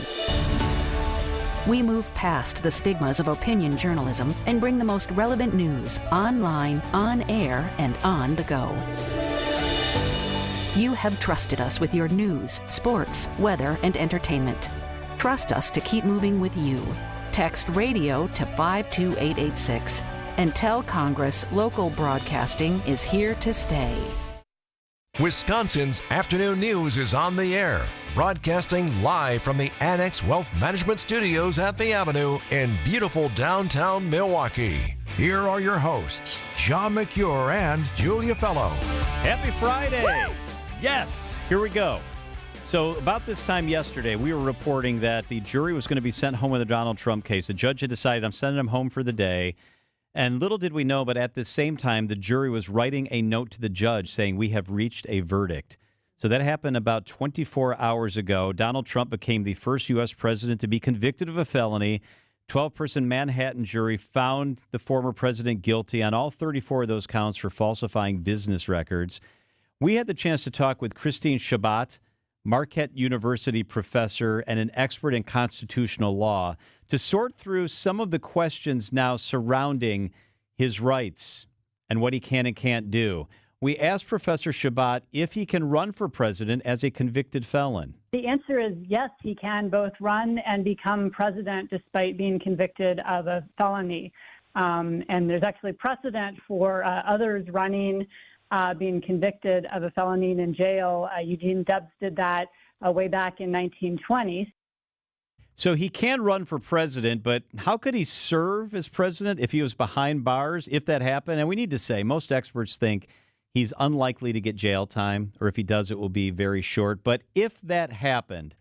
We move past the stigmas of opinion journalism and bring the most relevant news online, on air, and on the go. You have trusted us with your news, sports, weather, and entertainment. Trust us to keep moving with you. Text radio to 52886 and tell Congress local broadcasting is here to stay. Wisconsin's afternoon news is on the air, broadcasting live from the Annex Wealth Management Studios at the Avenue in beautiful downtown Milwaukee. Here are your hosts, John McCure and Julia Fellow. Happy Friday! Woo! Yes, here we go. So about this time yesterday, we were reporting that the jury was going to be sent home with the Donald Trump case. The judge had decided, I'm sending him home for the day. And little did we know, but at the same time, the jury was writing a note to the judge saying, we have reached a verdict. So that happened about 24 hours ago. Donald Trump became the first U.S. president to be convicted of a felony. 12-person Manhattan jury found the former president guilty on all 34 of those counts for falsifying business records. We had the chance to talk with Christine Shabbat, Marquette University professor and an expert in constitutional law, to sort through some of the questions now surrounding his rights and what he can and can't do. We asked Professor Shabbat if he can run for president as a convicted felon. The answer is yes, he can both run and become president despite being convicted of a felony. And there's actually precedent for others running, being convicted of a felony and in jail. Eugene Debs did that way back in 1920. So he can run for president, but how could he serve as president if he was behind bars, if that happened? And we need to say, most experts think he's unlikely to get jail time, or if he does, it will be very short. But if that happened,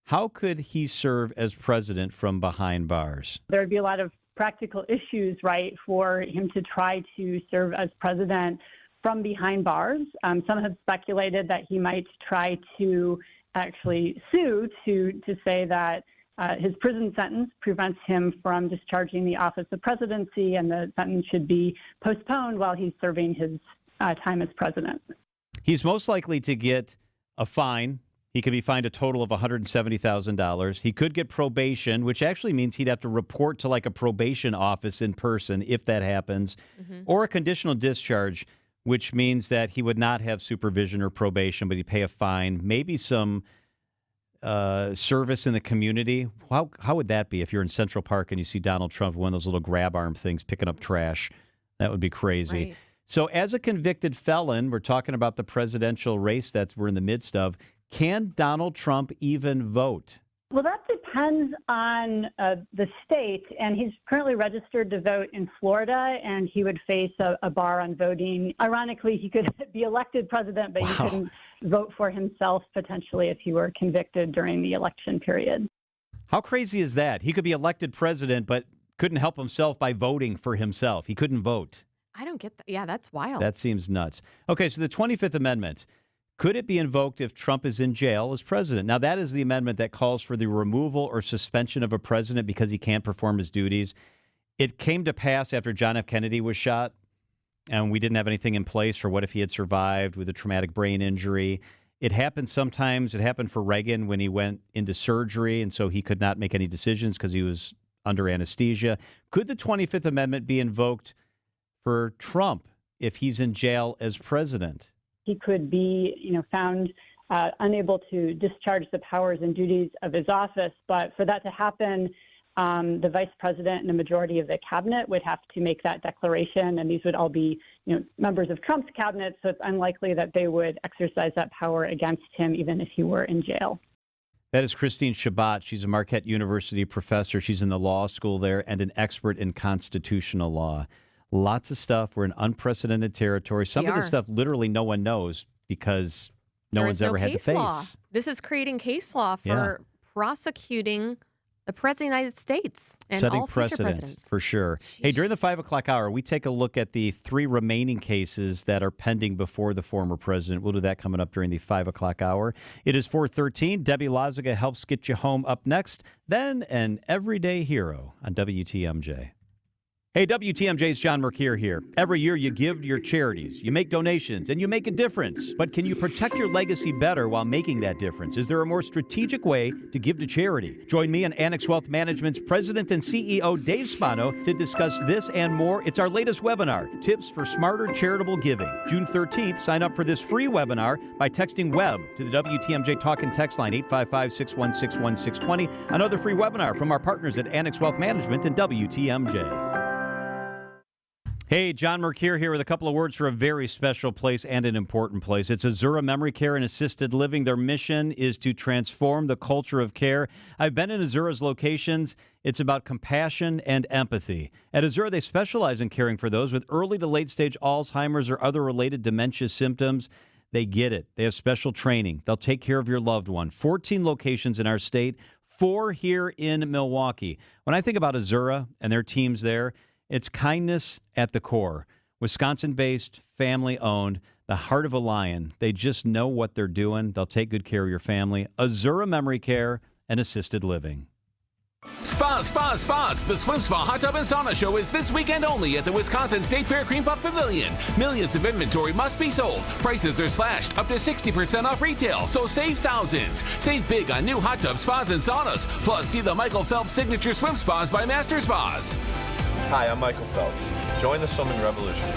how could he serve as president from behind bars? There would be a lot of practical issues, right, for him to try to serve as president from behind bars. Some have speculated that he might try to actually sue to say that his prison sentence prevents him from discharging the office of presidency, and the sentence should be postponed while he's serving his time as president. He's most likely to get a fine. He could be fined a total of $170,000. He could get probation, which actually means he'd have to report to like a probation office in person if that happens, or a conditional discharge, which means that he would not have supervision or probation, but he'd pay a fine, maybe some service in the community. How would that be if you're in Central Park and you see Donald Trump, one of those little grab arm things, picking up trash? That would be crazy. Right. So as a convicted felon, we're talking about the presidential race that we're in the midst of. Can Donald Trump even vote? Well, that depends on the state, and he's currently registered to vote in Florida, and he would face a bar on voting. Ironically, he could be elected president, but he couldn't vote for himself potentially if he were convicted during the election period. How crazy is that? He could be elected president, but couldn't help himself by voting for himself. He couldn't vote. I don't get that. Yeah, that's wild. That seems nuts. Okay, so the 25th Amendment. Could it be invoked if Trump is in jail as president? Now, that is the amendment that calls for the removal or suspension of a president because he can't perform his duties. It came to pass after John F. Kennedy was shot, and we didn't have anything in place for what if he had survived with a traumatic brain injury. It happened sometimes. It happened for Reagan when he went into surgery, and so he could not make any decisions because he was under anesthesia. Could the 25th Amendment be invoked for Trump if he's in jail as president? He could be, found unable to discharge the powers and duties of his office. But for that to happen, the vice president and a majority of the cabinet would have to make that declaration. And these would all be, members of Trump's cabinet. So it's unlikely that they would exercise that power against him, even if he were in jail. That is Christine Shabbat. She's a Marquette University professor. She's in the law school there and an expert in constitutional law. Lots of stuff. We're in unprecedented territory. Some of this stuff literally no one knows because no one's ever had to face. Law. This is creating case law for prosecuting the President of the United States and setting all future precedent, presidents. for sure. Hey, during the 5 o'clock hour, we take a look at the 3 remaining cases that are pending before the former president. We'll do that coming up during the 5 o'clock hour. It is 4:13. Debbie Loziga helps get you home up next. Then an everyday hero on WTMJ. Hey, WTMJ's John Mercure here. Every year you give to your charities, you make donations, and you make a difference. But can you protect your legacy better while making that difference? Is there a more strategic way to give to charity? Join me and Annex Wealth Management's President and CEO, Dave Spano, to discuss this and more. It's our latest webinar, Tips for Smarter Charitable Giving. June 13th, sign up for this free webinar by texting WEB to the WTMJ Talk and Text line 855-616-1620. Another free webinar from our partners at Annex Wealth Management and WTMJ. Hey, John Mercure here with a couple of words for a very special place and an important place. It's Azura Memory Care and Assisted Living. Their mission is to transform the culture of care. I've been in Azura's locations. It's about compassion and empathy. At Azura, they specialize in caring for those with early to late stage Alzheimer's or other related dementia symptoms. They get it. They have special training. They'll take care of your loved one. 14 locations in our state, 4 here in Milwaukee. When I think about Azura and their teams there, it's kindness at the core. Wisconsin-based, family-owned, the heart of a lion. They just know what they're doing. They'll take good care of your family. Azura Memory Care and Assisted Living. Spas. The Swim Spa Hot Tub and Sauna Show is this weekend only at the Wisconsin State Fair Cream Puff Pavilion. Millions of inventory must be sold. Prices are slashed up to 60% off retail, so save thousands. Save big on new hot tub spas and saunas. Plus, see the Michael Phelps Signature Swim Spas by Master Spas. Hi, I'm Michael Phelps. Join the swimming revolution.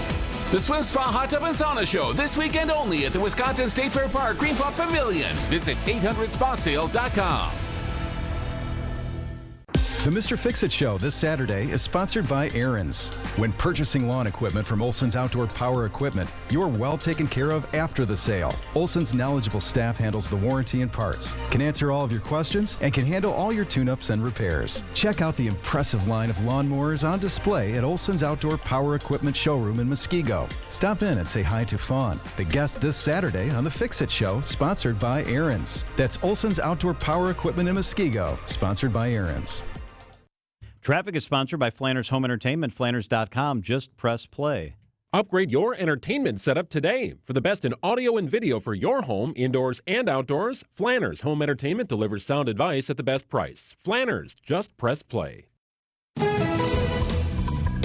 The Swim Spa Hot Tub and Sauna Show this weekend only at the Wisconsin State Fair Park Green Puff Pavilion. Visit 800spasale.com. The Mr. Fix-It Show this Saturday is sponsored by Aaron's. When purchasing lawn equipment from Olson's Outdoor Power Equipment, you're well taken care of after the sale. Olson's knowledgeable staff handles the warranty and parts, can answer all of your questions, and can handle all your tune-ups and repairs. Check out the impressive line of lawnmowers on display at Olson's Outdoor Power Equipment showroom in Muskego. Stop in and say hi to Fawn, the guest this Saturday on the Fix-It Show, sponsored by Aaron's. That's Olson's Outdoor Power Equipment in Muskego, sponsored by Aaron's. Traffic is sponsored by Flanders Home Entertainment, Flanders.com. Just press play. Upgrade your entertainment setup today. For the best in audio and video for your home, indoors and outdoors, Flanders Home Entertainment delivers sound advice at the best price. Flanders, just press play.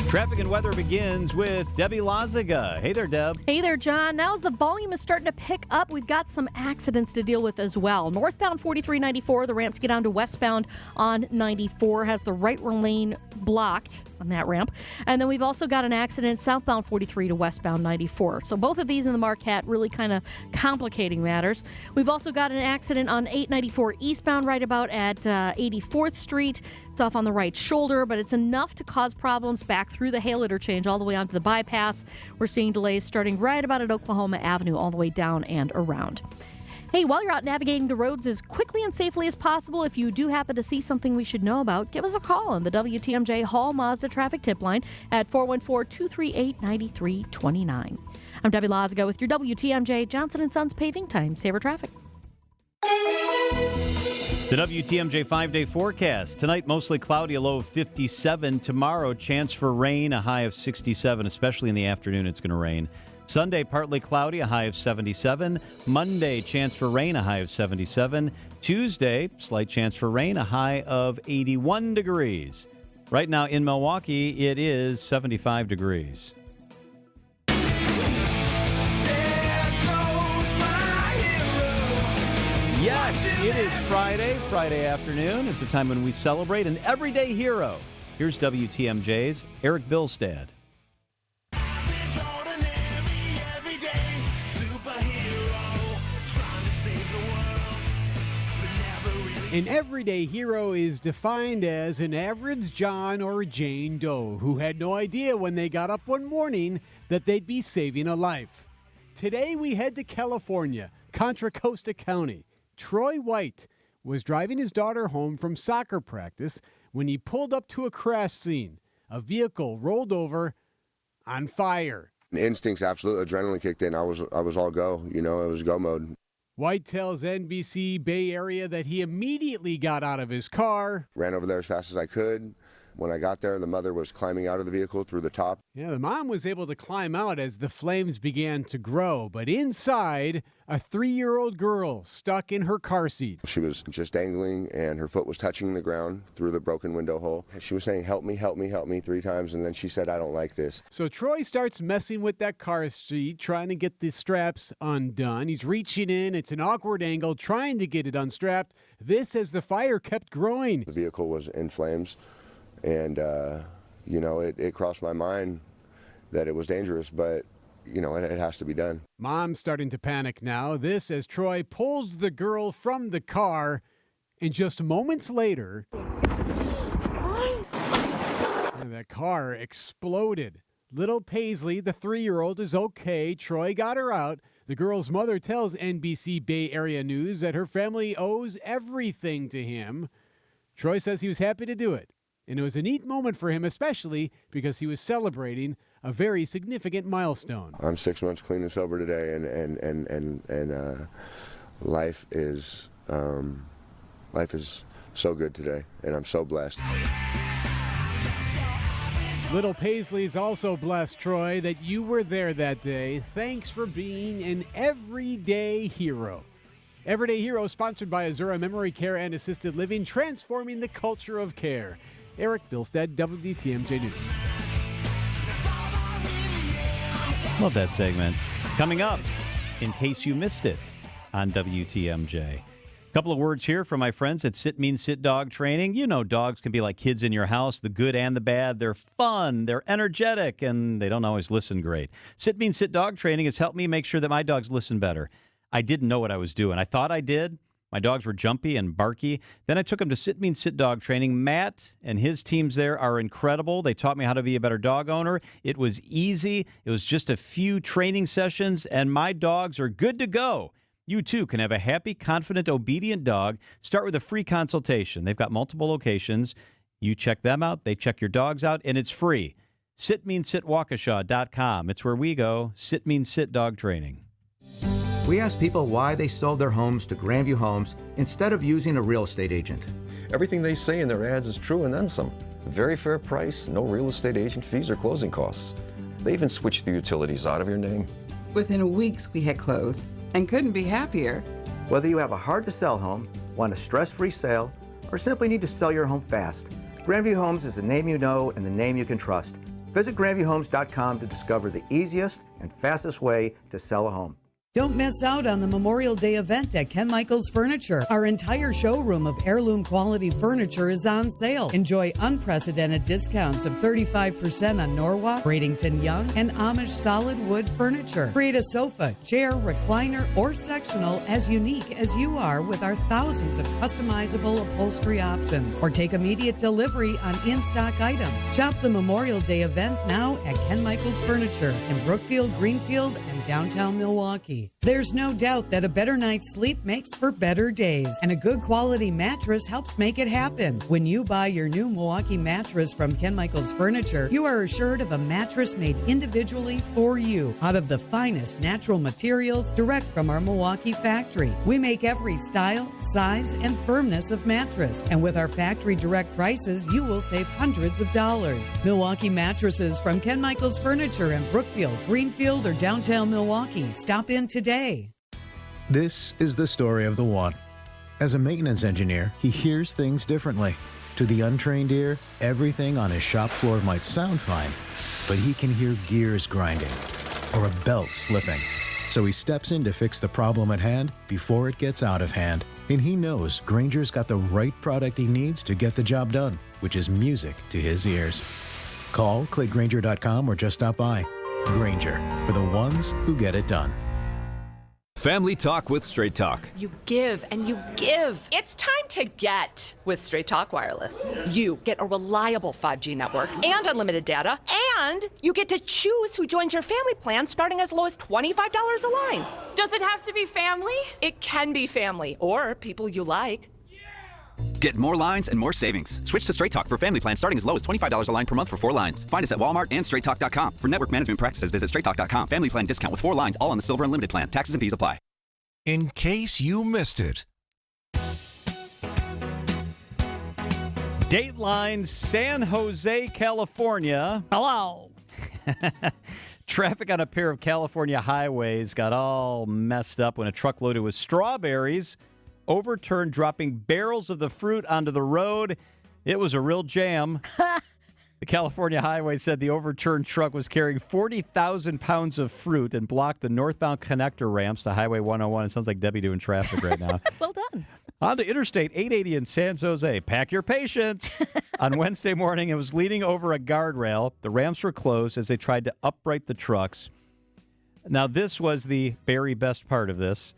Traffic and weather begins with Debbie Lazaga. Hey there, Deb. Hey there, John. Now as the volume is starting to pick up, we've got some accidents to deal with as well. Northbound 4394, the ramp to get onto westbound on 94 has the right lane blocked on that ramp. And then we've also got an accident southbound 43 to westbound 94. So both of these in the Marquette really kind of complicating matters. We've also got an accident on 894 eastbound right about at 84th Street. It's off on the right shoulder, but it's enough to cause problems back through the Hale interchange all the way onto the bypass. We're seeing delays starting right about at Oklahoma Avenue all the way down and around. Hey, while you're out navigating the roads as quickly and safely as possible, if you do happen to see something we should know about, give us a call on the WTMJ Hall Mazda traffic tip line at 414-238-9329. I'm Debbie Lazaga with your WTMJ Johnson & Sons Paving Time Saver Traffic. The WTMJ 5-day forecast. Tonight, mostly cloudy, a low of 57. Tomorrow, chance for rain, a high of 67, especially in the afternoon it's going to rain. Sunday, partly cloudy, a high of 77. Monday, chance for rain, a high of 77. Tuesday, slight chance for rain, a high of 81 degrees. Right now in Milwaukee, it is 75 degrees. Yes, it is Friday afternoon. It's a time when we celebrate an everyday hero. Here's WTMJ's Eric Bilstad. An everyday hero is defined as an average John or Jane Doe who had no idea when they got up one morning that they'd be saving a life. Today we head to California, Contra Costa County. Troy White was driving his daughter home from soccer practice when he pulled up to a crash scene. A vehicle rolled over on fire. Instincts, absolute adrenaline kicked in. I was all go. It was go mode. White tells NBC Bay Area that he immediately got out of his car. Ran over there as fast as I could. When I got there, the mother was climbing out of the vehicle through the top. Yeah, the mom was able to climb out as the flames began to grow, but inside, a 3-year-old girl stuck in her car seat. She was just dangling, and her foot was touching the ground through the broken window hole. She was saying, "Help me, help me, help me," 3 times, and then she said, "I don't like this." So Troy starts messing with that car seat, trying to get the straps undone. He's reaching in. It's an awkward angle, trying to get it unstrapped. This as the fire kept growing. The vehicle was in flames, and, it crossed my mind that it was dangerous, but it has to be done. Mom's starting to panic now. This as Troy pulls the girl from the car, and just moments later, that car exploded. Little Paisley, the 3-year-old, is okay. Troy got her out. The girl's mother tells NBC Bay Area News that her family owes everything to him. Troy says he was happy to do it, and it was a neat moment for him, especially because he was celebrating a very significant milestone. I'm 6 months clean and sober today, and life is so good today, and I'm so blessed. Little Paisley's also blessed, Troy, that you were there that day. Thanks for being an everyday hero. Everyday Hero, sponsored by Azura Memory Care and Assisted Living, transforming the culture of care. Eric Bilstead, WTMJ News. Love that segment. Coming up, in case you missed it, on WTMJ. A couple of words here from my friends at Sit Means Sit Dog Training. You know dogs can be like kids in your house, the good and the bad. They're fun, they're energetic, and they don't always listen great. Sit Means Sit Dog Training has helped me make sure that my dogs listen better. I didn't know what I was doing. I thought I did. My dogs were jumpy and barky. Then I took them to Sit Means Sit Dog Training. Matt and his teams there are incredible. They taught me how to be a better dog owner. It was easy. It was just a few training sessions, and my dogs are good to go. You, too, can have a happy, confident, obedient dog. Start with a free consultation. They've got multiple locations. You check them out. They check your dogs out, and it's free. SitMeansSitWaukesha.com. It's where we go. Sit Means Sit Dog Training. We asked people why they sold their homes to Grandview Homes instead of using a real estate agent. Everything they say in their ads is true and then some. Very fair price, no real estate agent fees or closing costs. They even switched the utilities out of your name. Within weeks, we had closed and couldn't be happier. Whether you have a hard-to-sell home, want a stress-free sale, or simply need to sell your home fast, Grandview Homes is the name you know and the name you can trust. Visit GrandviewHomes.com to discover the easiest and fastest way to sell a home. Don't miss out on the Memorial Day event at Ken Michaels Furniture. Our entire showroom of heirloom quality furniture is on sale. Enjoy unprecedented discounts of 35% on Norwalk, Bradenton Young, and Amish solid wood furniture. Create a sofa, chair, recliner, or sectional as unique as you are with our thousands of customizable upholstery options. Or take immediate delivery on in-stock items. Shop the Memorial Day event now at Ken Michaels Furniture in Brookfield, Greenfield, and downtown Milwaukee. There's no doubt that a better night's sleep makes for better days, and a good quality mattress helps make it happen. When you buy your new Milwaukee mattress from Ken Michaels Furniture, you are assured of a mattress made individually for you out of the finest natural materials direct from our Milwaukee factory. We make every style, size, and firmness of mattress, and with our factory direct prices, you will save hundreds of dollars. Milwaukee mattresses from Ken Michaels Furniture in Brookfield, Greenfield, or downtown Milwaukee. Stop in today. This is the story of the one. As a maintenance engineer, he hears things differently. To the untrained ear, everything on his shop floor might sound fine, but he can hear gears grinding or a belt slipping. So he steps in to fix the problem at hand before it gets out of hand. And he knows Grainger's got the right product he needs to get the job done, which is music to his ears. Call, click Grainger.com, or just stop by. Grainger, for the ones who get it done. Family Talk with Straight Talk. You give and you give. It's time to get with Straight Talk Wireless. You get a reliable 5G network and unlimited data, and you get to choose who joins your family plan starting as low as $25 a line. Does it have to be family? It can be family or people you like. Get more lines and more savings. Switch to Straight Talk for family plan starting as low as $25 a line per month for 4 lines. Find us at Walmart and StraightTalk.com. For network management practices, visit StraightTalk.com. Family plan discount with 4 lines, all on the Silver Unlimited plan. Taxes and fees apply. In case you missed it. Dateline, San Jose, California. Hello. Traffic on a pair of California highways got all messed up when a truck loaded with strawberries overturned, dropping barrels of the fruit onto the road. It was a real jam. The California highway said the overturned truck was carrying 40,000 pounds of fruit and blocked the northbound connector ramps to Highway 101. It sounds like Debbie doing traffic right now. Well done. On to Interstate 880 in San Jose. Pack your patience. On Wednesday morning, it was leaning over a guardrail. The ramps were closed as they tried to upright the trucks. Now, this was the very best part of this.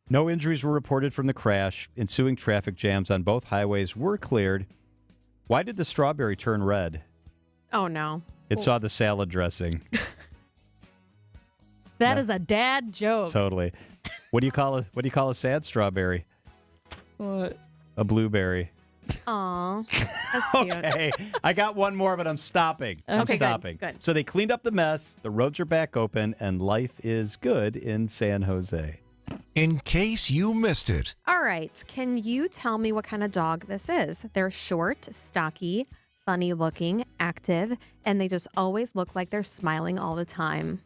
No injuries were reported from the crash. Ensuing traffic jams on both highways were cleared. Why did the strawberry turn red? Oh, no. It saw the salad dressing. That is a dad joke. Totally. What do you call a sad strawberry? What? A blueberry. Aw, that's cute. Okay, I got one more, but I'm stopping. I'm Okay, stopping. good. So they cleaned up the mess. The roads are back open, and life is good in San Jose. In case you missed it. All right. Can you tell me what kind of dog this is? They're short, stocky, funny looking, active, and they just always look like they're smiling all the time.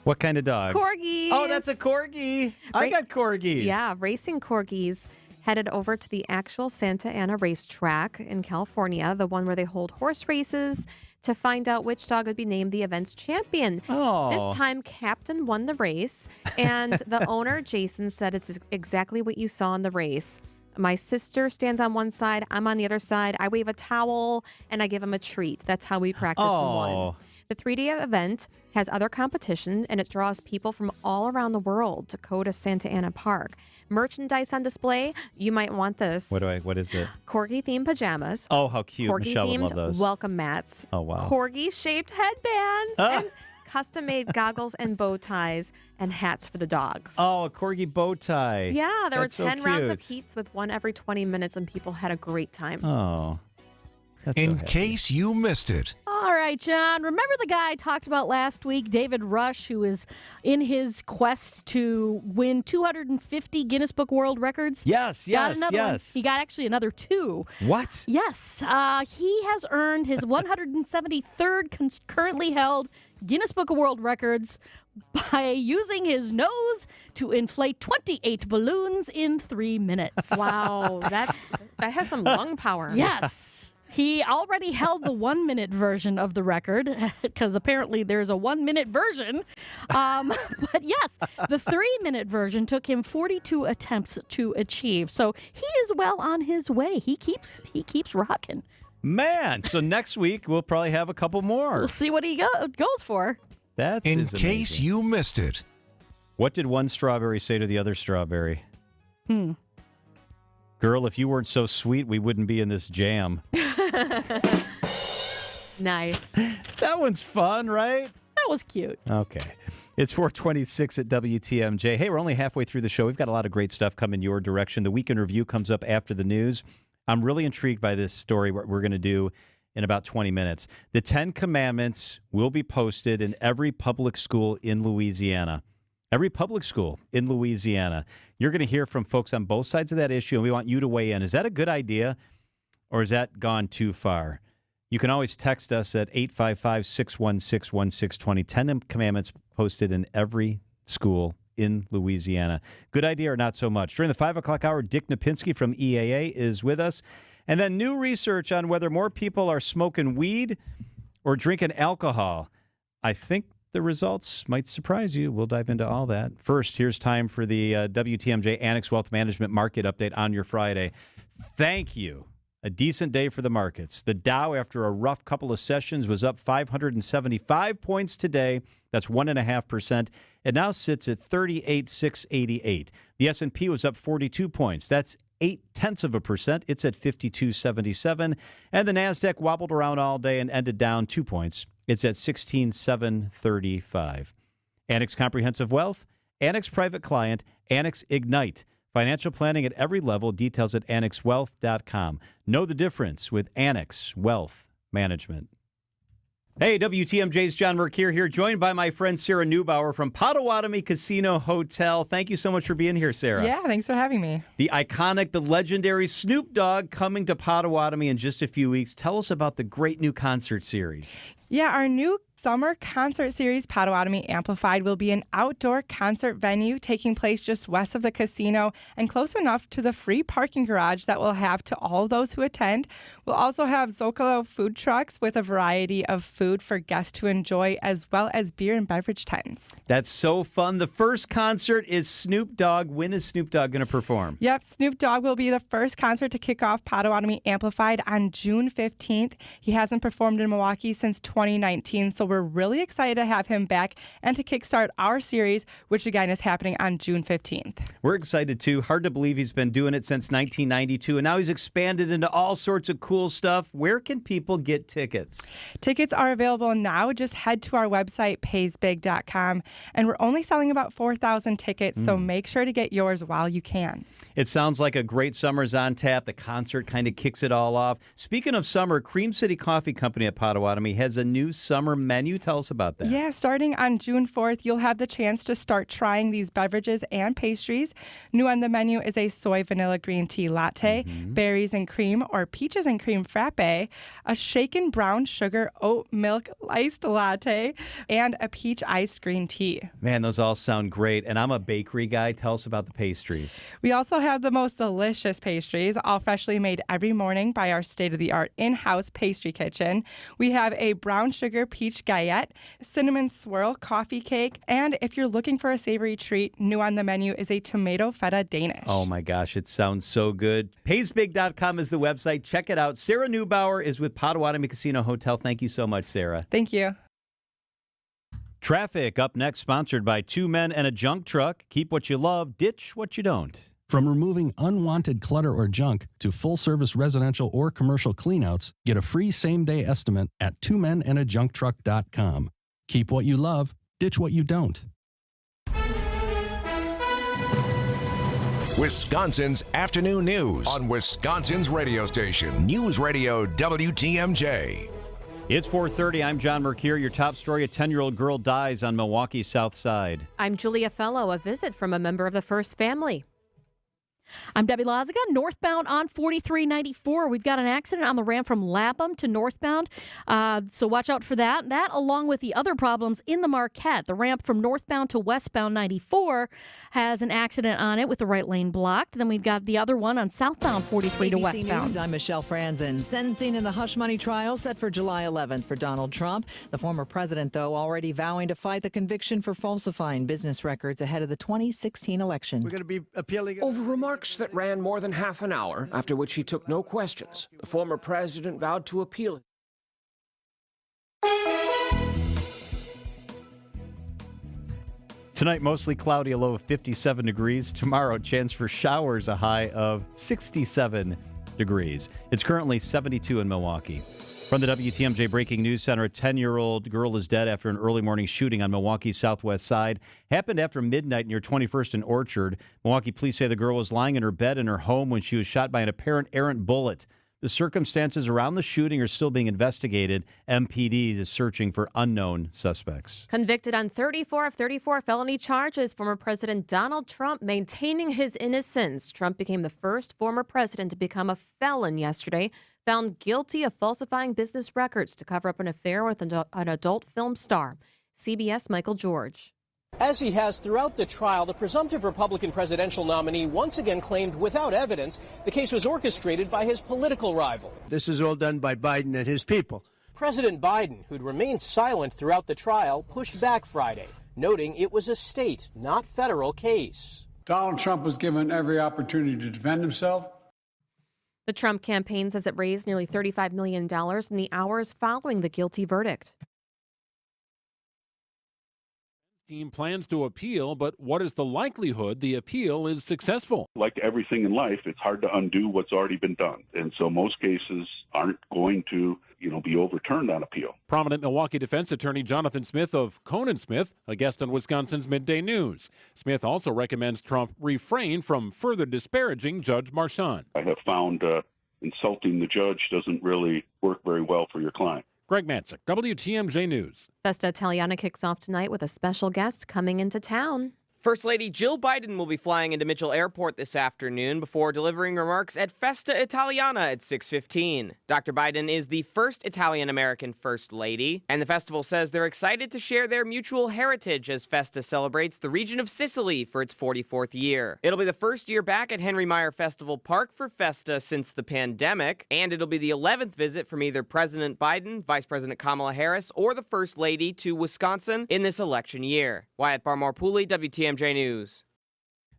What kind of dog? Corgis. Oh, that's a corgi. I got corgis. Yeah, racing corgis headed over to the actual Santa Ana racetrack in California, the one where they hold horse races, to find out which dog would be named the event's champion. Oh. This time, Captain won the race, and the owner, Jason, said it's exactly what you saw in the race. My sister stands on one side, I'm on the other side. I wave a towel, and I give him a treat. That's how we practice and won. The 3-day event has other competition, and it draws people from all around the world to go to Santa Ana Park. Merchandise on display, you might want this. What is it? Corgi-themed pajamas. Oh, how cute. Michelle would love Corgi-themed those. welcome mats. Oh, wow. Corgi-shaped headbands. And custom-made goggles and bow ties and hats for the dogs. Oh, a corgi bow tie. Yeah, there That's were 10 so rounds of cute. heats with one every 20 minutes, and people had a great time. Oh. In case you missed it. All right, John. Remember the guy I talked about last week, David Rush, who is in his quest to win 250 Guinness Book World Records? Yes, Got another one. yes. He got actually another 2. What? Yes. He has earned his 173rd currently held Guinness Book of World Records by using his nose to inflate 28 balloons in 3 minutes. Wow, that has some lung power. Yes. He already held the 1-minute version of the record because apparently there's a 1-minute version. But yes, the 3-minute version took him 42 attempts to achieve. So he is well on his way. He keeps rocking. Man, so next week we'll probably have a couple more. We'll see what he goes for. That's In case you missed it. What did one strawberry say to the other strawberry? Girl, if you weren't so sweet, we wouldn't be in this jam. Nice. That one's fun, right? That was cute. Okay. It's 4:26 at WTMJ. Hey, we're only halfway through the show. We've got a lot of great stuff coming your direction. The Weekend Review comes up after the news. I'm really intrigued by this story, what we're going to do in about 20 minutes. The 10 Commandments will be posted in every public school in Louisiana. Every public school in Louisiana. You're going to hear from folks on both sides of that issue, and we want you to weigh in. Is that a good idea, or has that gone too far? You can always text us at 855-616-1620. 10 Commandments posted in every school in Louisiana. Good idea or not so much? During the 5 o'clock hour, Dick Napinski from EAA is with us. And then new research on whether more people are smoking weed or drinking alcohol. I think the results might surprise you. We'll dive into all that. First, here's time for the WTMJ Annex Wealth Management Market Update on your Friday. Thank you. A decent day for the markets. The Dow, after a rough couple of sessions, was up 575 points today. That's 1.5%. It now sits at 38,688. The S&P was up 42 points. That's 0.8%. It's at 5277. And the NASDAQ wobbled around all day and ended down 2 points. It's at 16,735. Annex Comprehensive Wealth, Annex Private Client, Annex Ignite. Financial planning at every level. Details at annexwealth.com. Know the difference with Annex Wealth Management. Hey, WTMJ's John Mercure here, joined by my friend Sarah Neubauer from Potawatomi Casino Hotel. Thank you so much for being here, Sarah. Yeah, thanks for having me. The iconic, the legendary Snoop Dogg coming to Potawatomi in just a few weeks. Tell us about the great new concert series. Yeah, our new summer concert series, Potawatomi Amplified, will be an outdoor concert venue taking place just west of the casino and close enough to the free parking garage that we'll have to all those who attend. We'll also have Zocalo food trucks with a variety of food for guests to enjoy, as well as beer and beverage tents. That's so fun. The first concert is Snoop Dogg. When is Snoop Dogg going to perform? Yep, Snoop Dogg will be the first concert to kick off Potawatomi Amplified on June 15th. He hasn't performed in Milwaukee since 2019, so we're really excited to have him back and to kickstart our series, which again is happening on June 15th. We're excited too. Hard to believe he's been doing it since 1992, and now he's expanded into all sorts of cool stuff. Where can people get tickets? Tickets are available now. Just head to our website, paysbig.com, and we're only selling about 4,000 tickets, so make sure to get yours while you can. It sounds like a great summer's on tap. The concert kind of kicks it all off. Speaking of summer, Cream City Coffee Company at Potawatomi has a new summer menu. Tell us about that. Yeah, starting on June 4th, you'll have the chance to start trying these beverages and pastries. New on the menu is a soy vanilla green tea latte, berries and cream or peaches and cream frappe, a shaken brown sugar oat milk iced latte, and a peach iced green tea. Man, those all sound great. And I'm a bakery guy. Tell us about the pastries. We also have the most delicious pastries, all freshly made every morning by our state-of-the-art in-house pastry kitchen. We have a brown sugar peach galette, cinnamon swirl coffee cake, and if you're looking for a savory treat, new on the menu is a tomato feta Danish. Oh my gosh, it sounds so good. Paysbig.com is the website. Check it out. Sarah Neubauer is with Potawatomi Casino Hotel. Thank you so much, Sarah. Thank you. Traffic up next, sponsored by 2 Men and a Junk Truck. Keep what you love, ditch what you don't. From removing unwanted clutter or junk to full-service residential or commercial cleanouts, get a free same-day estimate at 2menandajuncktruck.com. Keep what you love, ditch what you don't. Wisconsin's afternoon news on Wisconsin's radio station, News Radio WTMJ. It's 4:30. I'm John Mercure. Your top story, a 10-year-old girl dies on Milwaukee's South Side. I'm Julia Fellow. A visit from a member of the First Family. I'm Debbie Lazaga. Northbound on 4394. We've got an accident on the ramp from Lapham to northbound, so watch out for that. That, along with the other problems in the Marquette. The ramp from northbound to westbound 94 has an accident on it with the right lane blocked. Then we've got the other one on southbound 43 to ABC westbound. News, I'm Michelle Franzen. Sentencing in the hush money trial set for July 11th for Donald Trump. The former president, though, already vowing to fight the conviction for falsifying business records ahead of the 2016 election. We're going to be appealing over remarks that ran more than half an hour, after which he took no questions. The former president vowed to appeal. Tonight, mostly cloudy, a low of 57 degrees. Tomorrow, chance for showers, a high of 67 degrees. It's currently 72 in Milwaukee. From the WTMJ Breaking News Center, a 10-year-old girl is dead after an early morning shooting on Milwaukee's southwest side. Happened after midnight near 21st and Orchard. Milwaukee police say the girl was lying in her bed in her home when she was shot by an apparent errant bullet. The circumstances around the shooting are still being investigated. MPD is searching for unknown suspects. Convicted on 34 of 34 felony charges, former President Donald Trump maintaining his innocence. Trump became the first former president to become a felon yesterday, found guilty of falsifying business records to cover up an affair with an adult film star. CBS Michael George. As he has throughout the trial, the presumptive Republican presidential nominee once again claimed without evidence the case was orchestrated by his political rival. This is all done by Biden and his people. President Biden, who'd remained silent throughout the trial, pushed back Friday, noting it was a state, not federal case. Donald Trump was given every opportunity to defend himself. The Trump campaign says it raised nearly $35 million in the hours following the guilty verdict. Team plans to appeal, but what is the likelihood the appeal is successful? Like everything in life, it's hard to undo what's already been done. And so most cases aren't going to, be overturned on appeal. Prominent Milwaukee defense attorney Jonathan Smith of Conan Smith, a guest on Wisconsin's Midday News. Smith also recommends Trump refrain from further disparaging Judge Marchand. I have found insulting the judge doesn't really work very well for your client. Greg Mansick, WTMJ News. Festa Italiana kicks off tonight with a special guest coming into town. First Lady Jill Biden will be flying into Mitchell Airport this afternoon before delivering remarks at Festa Italiana at 6:15. Dr. Biden is the first Italian-American First Lady, and the festival says they're excited to share their mutual heritage as Festa celebrates the region of Sicily for its 44th year. It'll be the first year back at Henry Meyer Festival Park for Festa since the pandemic, and it'll be the 11th visit from either President Biden, Vice President Kamala Harris, or the First Lady to Wisconsin in this election year. Wyatt Barmore-Pooley, WTMJ News.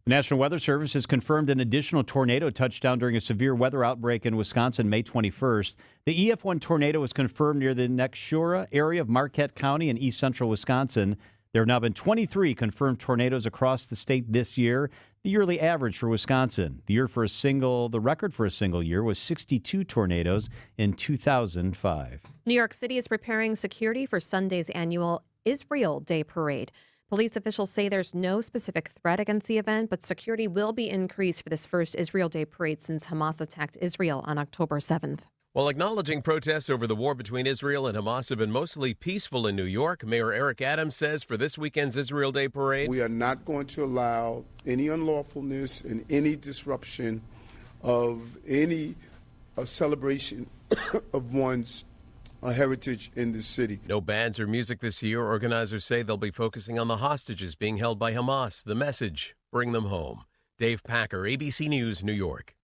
The National Weather Service has confirmed an additional tornado touchdown during a severe weather outbreak in Wisconsin May 21st. The EF1 tornado was confirmed near the Nexura area of Marquette County in east central Wisconsin. There have now been 23 confirmed tornadoes across the state this year, the yearly average for Wisconsin. The record for a single year was 62 tornadoes in 2005. New York City is preparing security for Sunday's annual Israel Day Parade. Police officials say there's no specific threat against the event, but security will be increased for this first Israel Day parade since Hamas attacked Israel on October 7th. While acknowledging protests over the war between Israel and Hamas have been mostly peaceful in New York, Mayor Eric Adams says for this weekend's Israel Day parade, we are not going to allow any unlawfulness and any disruption of any celebration of one's heritage in this city. No bands or music this year. Organizers say they'll be focusing on the hostages being held by Hamas. The message, bring them home. Dave Packer, ABC News, New York.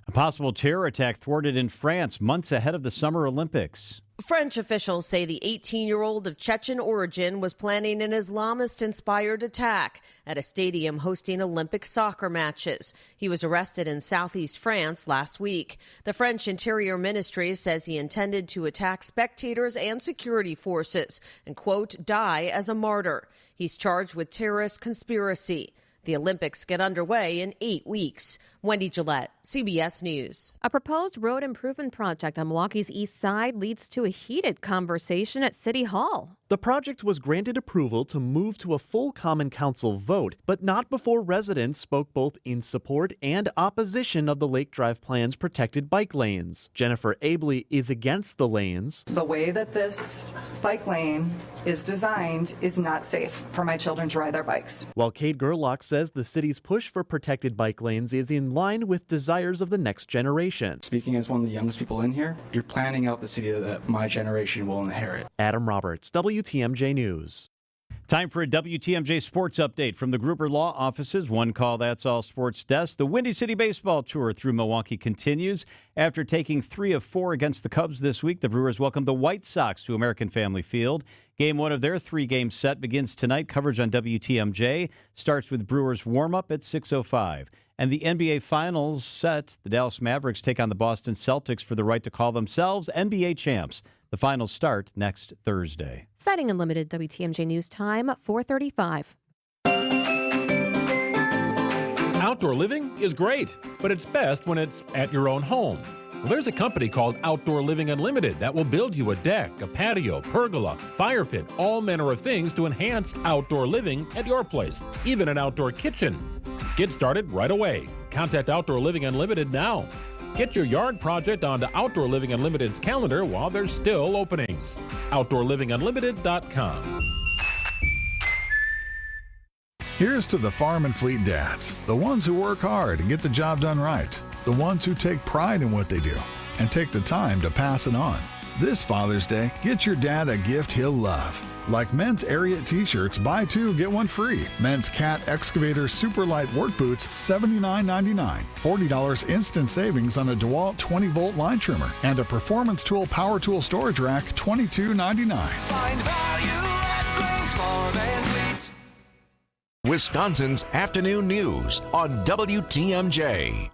A possible terror attack thwarted in France months ahead of the Summer Olympics. French officials say the 18-year-old of Chechen origin was planning an Islamist-inspired attack at a stadium hosting Olympic soccer matches. He was arrested in southeast France last week. The French Interior Ministry says he intended to attack spectators and security forces and, quote, die as a martyr. He's charged with terrorist conspiracy. The Olympics get underway in 8 weeks. Wendy Gillette, CBS News. A proposed road improvement project on Milwaukee's east side leads to a heated conversation at City Hall. The project was granted approval to move to a full Common Council vote, but not before residents spoke both in support and opposition of the Lake Drive plan's protected bike lanes. Jennifer Abley is against the lanes. The way that this bike lane is designed is not safe for my children to ride their bikes. While Kate Gerlach says the city's push for protected bike lanes is in line with desires of the next generation. Speaking as one of the youngest people in here, you're planning out the city that my generation will inherit. Adam Roberts, WTMJ News. Time for a WTMJ sports update from the Gruber Law Offices. One call, that's all sports desk. The Windy City Baseball Tour through Milwaukee continues. After taking 3 of 4 against the Cubs this week, the Brewers welcome the White Sox to American Family Field. Game 1 of their 3-game set begins tonight. Coverage on WTMJ starts with Brewers warm-up at 6:05. And the NBA Finals set. The Dallas Mavericks take on the Boston Celtics for the right to call themselves NBA champs. The finals start next Thursday. Citing Unlimited WTMJ News Time, 4:35. Outdoor living is great, but it's best when it's at your own home. Well, there's a company called Outdoor Living Unlimited that will build you a deck, a patio, pergola, fire pit, all manner of things to enhance outdoor living at your place, even an outdoor kitchen. Get started right away. Contact Outdoor Living Unlimited now. Get your yard project onto Outdoor Living Unlimited's calendar while there's still openings. OutdoorLivingUnlimited.com. Here's to the farm and fleet dads, the ones who work hard and get the job done right, the ones who take pride in what they do and take the time to pass it on. This Father's Day, get your dad a gift he'll love. Like men's Ariat t-shirts, buy 2, get 1 free. Men's Cat Excavator Super Light Work Boots, $79.99. $40 instant savings on a DeWalt 20-volt line trimmer. And a Performance Tool Power Tool Storage Rack, $22.99. Find value at Glenn's Farm and Fleet. Wisconsin's afternoon news on WTMJ.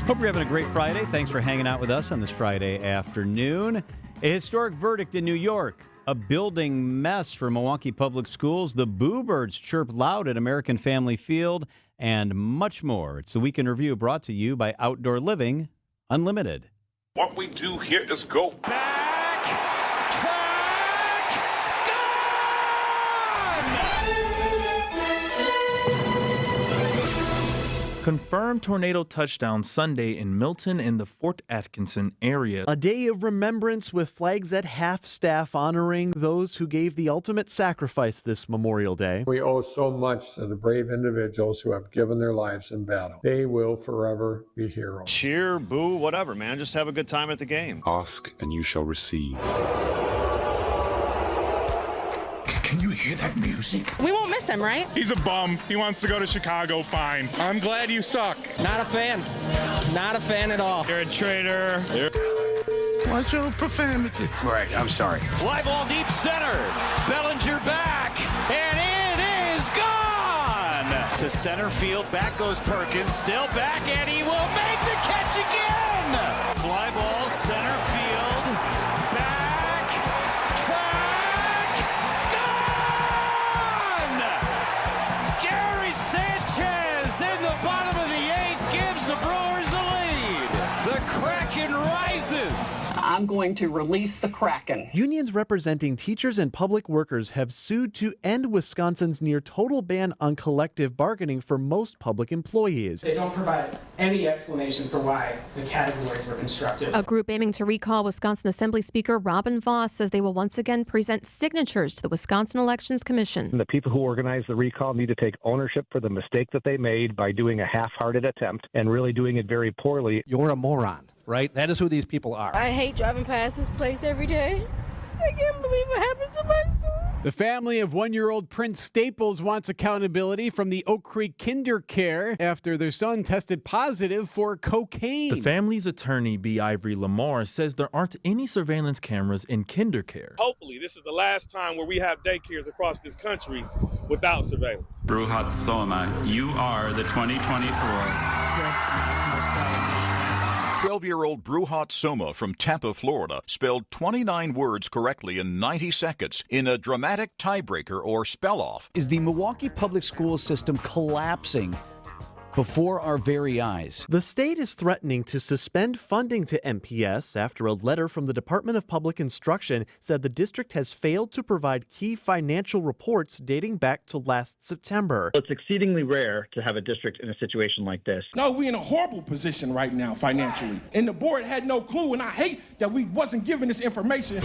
Hope you're having a great Friday. Thanks for hanging out with us on this Friday afternoon. A historic verdict in New York. A building mess for Milwaukee Public Schools. The Boo Birds chirp loud at American Family Field, and much more. It's the Week in Review brought to you by Outdoor Living Unlimited. What we do here is go back, track, gone! Confirmed tornado touchdown Sunday in Milton and the Fort Atkinson area. A day of remembrance with flags at half-staff honoring those who gave the ultimate sacrifice this Memorial Day. We owe so much to the brave individuals who have given their lives in battle. They will forever be heroes. Cheer, boo, whatever, man. Just have a good time at the game. Ask and you shall receive. Can you hear that music? We won't miss him, right? He's a bum. He wants to go to Chicago, fine. I'm glad you suck. Not a fan. Not a fan at all. You're a traitor. What's your profanity? Right, I'm sorry. Fly ball deep center. Bellinger back, and it is gone! To center field, back goes Perkins, still back, and he will make the catch again! Fly ball, center field, back, track, gone! Gary Sanchez in the bottom of the eighth gives the Brewers a lead. The Kraken rises. I'm going to release the Kraken. Unions representing teachers and public workers have sued to end Wisconsin's near total ban on collective bargaining for most public employees. They don't provide any explanation for why the categories were constructed. A group aiming to recall Wisconsin Assembly Speaker Robin Voss says they will once again present signatures to the Wisconsin Elections Commission. The people who organized the recall need to take ownership for the mistake that they made by doing a half-hearted attempt and really doing it very poorly. You're a moron, right? That is who these people are. I hate driving past this place every day. I can't believe what happened to my son. The family of 1-year-old Prince Staples wants accountability from the Oak Creek Kinder Care after their son tested positive for cocaine. The family's attorney, B. Ivory Lamar, says there aren't any surveillance cameras in Kinder Care. Hopefully, this is the last time where we have daycares across this country without surveillance. Bruhat Soma, you are the 2024 12-year-old Bruhat Soma from Tampa, Florida, spelled 29 words correctly in 90 seconds in a dramatic tiebreaker or spell-off. Is the Milwaukee public school system collapsing before our very eyes? The state is threatening to suspend funding to MPS after a letter from the Department of Public Instruction said the district has failed to provide key financial reports dating back to last September. It's exceedingly rare to have a district in a situation like this. No, we're in a horrible position right now financially, and the board had no clue, and I hate that we wasn't given this information.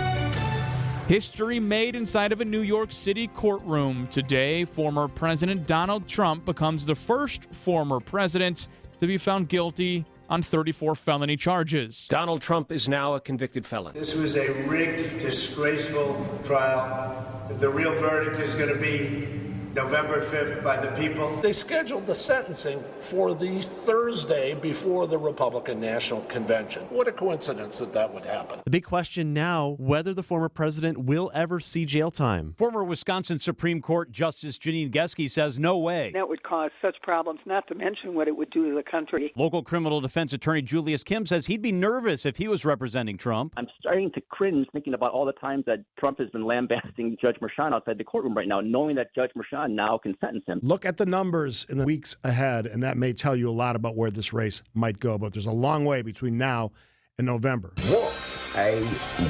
History made inside of a New York City courtroom. Today, former President Donald Trump becomes the first former president to be found guilty on 34 felony charges. Donald Trump is now a convicted felon. This was a rigged, disgraceful trial. The real verdict is going to be November 5th by the people. They scheduled the sentencing for the Thursday before the Republican National Convention. What a coincidence that would happen. The big question now, whether the former president will ever see jail time. Former Wisconsin Supreme Court Justice Janine Geske says no way. That would cause such problems, not to mention what it would do to the country. Local criminal defense attorney Julius Kim says he'd be nervous if he was representing Trump. I'm starting to cringe thinking about all the times that Trump has been lambasting Judge Merchan outside the courtroom right now, knowing that Judge Merchan now can sentence him. Look at the numbers in the weeks ahead, and that may tell you a lot about where this race might go. But there's a long way between now and November. What a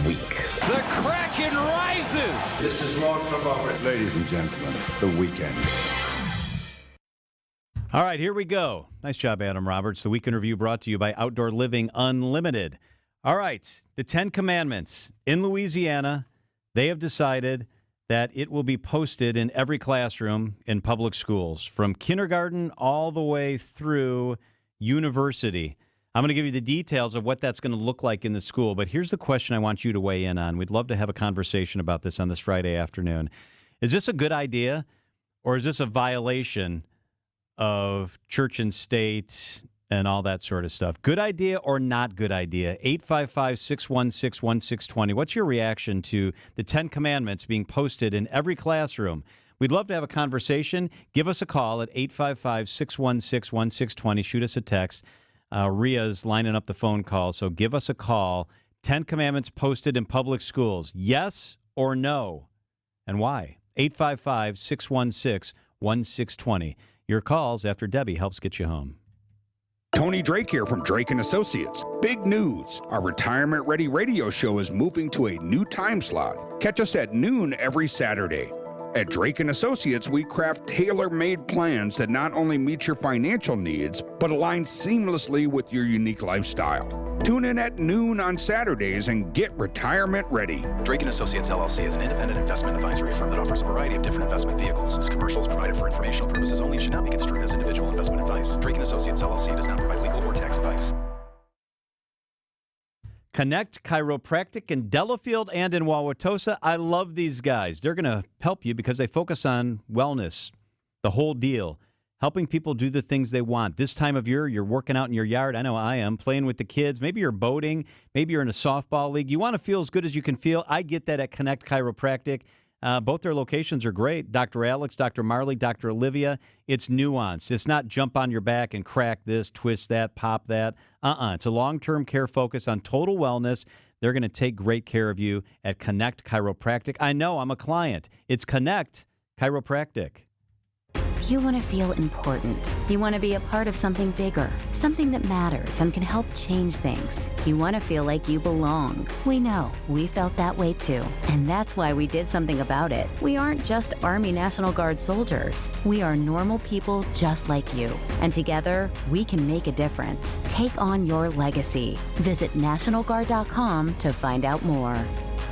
week. The Kraken rises. This is long from over. Ladies and gentlemen, the weekend. All right, here we go. Nice job, Adam Roberts. The Weekend Review brought to you by Outdoor Living Unlimited. All right, the 10 Commandments in Louisiana, they have decided that it will be posted in every classroom in public schools, from kindergarten all the way through university. I'm going to give you the details of what that's going to look like in the school, but here's the question I want you to weigh in on. We'd love to have a conversation about this on this Friday afternoon. Is this a good idea, or is this a violation of church and state and all that sort of stuff? Good idea or not good idea? 855-616-1620. What's your reaction to the 10 Commandments being posted in every classroom? We'd love to have a conversation. Give us a call at 855-616-1620. Shoot us a text. Ria's lining up the phone call, so give us a call. 10 Commandments posted in public schools. Yes or no? And why? 855-616-1620. Your calls after Debbie helps get you home. Tony Drake here from Drake & Associates. Big news. Our Retirement Ready radio show is moving to a new time slot. Catch us at noon every Saturday. At Drake & Associates, we craft tailor-made plans that not only meet your financial needs, but align seamlessly with your unique lifestyle. Tune in at noon on Saturdays and get retirement ready. Drake & Associates, LLC is an independent investment advisory firm that offers a variety of different investment vehicles. This commercial is provided for informational purposes only and should not be construed as individual investment advice. Drake & Associates, LLC does not provide legal or tax advice. Connect Chiropractic in Delafield and in Wauwatosa. I love these guys. They're going to help you because they focus on wellness, the whole deal, helping people do the things they want. This time of year, you're working out in your yard. I know I am, playing with the kids. Maybe you're boating. Maybe you're in a softball league. You want to feel as good as you can feel. I get that at Connect Chiropractic. Both their locations are great. Dr. Alex, Dr. Marley, Dr. Olivia. It's nuanced. It's not jump on your back and crack this, twist that, pop that. It's a long-term care focus on total wellness. They're going to take great care of you at Connect Chiropractic. I know, I'm a client. It's Connect Chiropractic. You want to feel important. You want to be a part of something bigger, something that matters and can help change things. You want to feel like you belong. We know. We felt that way too. And that's why we did something about it. We aren't just Army National Guard soldiers. We are normal people just like you. And together, we can make a difference. Take on your legacy. Visit NationalGuard.com to find out more.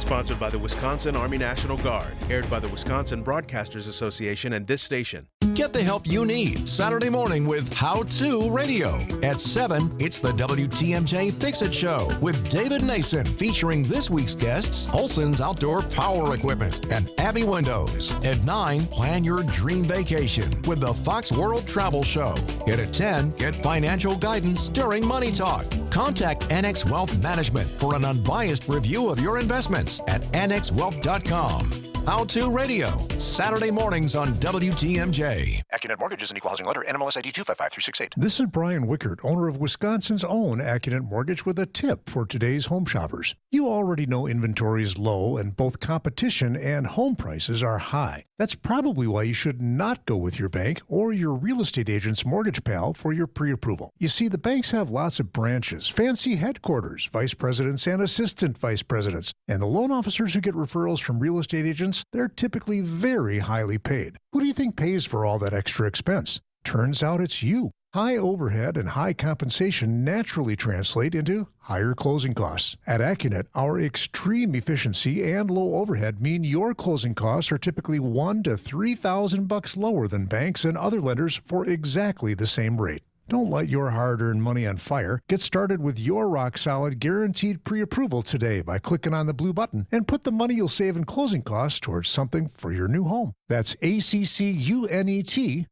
Sponsored by the Wisconsin Army National Guard. Aired by the Wisconsin Broadcasters Association and this station. Get the help you need Saturday morning with How To Radio. At 7, it's the WTMJ Fix-It Show with David Nason featuring this week's guests, Olson's Outdoor Power Equipment and Abbey Windows. At 9, plan your dream vacation with the Fox World Travel Show. And at 10, get financial guidance during Money Talk. Contact Annex Wealth Management for an unbiased review of your investments at annexwealth.com. How To Radio, Saturday mornings on WTMJ. Accunet Mortgage is an equal housing lender. NMLS ID 255368. This is Brian Wickert, owner of Wisconsin's own Accunet Mortgage, with a tip for today's home shoppers. You already know inventory is low and both competition and home prices are high. That's probably why you should not go with your bank or your real estate agent's mortgage pal for your pre-approval. You see, the banks have lots of branches, fancy headquarters, vice presidents and assistant vice presidents, and the loan officers who get referrals from real estate agents, they're typically very highly paid. Who do you think pays for all that extra expense? Turns out it's you. High overhead and high compensation naturally translate into higher closing costs. At Accunet, our extreme efficiency and low overhead mean your closing costs are typically $1,000 to $3,000 lower than banks and other lenders for exactly the same rate. Don't light your hard-earned money on fire. Get started with your rock-solid guaranteed pre-approval today by clicking on the blue button and put the money you'll save in closing costs towards something for your new home. That's ACCUNET.com.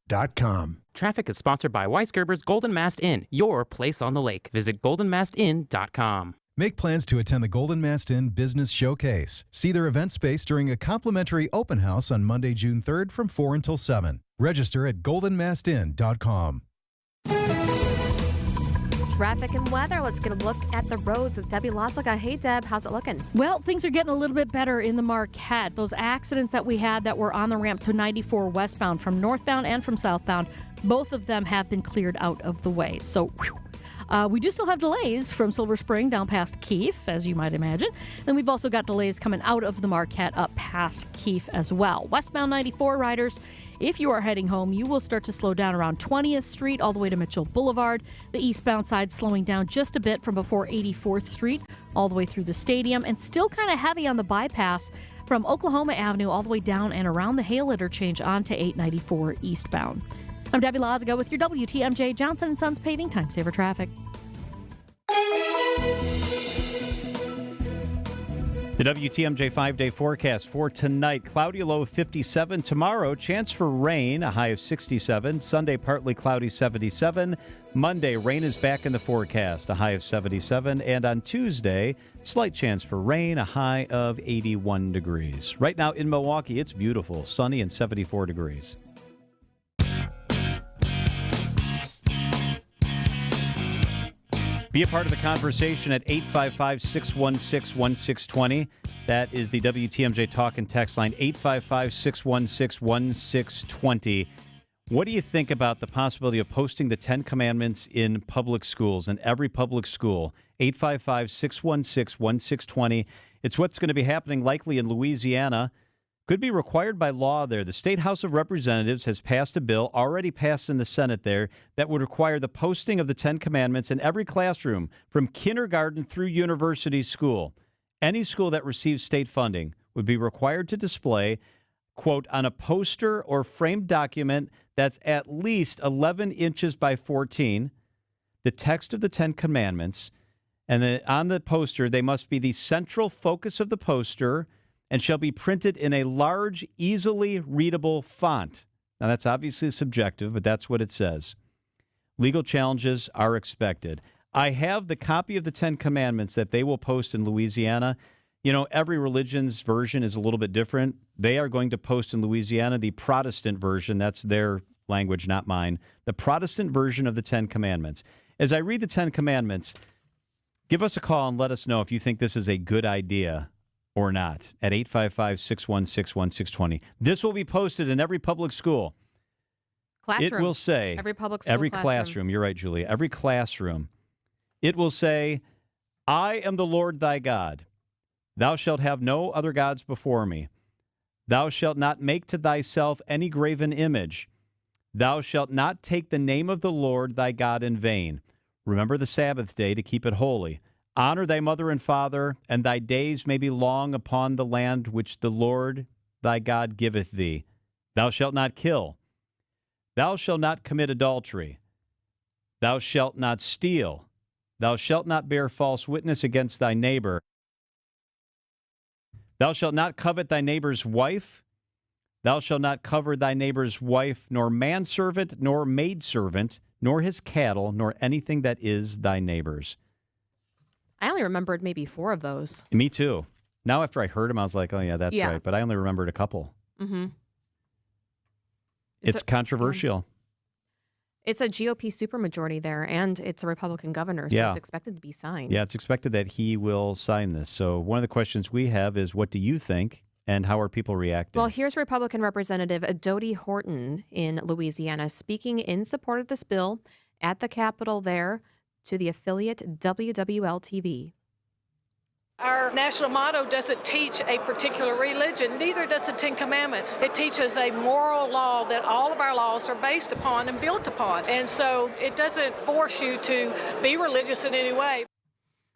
Traffic is sponsored by Weisgerber's Golden Mast Inn, your place on the lake. Visit goldenmastin.com. Make plans to attend the Golden Mast Inn Business Showcase. See their event space during a complimentary open house on Monday, June 3rd from 4 until 7. Register at goldenmastin.com. Traffic and weather. Let's get a look at the roads with Debbie Lasaga. Hey, Deb, how's it looking? Well, things are getting a little bit better in the Marquette. Those accidents that we had that were on the ramp to 94 westbound from northbound and from southbound, both of them have been cleared out of the way. So, whew. We do still have delays from Silver Spring down past Keefe, as you might imagine. Then we've also got delays coming out of the Marquette up past Keefe as well. Westbound 94 riders, if you are heading home, you will start to slow down around 20th Street all the way to Mitchell Boulevard. The eastbound side slowing down just a bit from before 84th Street all the way through the stadium, and still kind of heavy on the bypass from Oklahoma Avenue all the way down and around the Hale interchange onto 894 eastbound. I'm Debbie Lasaga with your WTMJ Johnson & Sons Paving Time Saver Traffic. The WTMJ 5-day forecast for tonight, cloudy, low of 57. Tomorrow, chance for rain, a high of 67. Sunday, partly cloudy, 77. Monday, rain is back in the forecast, a high of 77. And on Tuesday, slight chance for rain, a high of 81 degrees. Right now in Milwaukee, it's beautiful, sunny and 74 degrees. Be a part of the conversation at 855-616-1620. That is the WTMJ talk and text line, 855-616-1620. What do you think about the possibility of posting the 10 Commandments in public schools, in every public school? 855-616-1620. It's what's going to be happening likely in Louisiana. Could be required by law there. The State House of Representatives has passed a bill, already passed in the Senate there, that would require the posting of the Ten Commandments in every classroom from kindergarten through university school. Any school that receives state funding would be required to display, quote, on a poster or framed document that's at least 11 inches by 14, the text of the Ten Commandments, and on the poster, they must be the central focus of the poster and shall be printed in a large, easily readable font. Now, that's obviously subjective, but that's what it says. Legal challenges are expected. I have the copy of the Ten Commandments that they will post in Louisiana. You know, every religion's version is a little bit different. They are going to post in Louisiana the Protestant version. That's their language, not mine. The Protestant version of the Ten Commandments. As I read the Ten Commandments, give us a call and let us know if you think this is a good idea or not at 855-616-1620. This will be posted in every public school. Classroom. It will say, every public school every classroom. You're right, Julia. Every classroom. It will say, I am the Lord thy God. Thou shalt have no other gods before me. Thou shalt not make to thyself any graven image. Thou shalt not take the name of the Lord thy God in vain. Remember the Sabbath day to keep it holy. Honor thy mother and father, and thy days may be long upon the land which the Lord thy God giveth thee. Thou shalt not kill. Thou shalt not commit adultery. Thou shalt not steal. Thou shalt not bear false witness against thy neighbor. Thou shalt not covet thy neighbor's wife. Thou shalt not cover thy neighbor's wife, nor manservant, nor maidservant, nor his cattle, nor anything that is thy neighbor's. I only remembered maybe 4 of those. Me too. Now after I heard him, I was like, oh, yeah, that's right. But I only remembered a couple. Mm-hmm. It's controversial. It's a GOP supermajority there, and it's a Republican governor, so it's expected to be signed. Yeah, it's expected that he will sign this. So one of the questions we have is, what do you think, and how are people reacting? Well, here's Republican Representative Dodie Horton in Louisiana speaking in support of this bill at the Capitol there to the affiliate WWL-TV. Our national motto doesn't teach a particular religion, neither does the Ten Commandments. It teaches a moral law that all of our laws are based upon and built upon. And so it doesn't force you to be religious in any way.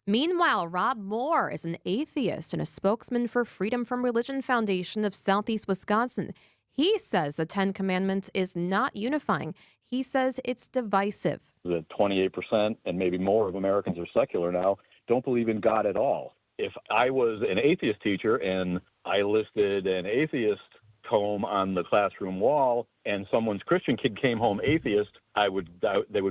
Meanwhile, Rob Moore is an atheist and a spokesman for Freedom from Religion Foundation of Southeast Wisconsin. He says the Ten Commandments is not unifying. He says it's divisive. The 28% and maybe more of Americans are secular now, don't believe in God at all. If I was an atheist teacher and I listed an atheist tome on the classroom wall and someone's Christian kid came home atheist, they would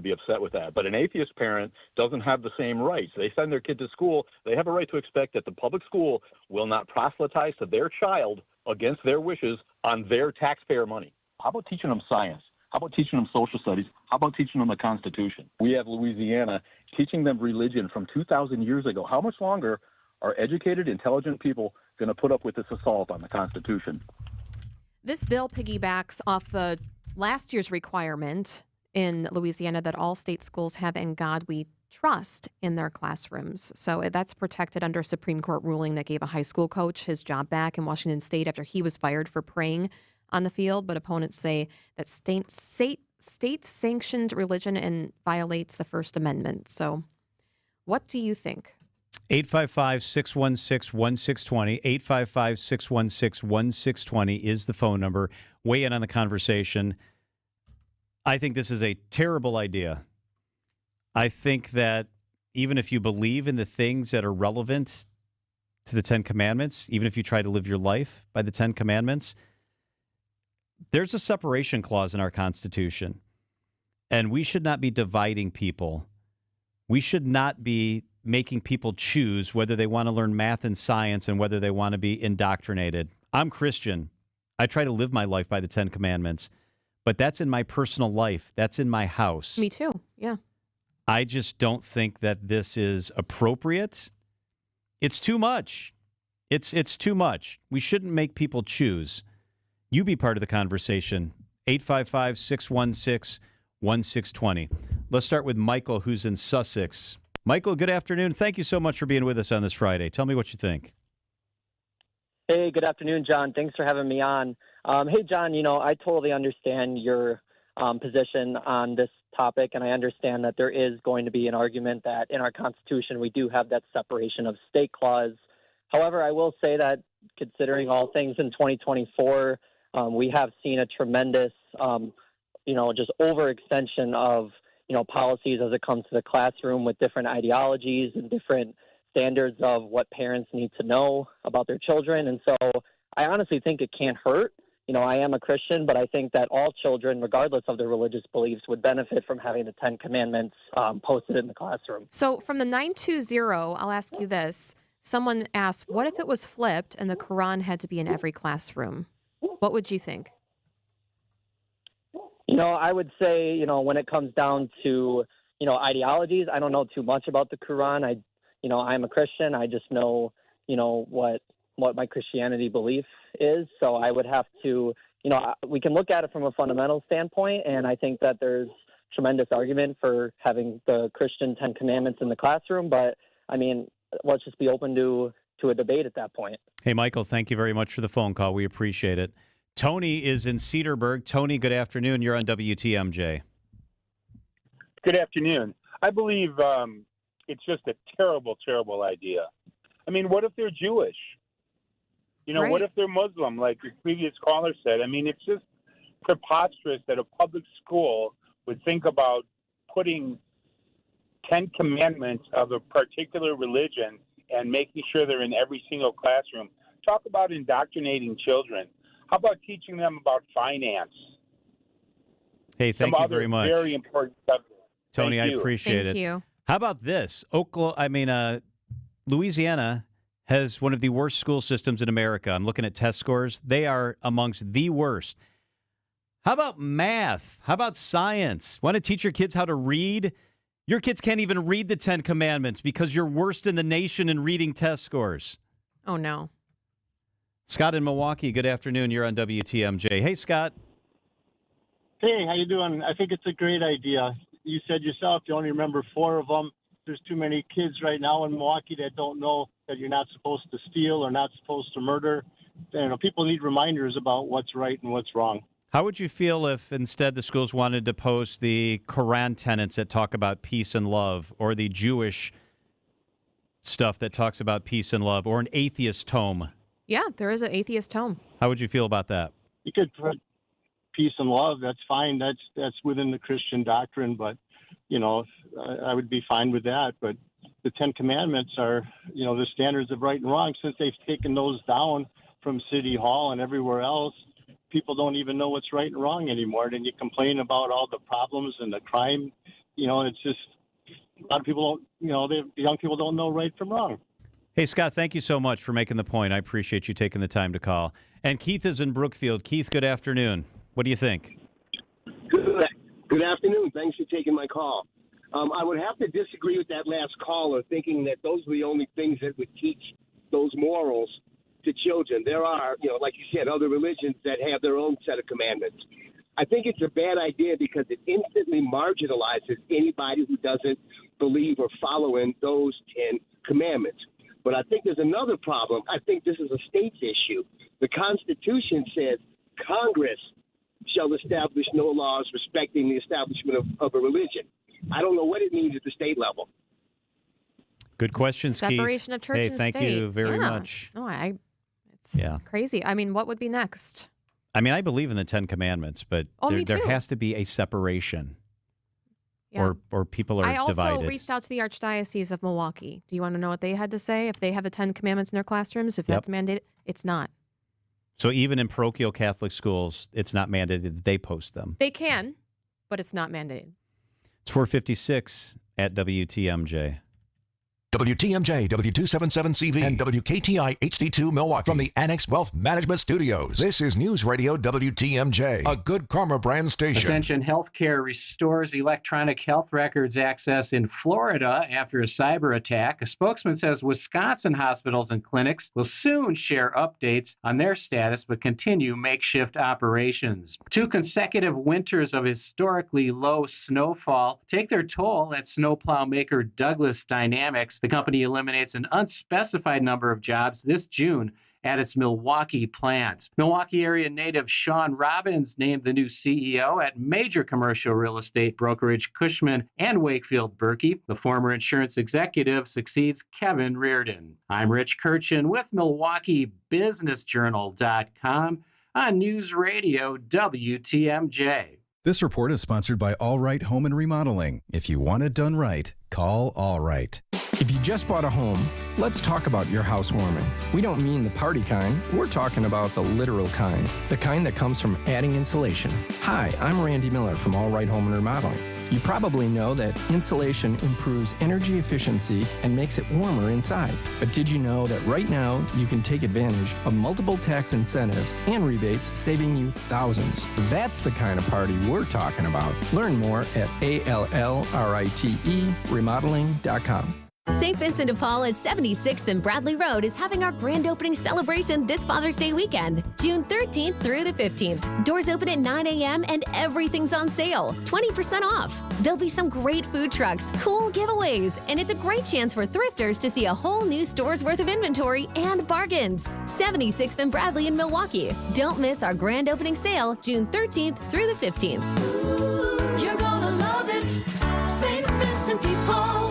be upset with that. But an atheist parent doesn't have the same rights. They send their kid to school. They have a right to expect that the public school will not proselytize to their child against their wishes on their taxpayer money. How about teaching them science? How about teaching them social studies? How about teaching them the Constitution? We have Louisiana teaching them religion from 2,000 years ago. How much longer are educated, intelligent people going to put up with this assault on the Constitution? This bill piggybacks off the last year's requirement in Louisiana that all state schools have "In God We Trust" in their classrooms. So that's protected under a Supreme Court ruling that gave a high school coach his job back in Washington State after he was fired for praying on the field. But opponents say that state-sanctioned religion and violates the First Amendment. So what do you think? 855-616-1620. 855-616-1620 is the phone number. Weigh in on the conversation. I think this is a terrible idea. I think that even if you believe in the things that are relevant to the Ten Commandments, even if you try to live your life by the Ten Commandments, there's a separation clause in our Constitution, and we should not be dividing people. We should not be making people choose whether they want to learn math and science and whether they want to be indoctrinated. I'm Christian. I try to live my life by the Ten Commandments, but that's in my personal life. That's in my house. Me too, yeah. I just don't think that this is appropriate. It's too much. It's too much. We shouldn't make people choose. You be part of the conversation. 855-616-1620. Let's start with Michael, who's in Sussex. Michael, good afternoon. Thank you so much for being with us on this Friday. Tell me what you think. Hey, good afternoon, John. Thanks for having me on. Hey, John, I totally understand your position on this topic, and I understand that there is going to be an argument that in our Constitution we do have that separation of state clause. However, I will say that considering all things in 2024, we have seen a tremendous, just overextension of, policies as it comes to the classroom with different ideologies and different standards of what parents need to know about their children. And so I honestly think it can't hurt. I am a Christian, but I think that all children, regardless of their religious beliefs, would benefit from having the 10 Commandments posted in the classroom. So from the 920, I'll ask you this. Someone asked, what if it was flipped and the Quran had to be in every classroom? What would you think? I would say, when it comes down to, ideologies, I don't know too much about the Quran. I'm a Christian. I just know, what my Christianity belief is. So I would have to, we can look at it from a fundamental standpoint, and I think that there's tremendous argument for having the Christian 10 Commandments in the classroom. But, let's just be open to a debate at that point. Hey, Michael, thank you very much for the phone call. We appreciate it. Tony is in Cedarburg. Tony, good afternoon. You're on WTMJ. Good afternoon. I believe it's just a terrible, terrible idea. What if they're Jewish? Right. What if they're Muslim, like the previous caller said? It's just preposterous that a public school would think about putting 10 commandments of a particular religion and making sure they're in every single classroom. Talk about indoctrinating children. How about teaching them about finance? Hey, thank you very much. Very important subject. Tony, I appreciate it. Thank you. How about this? Louisiana has one of the worst school systems in America. I'm looking at test scores. They are amongst the worst. How about math? How about science? Want to teach your kids how to read? Your kids can't even read the 10 Commandments because you're worst in the nation in reading test scores. Oh, no. Scott in Milwaukee, good afternoon. You're on WTMJ. Hey, Scott. Hey, how you doing? I think it's a great idea. You said yourself you only remember 4 of them. There's too many kids right now in Milwaukee that don't know that you're not supposed to steal or not supposed to murder. People need reminders about what's right and what's wrong. How would you feel if instead the schools wanted to post the Quran tenets that talk about peace and love, or the Jewish stuff that talks about peace and love, or an atheist tome? Yeah, there is an atheist tome. How would you feel about that? You could put peace and love. That's fine. That's within the Christian doctrine, but I would be fine with that. But the 10 Commandments are, the standards of right and wrong. Since they've taken those down from City Hall and everywhere else, people don't even know what's right and wrong anymore. Then you complain about all the problems and the crime. It's just a lot of people don't, the young people don't know right from wrong. Hey, Scott, thank you so much for making the point. I appreciate you taking the time to call. And Keith is in Brookfield. Keith, good afternoon. What do you think? Good afternoon. Thanks for taking my call. I would have to disagree with that last caller, thinking that those were the only things that would teach those morals to children. There are, like you said, other religions that have their own set of commandments. I think it's a bad idea because it instantly marginalizes anybody who doesn't believe or follow in those 10 commandments. But I think there's another problem. I think this is a state's issue. The Constitution says Congress shall establish no laws respecting the establishment of a religion. I don't know what it means at the state level. Good questions, Keith. Separation of church and state. Thank you very much. No, it's crazy. What would be next? I believe in the 10 Commandments, but there has to be a separation. Yeah. Or people are divided. I also reached out to the Archdiocese of Milwaukee. Do you want to know what they had to say? If they have the 10 Commandments in their classrooms, if that's mandated, it's not. So even in parochial Catholic schools, it's not mandated that they post them. They can, but it's not mandated. It's 4:56 at WTMJ. WTMJ, W277CV, and WKTI HD2 Milwaukee from the Annex Wealth Management Studios. This is News Radio WTMJ, a Good Karma brand station. Ascension Healthcare restores electronic health records access in Florida after a cyber attack. A spokesman says Wisconsin hospitals and clinics will soon share updates on their status but continue makeshift operations. 2 consecutive winters of historically low snowfall take their toll at snowplow maker Douglas Dynamics. The company eliminates an unspecified number of jobs this June at its Milwaukee plant. Milwaukee area native Sean Robbins named the new CEO at major commercial real estate brokerage Cushman and Wakefield Berkey. The former insurance executive succeeds Kevin Reardon. I'm Rich Kirchin with MilwaukeeBusinessJournal.com on News Radio WTMJ. This report is sponsored by All Right Home and Remodeling. If you want it done right, call All Right. If you just bought a home, let's talk about your housewarming. We don't mean the party kind. We're talking about the literal kind, the kind that comes from adding insulation. Hi, I'm Randy Miller from All Right Home and Remodeling. You probably know that insulation improves energy efficiency and makes it warmer inside. But did you know that right now you can take advantage of multiple tax incentives and rebates, saving you thousands? That's the kind of party we're talking about. Learn more at ALLRITE remodeling.com. St. Vincent de Paul at 76th and Bradley Road is having our grand opening celebration this Father's Day weekend, June 13th through the 15th. Doors open at 9 a.m. and everything's on sale, 20% off. There'll be some great food trucks, cool giveaways, and it's a great chance for thrifters to see a whole new store's worth of inventory and bargains. 76th and Bradley in Milwaukee. Don't miss our grand opening sale, June 13th through the 15th. Ooh, you're gonna love it, St. Vincent de Paul.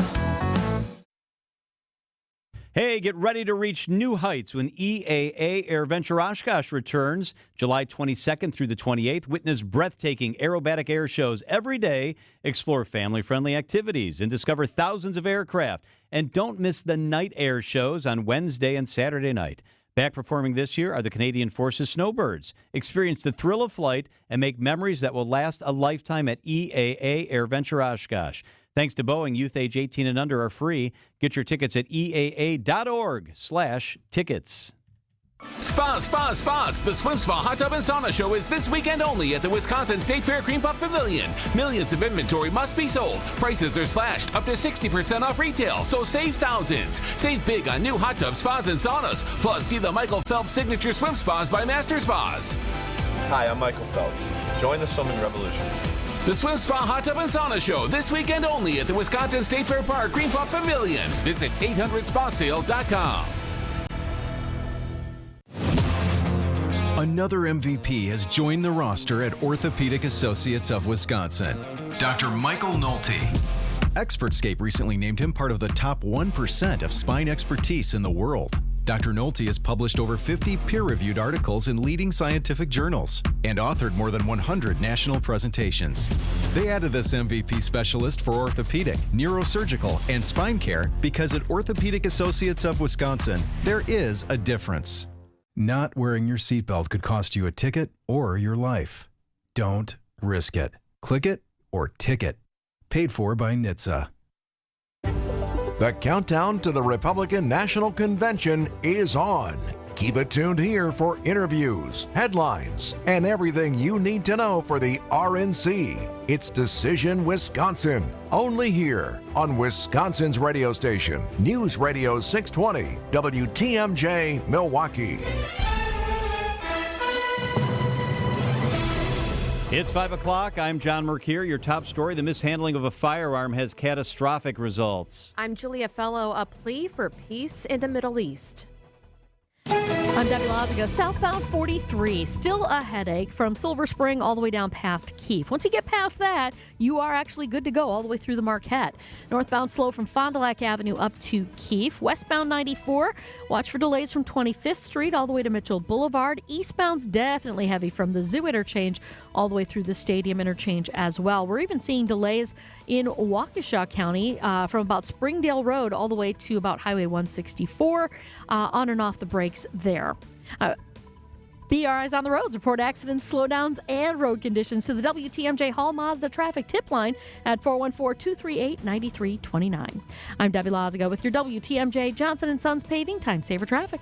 Hey, get ready to reach new heights when EAA AirVenture Oshkosh returns July 22nd through the 28th. Witness breathtaking aerobatic air shows every day, explore family-friendly activities, and discover thousands of aircraft. And don't miss the night air shows on Wednesday and Saturday night. Back performing this year are the Canadian Forces Snowbirds. Experience the thrill of flight and make memories that will last a lifetime at EAA AirVenture Oshkosh. Thanks to Boeing, youth age 18 and under are free. Get your tickets at eaa.org/tickets. Spas. The Swim Spa Hot Tub and Sauna Show is this weekend only at the Wisconsin State Fair Cream Puff Pavilion. Millions of inventory must be sold. Prices are slashed up to 60% off retail, so save thousands. Save big on new hot tub spas and saunas. Plus, see the Michael Phelps Signature Swim Spas by Master Spas. Hi, I'm Michael Phelps. Join the swimming revolution. The Swim Spa Hot Tub and Sauna Show this weekend only at the Wisconsin State Fair Park Green Puff Pavilion. Visit 800spasale.com. Another MVP has joined the roster at Orthopedic Associates of Wisconsin, Dr. Michael Nolte. Expertscape recently named him part of the top 1% of spine expertise in the world. Dr. Nolte has published over 50 peer-reviewed articles in leading scientific journals and authored more than 100 national presentations. They added this MVP specialist for orthopedic, neurosurgical, and spine care because at Orthopedic Associates of Wisconsin, there is a difference. Not wearing your seatbelt could cost you a ticket or your life. Don't risk it. Click it or ticket. Paid for by NHTSA. The countdown to the Republican National Convention is on. Keep it tuned here for interviews, headlines, and everything you need to know for the RNC. It's Decision Wisconsin, only here on Wisconsin's radio station, News Radio 620, WTMJ, Milwaukee. It's 5 o'clock. I'm John Mercure. Your top story, the mishandling of a firearm has catastrophic results. I'm Julia Fellow. A plea for peace in the Middle East. I'm Debbie Loziga. Southbound 43, still a headache from Silver Spring all the way down past Keefe. Once you get past that, you are actually good to go all the way through the Marquette. Northbound slow from Fond du Lac Avenue up to Keefe. Westbound 94, watch for delays from 25th Street all the way to Mitchell Boulevard. Eastbound's definitely heavy from the Zoo interchange all the way through the Stadium interchange as well. We're even seeing delays in Waukesha County from about Springdale Road all the way to about Highway 164 on and off the brakes there. BRI's on the roads report accidents, slowdowns, and road conditions to the WTMJ Hall Mazda traffic tip line at 414-238-9329. I'm Debbie Loziga with your WTMJ Johnson & Sons Paving Time Saver Traffic.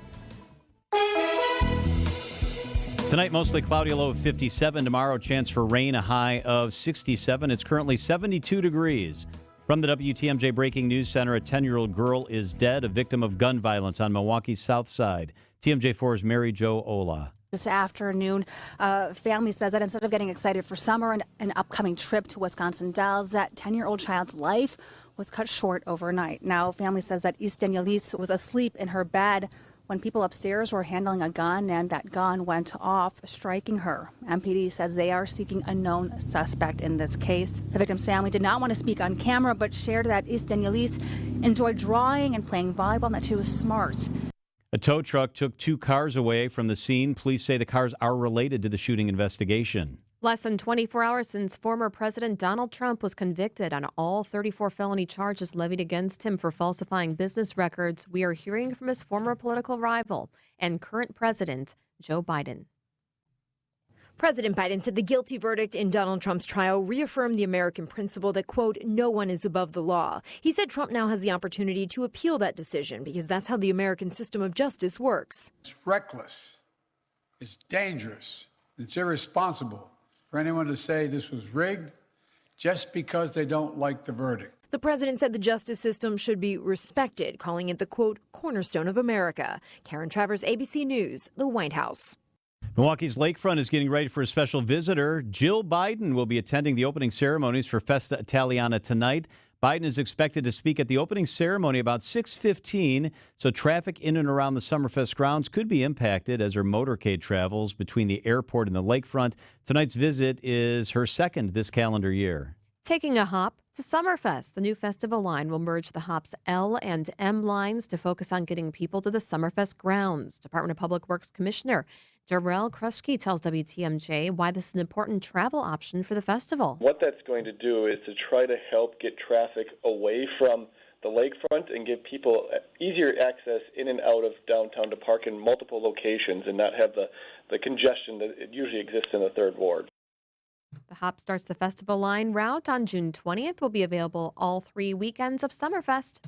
Tonight, mostly cloudy, a low of 57. Tomorrow, chance for rain, a high of 67. It's currently 72 degrees. From the WTMJ Breaking News Center, a 10-year-old girl is dead, a victim of gun violence on Milwaukee's South Side. TMJ4's Mary Jo Ola. This afternoon, family says that instead of getting excited for summer and an upcoming trip to Wisconsin Dells, that 10-year-old child's life was cut short overnight. Now, family says that East Danielise was asleep in her bed when people upstairs were handling a gun and that gun went off, striking her. MPD says they are seeking a known suspect in this case. The victim's family did not want to speak on camera, but shared that East Danielise enjoyed drawing and playing volleyball and that she was smart. A tow truck took 2 cars away from the scene. Police say the cars are related to the shooting investigation. Less than 24 hours since former President Donald Trump was convicted on all 34 felony charges levied against him for falsifying business records, we are hearing from his former political rival and current president, Joe Biden. President Biden said the guilty verdict in Donald Trump's trial reaffirmed the American principle that, quote, no one is above the law. He said Trump now has the opportunity to appeal that decision because that's how the American system of justice works. It's reckless. It's dangerous. It's irresponsible for anyone to say this was rigged just because they don't like the verdict. The president said the justice system should be respected, calling it the, quote, cornerstone of America. Karen Travers, ABC News, the White House. Milwaukee's lakefront is getting ready for a special visitor. Jill Biden will be attending the opening ceremonies for Festa Italiana tonight. Biden is expected to speak at the opening ceremony about 6:15, so traffic in and around the Summerfest grounds could be impacted as her motorcade travels between the airport and the lakefront. Tonight's visit is her second this calendar year. Taking a hop to Summerfest. The new festival line will merge the hop's L and M lines to focus on getting people to the Summerfest grounds. Department of Public Works Commissioner Jarrell Kruschke tells WTMJ why this is an important travel option for the festival. What that's going to do is to try to help get traffic away from the lakefront and give people easier access in and out of downtown to park in multiple locations and not have the congestion that it usually exists in the Third Ward. The Hop Starts the Festival line route on June 20th will be available all 3 weekends of Summerfest.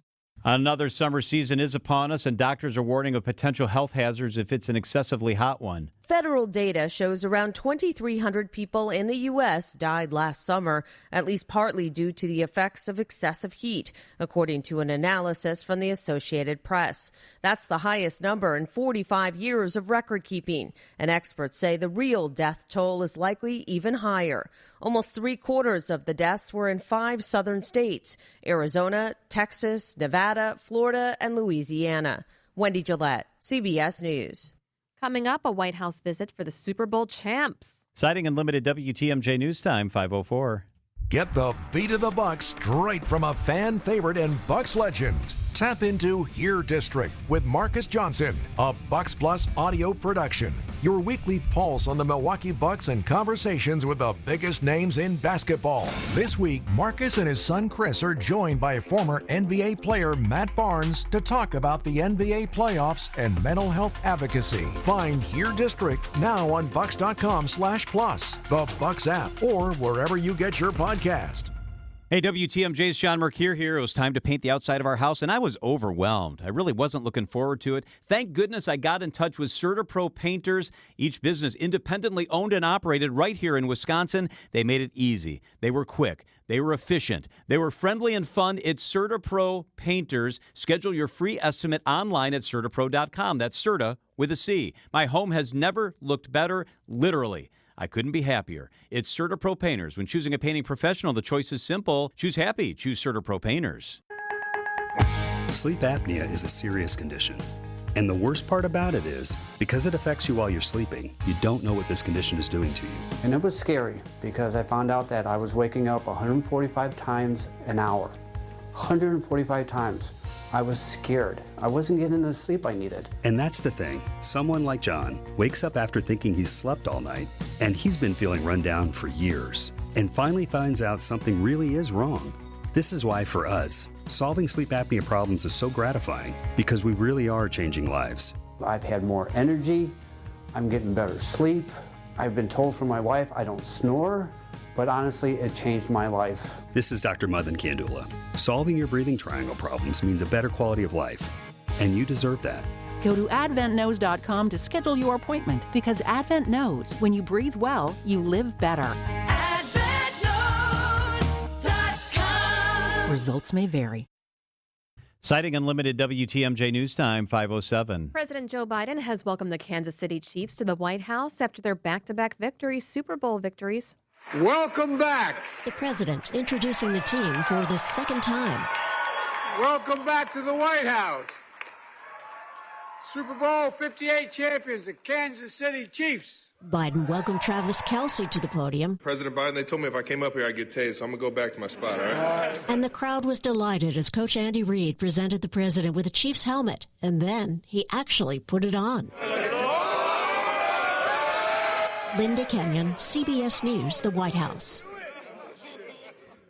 Another summer season is upon us, and doctors are warning of potential health hazards if it's an excessively hot one. Federal data shows around 2,300 people in the U.S. died last summer, at least partly due to the effects of excessive heat, according to an analysis from the Associated Press. That's the highest number in 45 years of record keeping, and experts say the real death toll is likely even higher. Almost 3/4 of the deaths were in 5 southern states: Arizona, Texas, Nevada, Florida, and Louisiana. Wendy Gillette, CBS News. Coming up, a White House visit for the Super Bowl champs. Citing Unlimited WTMJ News Time, 5:04. Get the beat of the Bucks straight from a fan favorite and Bucks legend. Tap into Here District with Marcus Johnson, a Bucks Plus audio production. Your weekly pulse on the Milwaukee Bucks and conversations with the biggest names in basketball. This week, Marcus and his son Chris are joined by former NBA player Matt Barnes to talk about the NBA playoffs and mental health advocacy. Find Here District now on Bucks.com/plus, the Bucks app, or wherever you get your podcast. Hey, WTMJ's Sean Mercure here. It was time to paint the outside of our house, and I was overwhelmed. I really wasn't looking forward to it. Thank goodness I got in touch with CertaPro Painters, each business independently owned and operated right here in Wisconsin. They made it easy. They were quick. They were efficient. They were friendly and fun. It's CertaPro Painters. Schedule your free estimate online at CertaPro.com. That's Certa with a C. My home has never looked better, literally. I couldn't be happier. It's CertaPro Painters. When choosing a painting professional, the choice is simple. Choose happy. Choose CertaPro Painters. Sleep apnea is a serious condition. And the worst part about it is, because it affects you while you're sleeping, you don't know what this condition is doing to you. And it was scary because I found out that I was waking up 145 times an hour. 145 times. I was scared. I wasn't getting the sleep I needed. And that's the thing. Someone like John wakes up after thinking he's slept all night, and he's been feeling run down for years, and finally finds out something really is wrong. This is why, for us, solving sleep apnea problems is so gratifying, because we really are changing lives. I've had more energy. I'm getting better sleep. I've been told from my wife I don't snore. But honestly, it changed my life. This is Dr. Madan Kandula. Solving your breathing triangle problems means a better quality of life, and you deserve that. Go to AdventKnows.com to schedule your appointment, because Advent knows when you breathe well, you live better. AdventKnows.com. Results may vary. Citing Unlimited WTMJ News Time, 5:07. President Joe Biden has welcomed the Kansas City Chiefs to the White House after their back-to-back victories, Super Bowl victories. Welcome back. The president introducing the team for the second time. Welcome back to the White House. Super Bowl 58 champions, the Kansas City Chiefs. Biden welcomed Travis Kelce to the podium. President Biden, they told me if I came up here, I'd get tased, so I'm going to go back to my spot, all right? And the crowd was delighted as Coach Andy Reid presented the president with a Chiefs helmet, and then he actually put it on. Linda Kenyon, CBS News, the White House.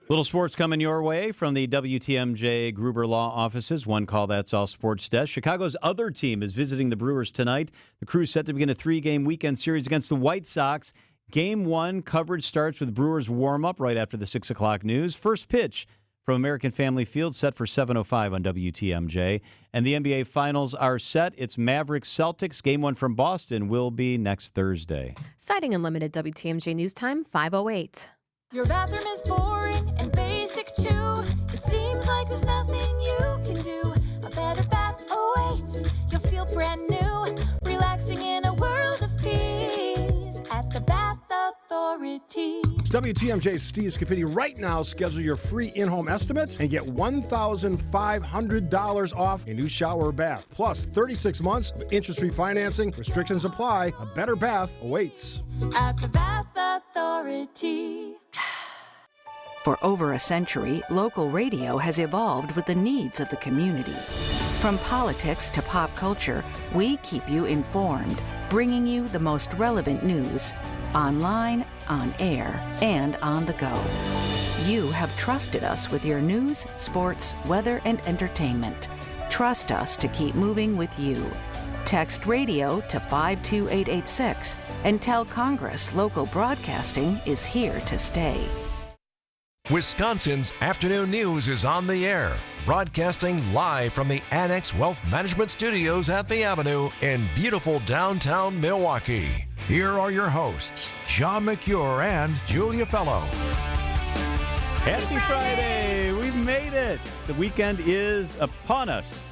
Little sports coming your way from the WTMJ Gruber Law offices. One call, that's all sports desk. Chicago's other team is visiting the Brewers tonight. The Crew's set to begin a 3-game weekend series against the White Sox. Game 1 coverage starts with Brewers warm-up right after the 6 o'clock news. First pitch from American Family Field set for 7:05 on WTMJ. And the NBA Finals are set. It's Mavericks-Celtics. Game 1 from Boston will be next Thursday. Citing Unlimited WTMJ News Time, 5:08. Your bathroom is boring and basic too. It seems like there's nothing you can do. A better bath awaits. You'll feel brand new, relaxing in a world of peace at the Bath Authority. It's WTMJ's Steve Scafidi. Right now, schedule your free in-home estimates and get $1,500 off a new shower or bath. Plus, 36 months of interest-free financing. Restrictions apply. A better bath awaits. At the Bath Authority. For over a century, local radio has evolved with the needs of the community. From politics to pop culture, we keep you informed, bringing you the most relevant news, online, on air, and on the go. You have trusted us with your news, sports, weather, and entertainment. Trust us to keep moving with you. Text radio to 52886 and tell Congress local broadcasting is here to stay. Wisconsin's Afternoon News is on the air, broadcasting live from the Annex Wealth Management Studios at the Avenue in beautiful downtown Milwaukee. Here are your hosts, John McCure and Julia Fellow. Happy Friday! We've made it! The weekend is upon us.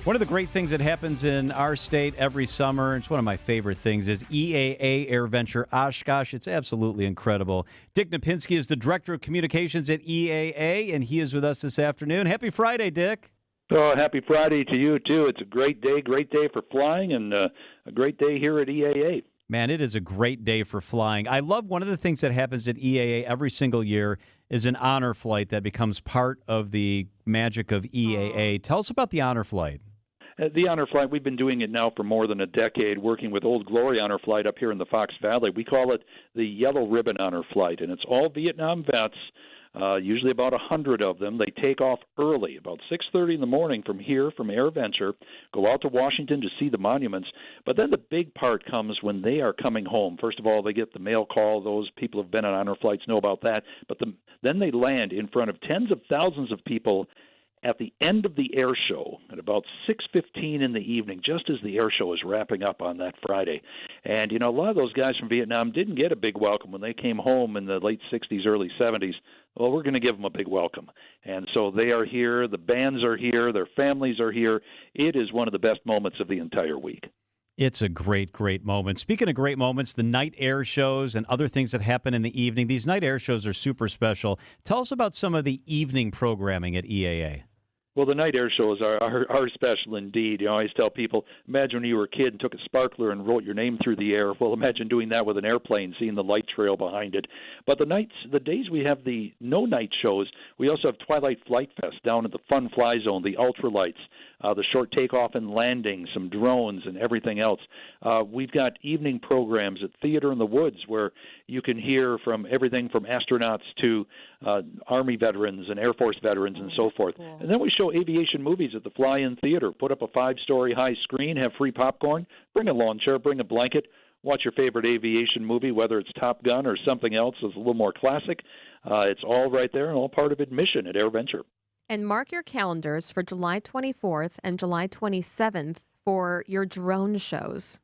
One of the great things that happens in our state every summer, it's one of my favorite things, is EAA Air Venture Oshkosh. It's absolutely incredible. Dick Napinski is the Director of Communications at EAA, and he is with us this afternoon. Happy Friday, Dick. Oh, happy Friday to you, too. It's a great day for flying, and a great day here at EAA. Man, it is a great day for flying. I love one of the things that happens at EAA every single year is an honor flight that becomes part of the magic of EAA. Tell us about the honor flight. The Honor Flight, we've been doing it now for more than a decade, working with Old Glory Honor Flight up here in the Fox Valley. We call it the Yellow Ribbon Honor Flight, and it's all Vietnam vets, usually about 100 of them. They take off early, about 6:30 in the morning from here, from Air Venture, go out to Washington to see the monuments. But then the big part comes when they are coming home. First of all, they get the mail call. Those people who have been on honor flights know about that. But then they land in front of tens of thousands of people at the end of the air show at about 6:15 in the evening, just as the air show is wrapping up on that Friday. And, a lot of those guys from Vietnam didn't get a big welcome when they came home in the late 60s, early 70s. Well, we're going to give them a big welcome. And so they are here, the bands are here, their families are here. It is one of the best moments of the entire week. It's a great, great moment. Speaking of great moments, the night air shows and other things that happen in the evening, these night air shows are super special. Tell us about some of the evening programming at EAA. Well, the night air shows are special indeed. I always tell people, imagine when you were a kid and took a sparkler and wrote your name through the air. Well, imagine doing that with an airplane, seeing the light trail behind it. But the days we have the no night shows, we also have Twilight Flight Fest down at the Fun Fly Zone, the ultralights, the short takeoff and landing, some drones and everything else. We've got evening programs at Theater in the Woods where you can hear from everything from astronauts to Army veterans and Air Force veterans and so forth. Cool. And then we show aviation movies at the Fly-In Theater. Put up a 5-story high screen, have free popcorn, bring a lawn chair, bring a blanket, watch your favorite aviation movie, whether it's Top Gun or something else that's a little more classic. It's all right there and all part of admission at AirVenture. And mark your calendars for July 24th and July 27th for your drone shows.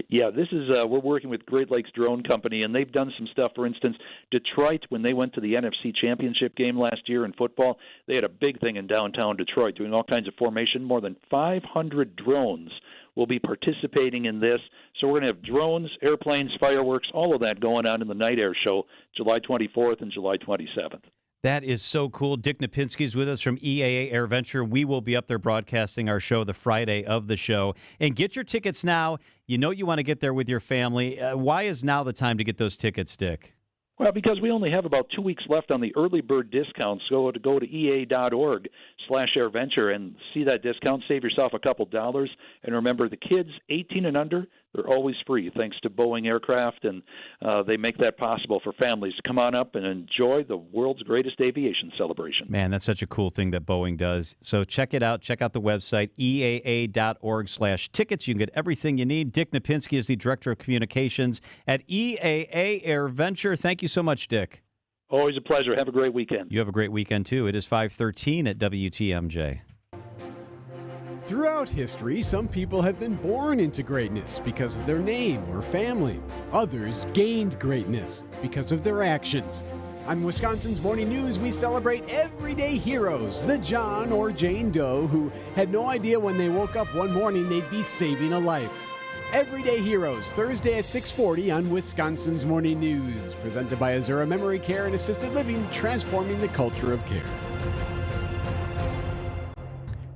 Yeah, this is we're working with Great Lakes Drone Company, and they've done some stuff. For instance, Detroit, when they went to the NFC Championship game last year in football, they had a big thing in downtown Detroit, doing all kinds of formation. More than 500 drones will be participating in this. So we're going to have drones, airplanes, fireworks, all of that going on in the night air show, July 24th and July 27th. That is so cool. Dick Napinski is with us from EAA AirVenture. We will be up there broadcasting our show the Friday of the show. And get your tickets now. You know you want to get there with your family. Why is now the time to get those tickets, Dick? Well, because we only have about 2 weeks left on the early bird discounts. Go to ea.org/AirVenture and see that discount. Save yourself a couple dollars. And remember, the kids 18 and under, they're always free thanks to Boeing Aircraft, and they make that possible for families to come on up and enjoy the world's greatest aviation celebration. Man, that's such a cool thing that Boeing does. So check it out. Check out the website, eaa.org/tickets. You can get everything you need. Dick Napinski is the Director of Communications at EAA AirVenture. Thank you so much, Dick. Always a pleasure. Have a great weekend. You have a great weekend, too. It is 5:13 at WTMJ. Throughout history, some people have been born into greatness because of their name or family. Others gained greatness because of their actions. On Wisconsin's Morning News, we celebrate everyday heroes, the John or Jane Doe who had no idea when they woke up one morning they'd be saving a life. Everyday Heroes, Thursday at 6:40 on Wisconsin's Morning News. Presented by Azura Memory Care and Assisted Living, transforming the culture of care.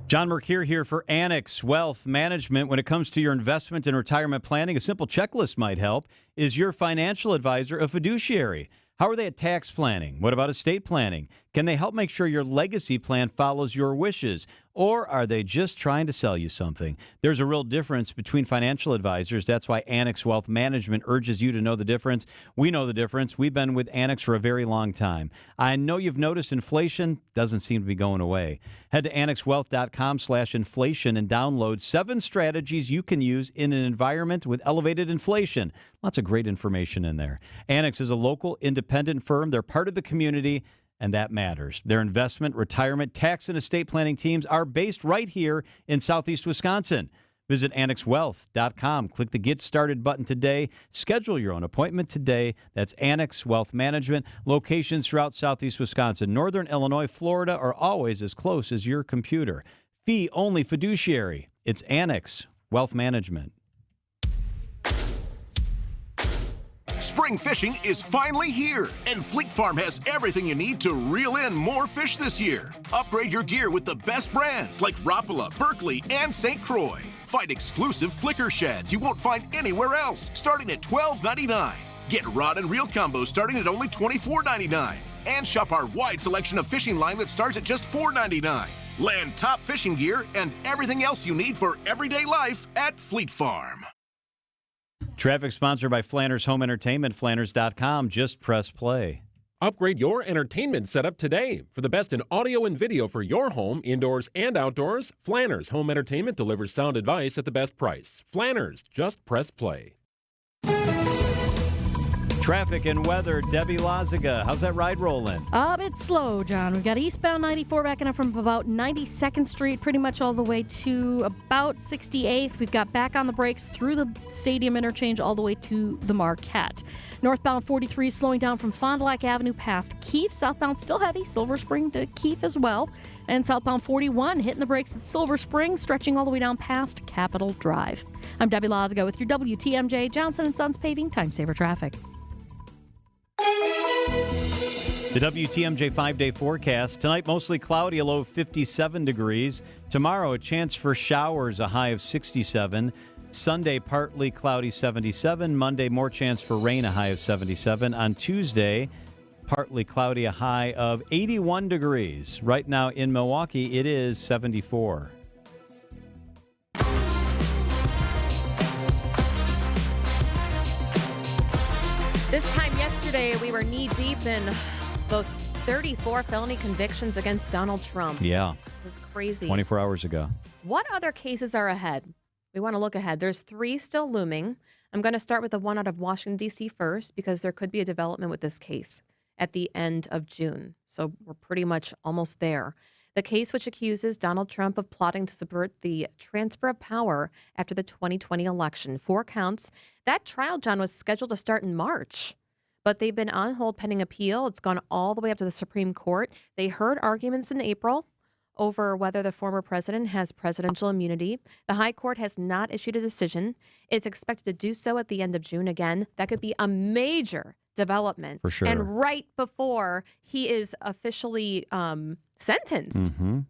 John Mercure here for Annex Wealth Management. When it comes to your investment and retirement planning, a simple checklist might help. Is your financial advisor a fiduciary? How are they at tax planning? What about estate planning? Can they help make sure your legacy plan follows your wishes? Or are they just trying to sell you something? There's a real difference between financial advisors. That's why Annex Wealth Management urges you to know the difference. We know the difference. We've been with Annex for a very long time. I know you've noticed inflation doesn't seem to be going away. Head to annexwealth.com/inflation and download 7 strategies you can use in an environment with elevated inflation. Lots of great information in there. Annex is a local independent firm. They're part of the community, and that matters. Their investment, retirement, tax, and estate planning teams are based right here in Southeast Wisconsin. Visit annexwealth.com. Click the Get Started button today. Schedule your own appointment today. That's Annex Wealth Management. Locations throughout Southeast Wisconsin, Northern Illinois, Florida are always as close as your computer. Fee-only fiduciary. It's Annex Wealth Management. Spring fishing is finally here, and Fleet Farm has everything you need to reel in more fish this year. Upgrade your gear with the best brands like Rapala, Berkeley, and St. Croix. Find exclusive flicker shads you won't find anywhere else, starting at $12.99. Get rod and reel combos starting at only $24.99. And shop our wide selection of fishing line that starts at just $4.99. Land top fishing gear and everything else you need for everyday life at Fleet Farm. Traffic sponsored by Flanners Home Entertainment, Flanners.com. Just press play. Upgrade your entertainment setup today. For the best in audio and video for your home, indoors and outdoors, Flanners Home Entertainment delivers sound advice at the best price. Flanners, just press play. Traffic and weather, Debbie Lazaga. How's that ride rolling? A bit slow, John. We've got eastbound 94 backing up from about 92nd Street pretty much all the way to about 68th. We've got back on the brakes through the Stadium interchange all the way to the Marquette. Northbound 43 slowing down from Fond du Lac Avenue past Keefe. Southbound still heavy, Silver Spring to Keefe as well. And southbound 41 hitting the brakes at Silver Spring, stretching all the way down past Capitol Drive. I'm Debbie Lazaga with your WTMJ Johnson & Sons Paving Time Saver Traffic. The WTMJ 5-day forecast. Tonight, mostly cloudy, a low of 57 degrees. Tomorrow, a chance for showers, a high of 67. Sunday, partly cloudy, 77. Monday, more chance for rain, a high of 77. On Tuesday, partly cloudy, a high of 81 degrees. Right now in Milwaukee, it is 74. This time yesterday, we were knee-deep in those 34 felony convictions against Donald Trump. Yeah. It was crazy. 24 hours ago. What other cases are ahead? We want to look ahead. There's 3 still looming. I'm going to start with the one out of Washington, D.C. first, because there could be a development with this case at the end of June. So we're pretty much almost there. The case which accuses Donald Trump of plotting to subvert the transfer of power after the 2020 election. 4 counts. That trial, John, was scheduled to start in March, but they've been on hold pending appeal. It's gone all the way up to the Supreme Court. They heard arguments in April over whether the former president has presidential immunity. The High Court has not issued a decision. It's expected to do so at the end of June again. That could be a major development. For sure. And right before he is officially sentenced in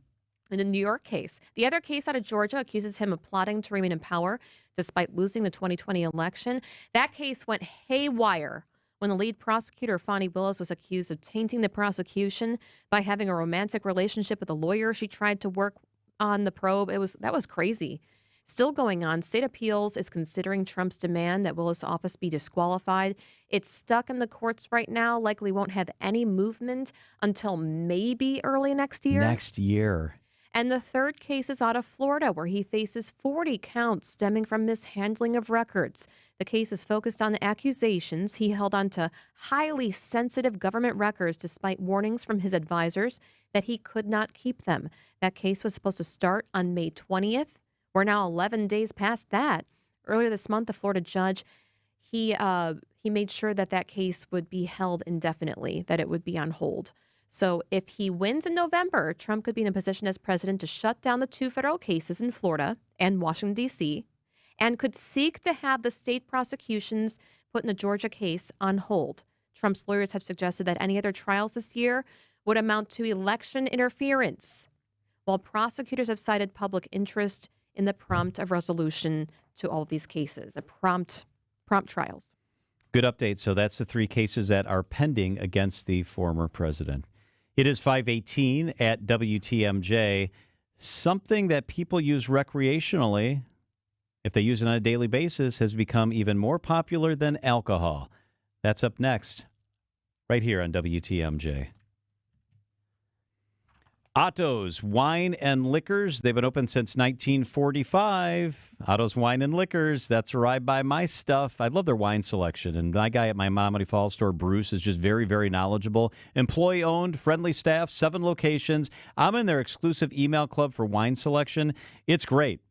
the New York case. The other case out of Georgia accuses him of plotting to remain in power despite losing the 2020 election. That case went haywire when the lead prosecutor, Fonnie Willis, was accused of tainting the prosecution by having a romantic relationship with a lawyer she tried to work on the probe. That was crazy. Still going on. State appeals is considering Trump's demand that Willis' office be disqualified. It's stuck in the courts right now, likely won't have any movement until maybe early next year. Next year. And the third case is out of Florida, where he faces 40 counts stemming from mishandling of records. The case is focused on the accusations he held onto highly sensitive government records despite warnings from his advisors that he could not keep them. That case was supposed to start on May 20th. We're now 11 days past that. Earlier this month, the Florida judge, he made sure that case would be held indefinitely, that it would be on hold. So if he wins in November, Trump could be in a position as president to shut down the 2 federal cases in Florida and Washington, D.C., and could seek to have the state prosecutions put in the Georgia case on hold. Trump's lawyers have suggested that any other trials this year would amount to election interference, while prosecutors have cited public interest in the prompt of resolution to all of these cases, prompt trials. Good update. So that's the 3 cases that are pending against the former president. It is 5:18 at WTMJ. Something that people use recreationally, if they use it on a daily basis, has become even more popular than alcohol. That's up next, right here on WTMJ. Otto's Wine and Liquors. They've been open since 1945. Otto's Wine and Liquors. That's where I buy my stuff. I love their wine selection. And my guy at my Menomonee Falls store, Bruce, is just very, very knowledgeable. Employee-owned, friendly staff, 7 locations. I'm in their exclusive email club for wine selection. It's great.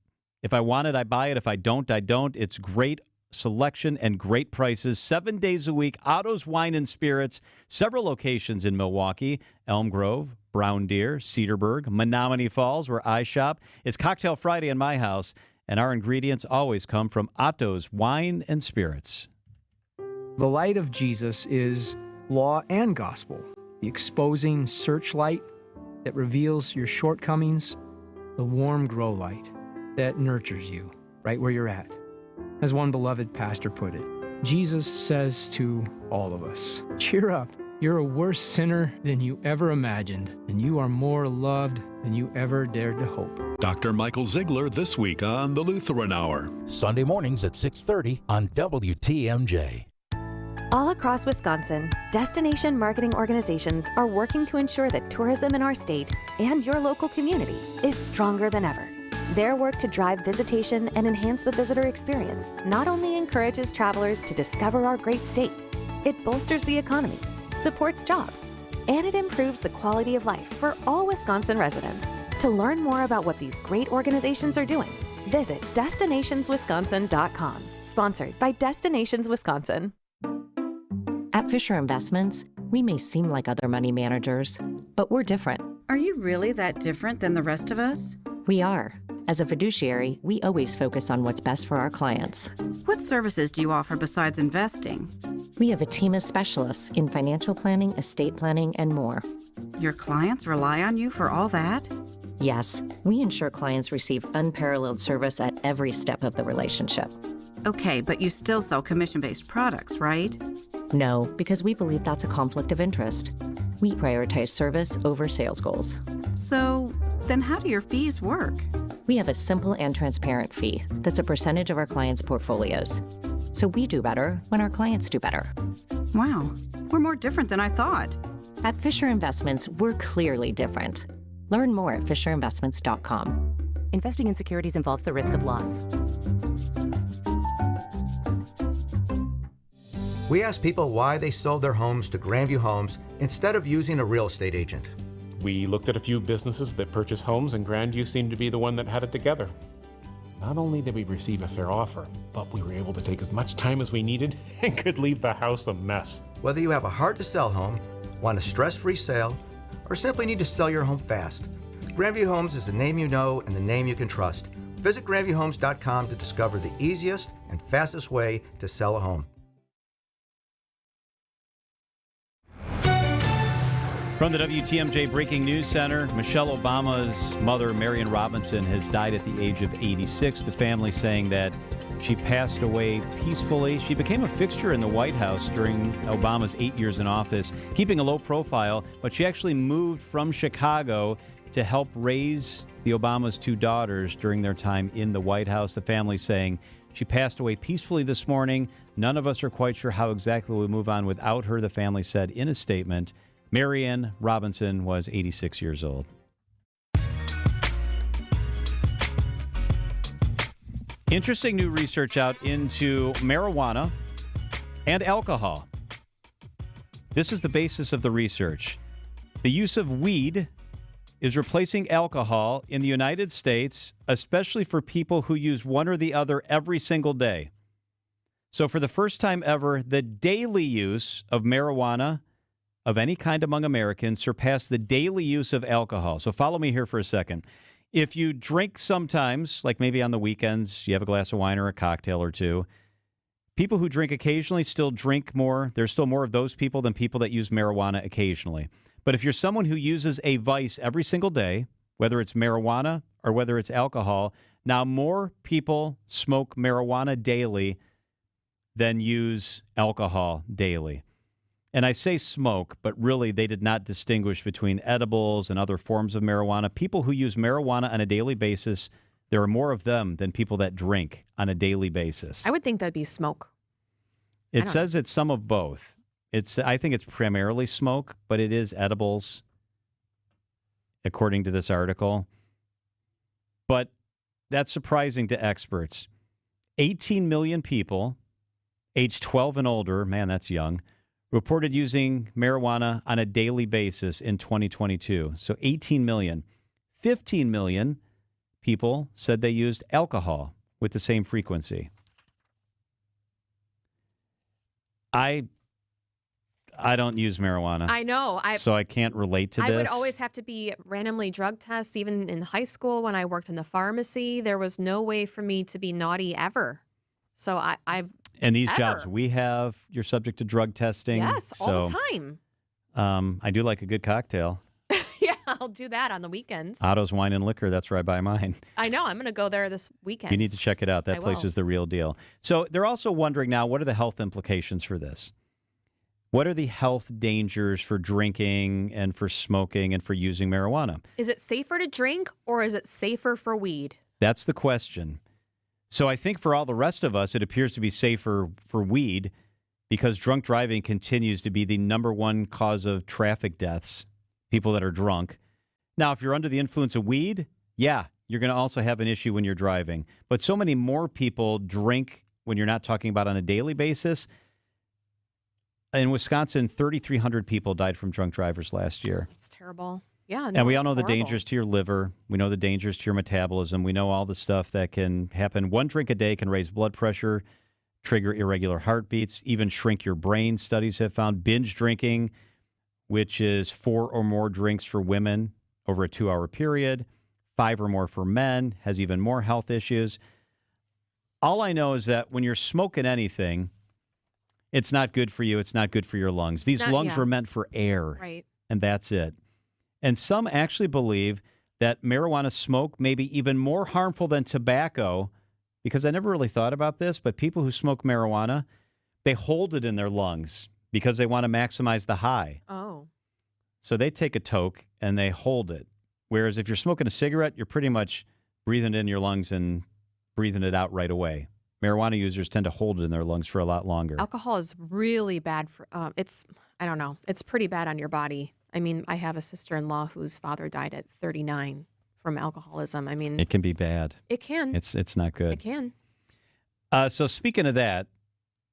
If I want it, I buy it. If I don't, I don't. It's great selection and great prices. 7 days a week. Otto's Wine and Spirits. Several locations in Milwaukee, Elm Grove, Brown Deer, Cedarburg, Menomonee Falls, where I shop. It's Cocktail Friday in my house, and our ingredients always come from Otto's Wine and Spirits. The light of Jesus is law and gospel, the exposing searchlight that reveals your shortcomings, the warm grow light that nurtures you right where you're at. As one beloved pastor put it, Jesus says to all of us, cheer up. You're a worse sinner than you ever imagined, and you are more loved than you ever dared to hope. Dr. Michael Ziegler this week on The Lutheran Hour. Sunday mornings at 6:30 on WTMJ. All across Wisconsin, destination marketing organizations are working to ensure that tourism in our state and your local community is stronger than ever. Their work to drive visitation and enhance the visitor experience not only encourages travelers to discover our great state, it bolsters the economy, supports jobs, and it improves the quality of life for all Wisconsin residents. To learn more about what these great organizations are doing, visit destinationswisconsin.com. Sponsored by Destinations Wisconsin. At Fisher Investments, we may seem like other money managers, but we're different. Are you really that different than the rest of us? We are. As a fiduciary, we always focus on what's best for our clients. What services do you offer besides investing? We have a team of specialists in financial planning, estate planning, and more. Your clients rely on you for all that? Yes, we ensure clients receive unparalleled service at every step of the relationship. Okay, but you still sell commission-based products, right? No, because we believe that's a conflict of interest. We prioritize service over sales goals. So, then how do your fees work? We have a simple and transparent fee that's a percentage of our clients' portfolios. So we do better when our clients do better. Wow, we're more different than I thought. At Fisher Investments, we're clearly different. Learn more at fisherinvestments.com. Investing in securities involves the risk of loss. We asked people why they sold their homes to Grandview Homes instead of using a real estate agent. We looked at a few businesses that purchase homes, and Grandview seemed to be the one that had it together. Not only did we receive a fair offer, but we were able to take as much time as we needed and could leave the house a mess. Whether you have a hard-to-sell home, want a stress-free sale, or simply need to sell your home fast, Grandview Homes is the name you know and the name you can trust. Visit GrandviewHomes.com to discover the easiest and fastest way to sell a home. From the WTMJ Breaking News Center, Michelle Obama's mother, Marion Robinson, has died at the age of 86. The family saying that she passed away peacefully. She became a fixture in the White House during Obama's 8 years in office, keeping a low profile, but she actually moved from Chicago to help raise the Obama's two daughters during their time in the White House. The family saying she passed away peacefully this morning. None of us are quite sure how exactly we'll move on without her, the family said in a statement. Marion Robinson was 86 years old. Interesting new research out into marijuana and alcohol. This is the basis of the research. The use of weed is replacing alcohol in the United States, especially for people who use one or the other every single day. So for the first time ever, the daily use of marijuana of any kind among Americans surpassed the daily use of alcohol. So follow me here for a second. If you drink sometimes, like maybe on the weekends, you have a glass of wine or a cocktail or two, people who drink occasionally still drink more. There's still more of those people than people that use marijuana occasionally. But if you're someone who uses a vice every single day, whether it's marijuana or whether it's alcohol, now more people smoke marijuana daily than use alcohol daily. And I say smoke, but really they did not distinguish between edibles and other forms of marijuana. People who use marijuana on a daily basis, there are more of them than people that drink on a daily basis. I would think that'd be smoke. It says it's some of both. I think it's primarily smoke, but it is edibles, according to this article. But that's surprising to experts. 18 million people, age 12 and older, man, that's young, reported using marijuana on a daily basis in 2022. So 18 million. 15 million people said they used alcohol with the same frequency. I don't use marijuana. I know. So I can't relate to this. I would always have to be randomly drug tests. Even in high school when I worked in the pharmacy, there was no way for me to be naughty ever. So and these jobs we have, you're subject to drug testing. Yes, all the time. I do like a good cocktail. Yeah, I'll do that on the weekends. Otto's Wine and Liquor, that's where I buy mine. I know. I'm going to go there this weekend. You need to check it out. That I place will. is the real deal. So they're also wondering now, what are the health implications for this? What are the health dangers for drinking and for smoking and for using marijuana? Is it safer to drink or is it safer for weed? That's the question. So I think for all the rest of us, it appears to be safer for weed because drunk driving continues to be the number one cause of traffic deaths, people that are drunk. Now, if you're under the influence of weed, yeah, you're going to also have an issue when you're driving. But so many more people drink when you're not talking about on a daily basis. In Wisconsin, 3,300 people died from drunk drivers last year. It's terrible. Yeah, and we all know the dangers to your liver. We know the dangers to your metabolism. We know all the stuff that can happen. One drink a day can raise blood pressure, trigger irregular heartbeats, even shrink your brain, studies have found. Binge drinking, which is 4 or more drinks for women over a 2-hour period, 5 or more for men, has even more health issues. All I know is that when you're smoking anything, it's not good for you. It's not good for your lungs. These lungs are meant for air, right? And that's it. And some actually believe that marijuana smoke may be even more harmful than tobacco, because I never really thought about this, but people who smoke marijuana, they hold it in their lungs because they want to maximize the high. Oh. So they take a toke and they hold it. Whereas if you're smoking a cigarette, you're pretty much breathing it in your lungs and breathing it out right away. Marijuana users tend to hold it in their lungs for a lot longer. Alcohol is really bad for, I don't know, it's pretty bad on your body. I mean, I have a sister-in-law whose father died at 39 from alcoholism. I mean, it can be bad. It can. It's not good. It can. So speaking of that,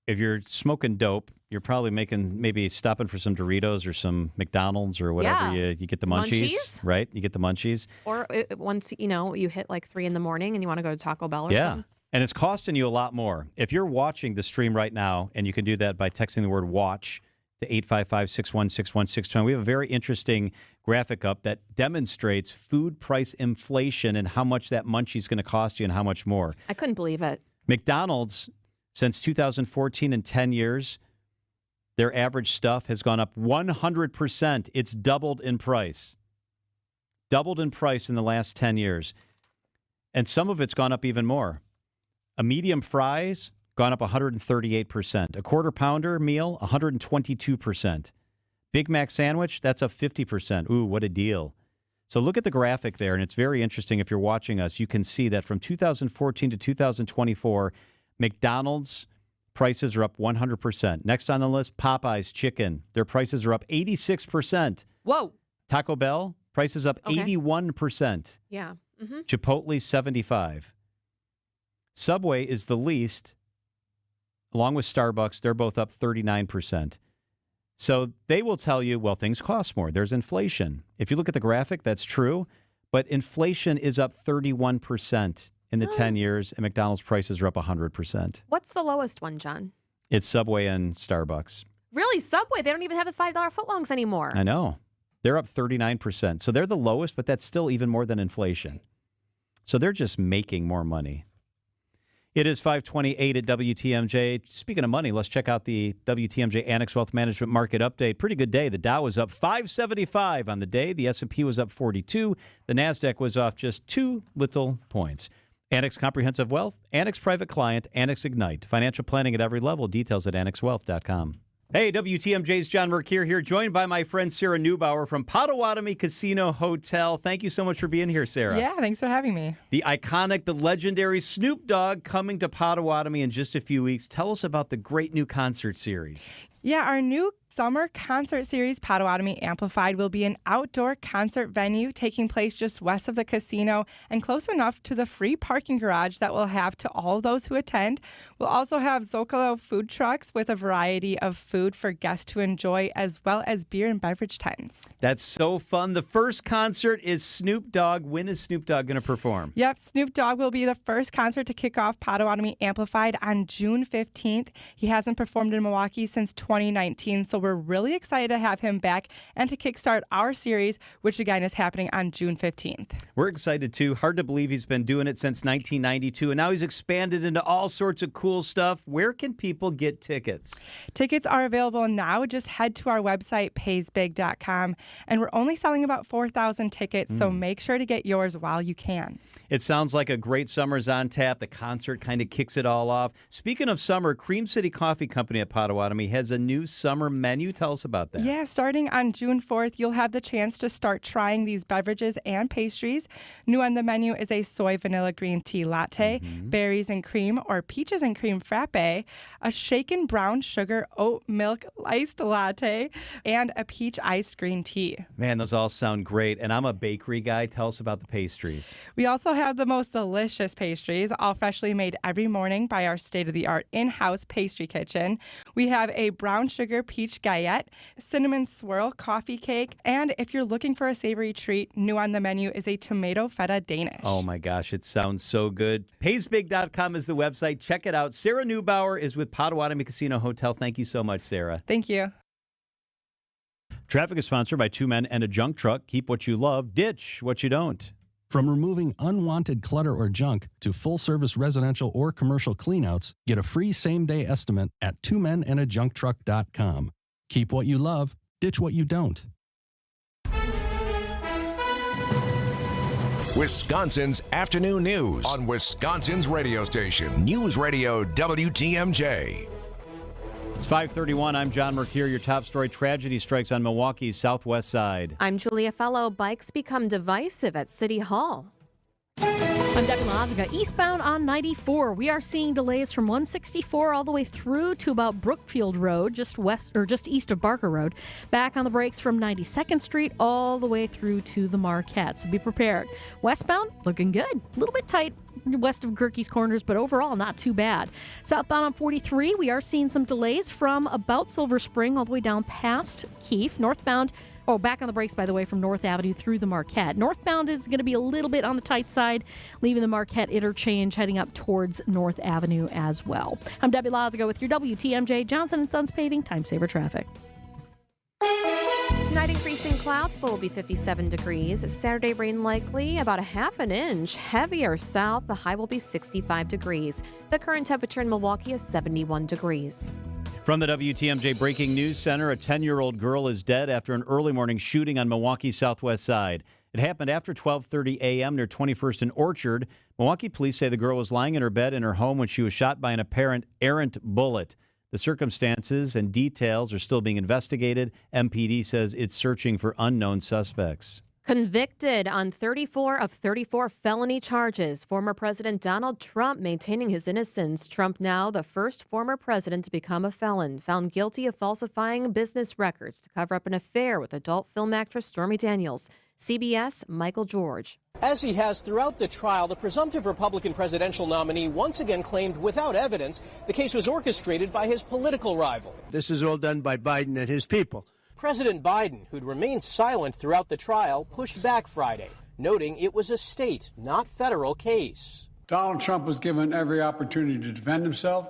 if you're smoking dope, you're probably maybe stopping for some Doritos or some McDonald's or whatever. Yeah. You get the munchies, right? You get the munchies. Or once, you hit like 3 a.m. and you want to go to Taco Bell or something. And it's costing you a lot more. If you're watching the stream right now, and you can do that by texting the word WATCH to 855-616-1620. We have a very interesting graphic up that demonstrates food price inflation and how much that munchie is going to cost you and how much more. I couldn't believe it. McDonald's, since 2014, in 10 years, Their average stuff has gone up 100%. It's doubled in price. Doubled in price in the last 10 years. And some of it's gone up even more. A medium fries, gone up 138%. A quarter pounder meal, 122%. Big Mac sandwich, that's up 50%. Ooh, what a deal. So look at the graphic there, and it's very interesting. If you're watching us, you can see that from 2014 to 2024, McDonald's prices are up 100%. Next on the list, Popeye's chicken. Their prices are up 86%. Whoa. Taco Bell, prices up 81%. Yeah. Mm-hmm. Chipotle, 75%. Subway is the least, along with Starbucks. They're both up 39%. So they will tell you, well, things cost more. There's inflation. If you look at the graphic, that's true. But inflation is up 31% in the 10 years, and McDonald's prices are up 100%. What's the lowest one, John? It's Subway and Starbucks. Really? Subway? They don't even have the $5 footlongs anymore. I know. They're up 39%. So they're the lowest, but that's still even more than inflation. So they're just making more money. It is 5:28 at WTMJ. Speaking of money, let's check out the WTMJ Annex Wealth Management Market Update. Pretty good day. The Dow was up 575 on the day. The S&P was up 42. The NASDAQ was off just 2 little points. Annex Comprehensive Wealth, Annex Private Client, Annex Ignite. Financial planning at every level. Details at annexwealth.com. Hey, WTMJ's John Mercure here, joined by my friend Sarah Neubauer from Potawatomi Casino Hotel. Thank you so much for being here, Sarah. Yeah, thanks for having me. The iconic, the legendary Snoop Dogg coming to Potawatomi in just a few weeks. Tell us about the great new concert series. Yeah, our new summer concert series, Potawatomi Amplified, will be an outdoor concert venue taking place just west of the casino and close enough to the free parking garage that we'll have to all those who attend. We'll also have Zocalo food trucks with a variety of food for guests to enjoy, as well as beer and beverage tents. That's so fun. The first concert is Snoop Dogg. When is Snoop Dogg going to perform? Yep, Snoop Dogg will be the first concert to kick off Potawatomi Amplified on June 15th. He hasn't performed in Milwaukee since 2019, so we're really excited to have him back and to kickstart our series, which again is happening on June 15th. We're excited too. Hard to believe he's been doing it since 1992, and now he's expanded into all sorts of cool stuff. Where can people get tickets? Tickets are available now. Just head to our website, paysbig.com, and we're only selling about 4,000 tickets, so make sure to get yours while you can. It sounds like a great summer's on tap. The concert kind of kicks it all off. Speaking of summer, Cream City Coffee Company at Potawatomi has a new summer menu. Tell us about that. Yeah, starting on June 4th, you'll have the chance to start trying these beverages and pastries. New on the menu is a soy vanilla green tea latte, berries and cream or peaches and cream frappe, a shaken brown sugar oat milk iced latte, and a peach iced green tea. Man, those all sound great. And I'm a bakery guy. Tell us about the pastries. We also have the most delicious pastries, all freshly made every morning by our state-of-the-art in-house pastry kitchen. We have a brown sugar peach galette, cinnamon swirl coffee cake, and if you're looking for a savory treat, new on the menu is a tomato feta Danish. Oh my gosh, it sounds so good. Paysbig.com is the website. Check it out. Sarah Neubauer is with Potawatomi Casino Hotel. Thank you so much, Sarah. Thank you. Traffic is sponsored by 2 Men and a Junk Truck. Keep what you love, ditch what you don't. From removing unwanted clutter or junk to full-service residential or commercial cleanouts, get a free same-day estimate at 2menandajuncktruck.com. Keep what you love, ditch what you don't. Wisconsin's afternoon news on Wisconsin's radio station, News Radio WTMJ. It's 5:31. I'm John Mercure. Your top story: tragedy strikes on Milwaukee's southwest side. I'm Julia Fellow. Bikes become divisive at City Hall. I'm Debbie Lazaga. Eastbound on 94, we are seeing delays from 164 all the way through to about Brookfield Road, just east of Barker Road. Back on the brakes from 92nd Street all the way through to the Marquette. So be prepared. Westbound, looking good. A little bit tight west of Gerke's Corners, but overall not too bad. Southbound on 43, we are seeing some delays from about Silver Spring all the way down past Keefe. Northbound, back on the brakes, by the way, from North Avenue through the Marquette. Northbound is going to be a little bit on the tight side, leaving the Marquette interchange, heading up towards North Avenue as well. I'm Debbie Lazaga with your WTMJ Johnson & Sons Paving Time Saver Traffic. Tonight, increasing clouds, low will be 57 degrees. Saturday, rain likely, about a half an inch. Heavier south, the high will be 65 degrees. The current temperature in Milwaukee is 71 degrees. From the WTMJ Breaking News Center, a 10-year-old girl is dead after an early morning shooting on Milwaukee's southwest side. It happened after 12:30 a.m. near 21st and Orchard. Milwaukee police say the girl was lying in her bed in her home when she was shot by an apparent errant bullet. The circumstances and details are still being investigated. MPD says it's searching for unknown suspects. Convicted on 34 of 34 felony charges, former President Donald Trump maintaining his innocence. Trump now the first former president to become a felon, found guilty of falsifying business records to cover up an affair with adult film actress Stormy Daniels. CBS, Michael George. As he has throughout the trial, the presumptive Republican presidential nominee once again claimed without evidence the case was orchestrated by his political rival. This is all done by Biden and his people. President Biden, who'd remained silent throughout the trial, pushed back Friday, noting it was a state, not federal case. Donald Trump was given every opportunity to defend himself.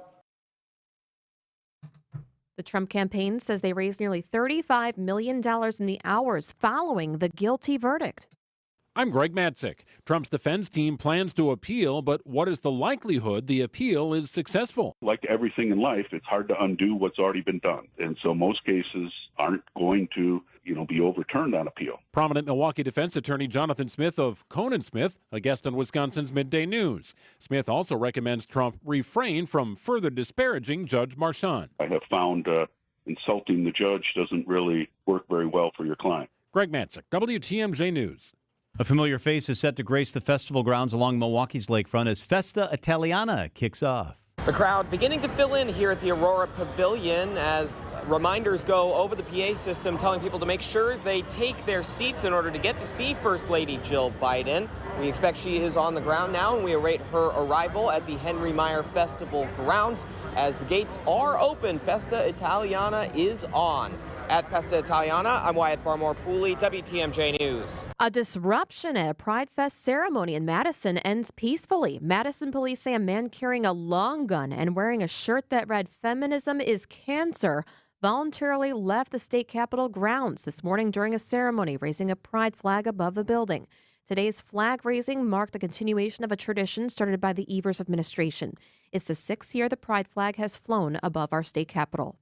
The Trump campaign says they raised nearly $35 million in the hours following the guilty verdict. I'm Greg Matzik. Trump's defense team plans to appeal, but what is the likelihood the appeal is successful? Like everything in life, it's hard to undo what's already been done. And so most cases aren't going to, be overturned on appeal. Prominent Milwaukee defense attorney Jonathan Smith of Conan Smith, a guest on Wisconsin's Midday News. Smith also recommends Trump refrain from further disparaging Judge Marchand. I have found insulting the judge doesn't really work very well for your client. Greg Matzik, WTMJ News. A familiar face is set to grace the festival grounds along Milwaukee's lakefront as Festa Italiana kicks off. The crowd beginning to fill in here at the Aurora Pavilion as reminders go over the PA system telling people to make sure they take their seats in order to get to see First Lady Jill Biden. We expect she is on the ground now, and we await her arrival at the Henry Meyer Festival grounds. As the gates are open, Festa Italiana is on. At Festa Italiana, I'm Wyatt Barmore-Pooley, WTMJ News. A disruption at a Pride Fest ceremony in Madison ends peacefully. Madison police say a man carrying a long gun and wearing a shirt that read "Feminism is Cancer" voluntarily left the state capitol grounds this morning during a ceremony, raising a pride flag above the building. Today's flag raising marked the continuation of a tradition started by the Evers administration. It's the 6th year the pride flag has flown above our state capitol.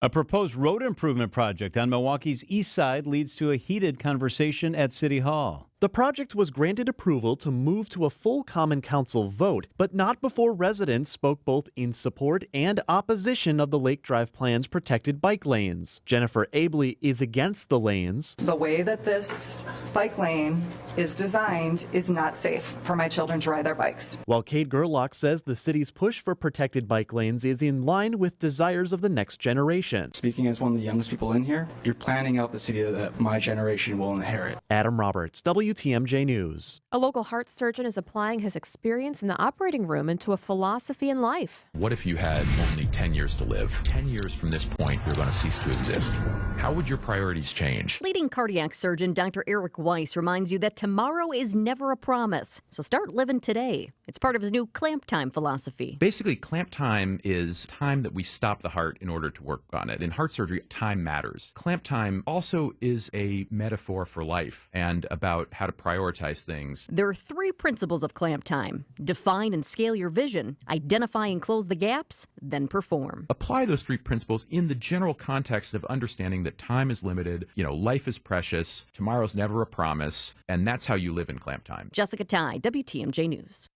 A proposed road improvement project on Milwaukee's east side leads to a heated conversation at City Hall. The project was granted approval to move to a full Common Council vote, but not before residents spoke both in support and opposition of the Lake Drive plan's protected bike lanes. Jennifer Abley is against the lanes. The way that this bike lane is designed is not safe for my children to ride their bikes. While Kate Gerlach says the city's push for protected bike lanes is in line with desires of the next generation. Speaking as one of the youngest people in here, you're planning out the city that my generation will inherit. Adam Roberts, WTMJ News. A local heart surgeon is applying his experience in the operating room into a philosophy in life. What if you had only 10 years to live? 10 years from this point, you're going to cease to exist. How would your priorities change? Leading cardiac surgeon Dr. Eric Weiss reminds you that tomorrow is never a promise, so start living today. It's part of his new clamp time philosophy. Basically, clamp time is time that we stop the heart in order to work on it. In heart surgery, time matters. Clamp time also is a metaphor for life and about how to prioritize things. There are 3 principles of clamp time: define and scale your vision, identify and close the gaps, then perform. Apply those 3 principles in the general context of understanding that time is limited, life is precious, tomorrow's never a promise, and that's how you live in clamp time. Jessica Ty, WTMJ News.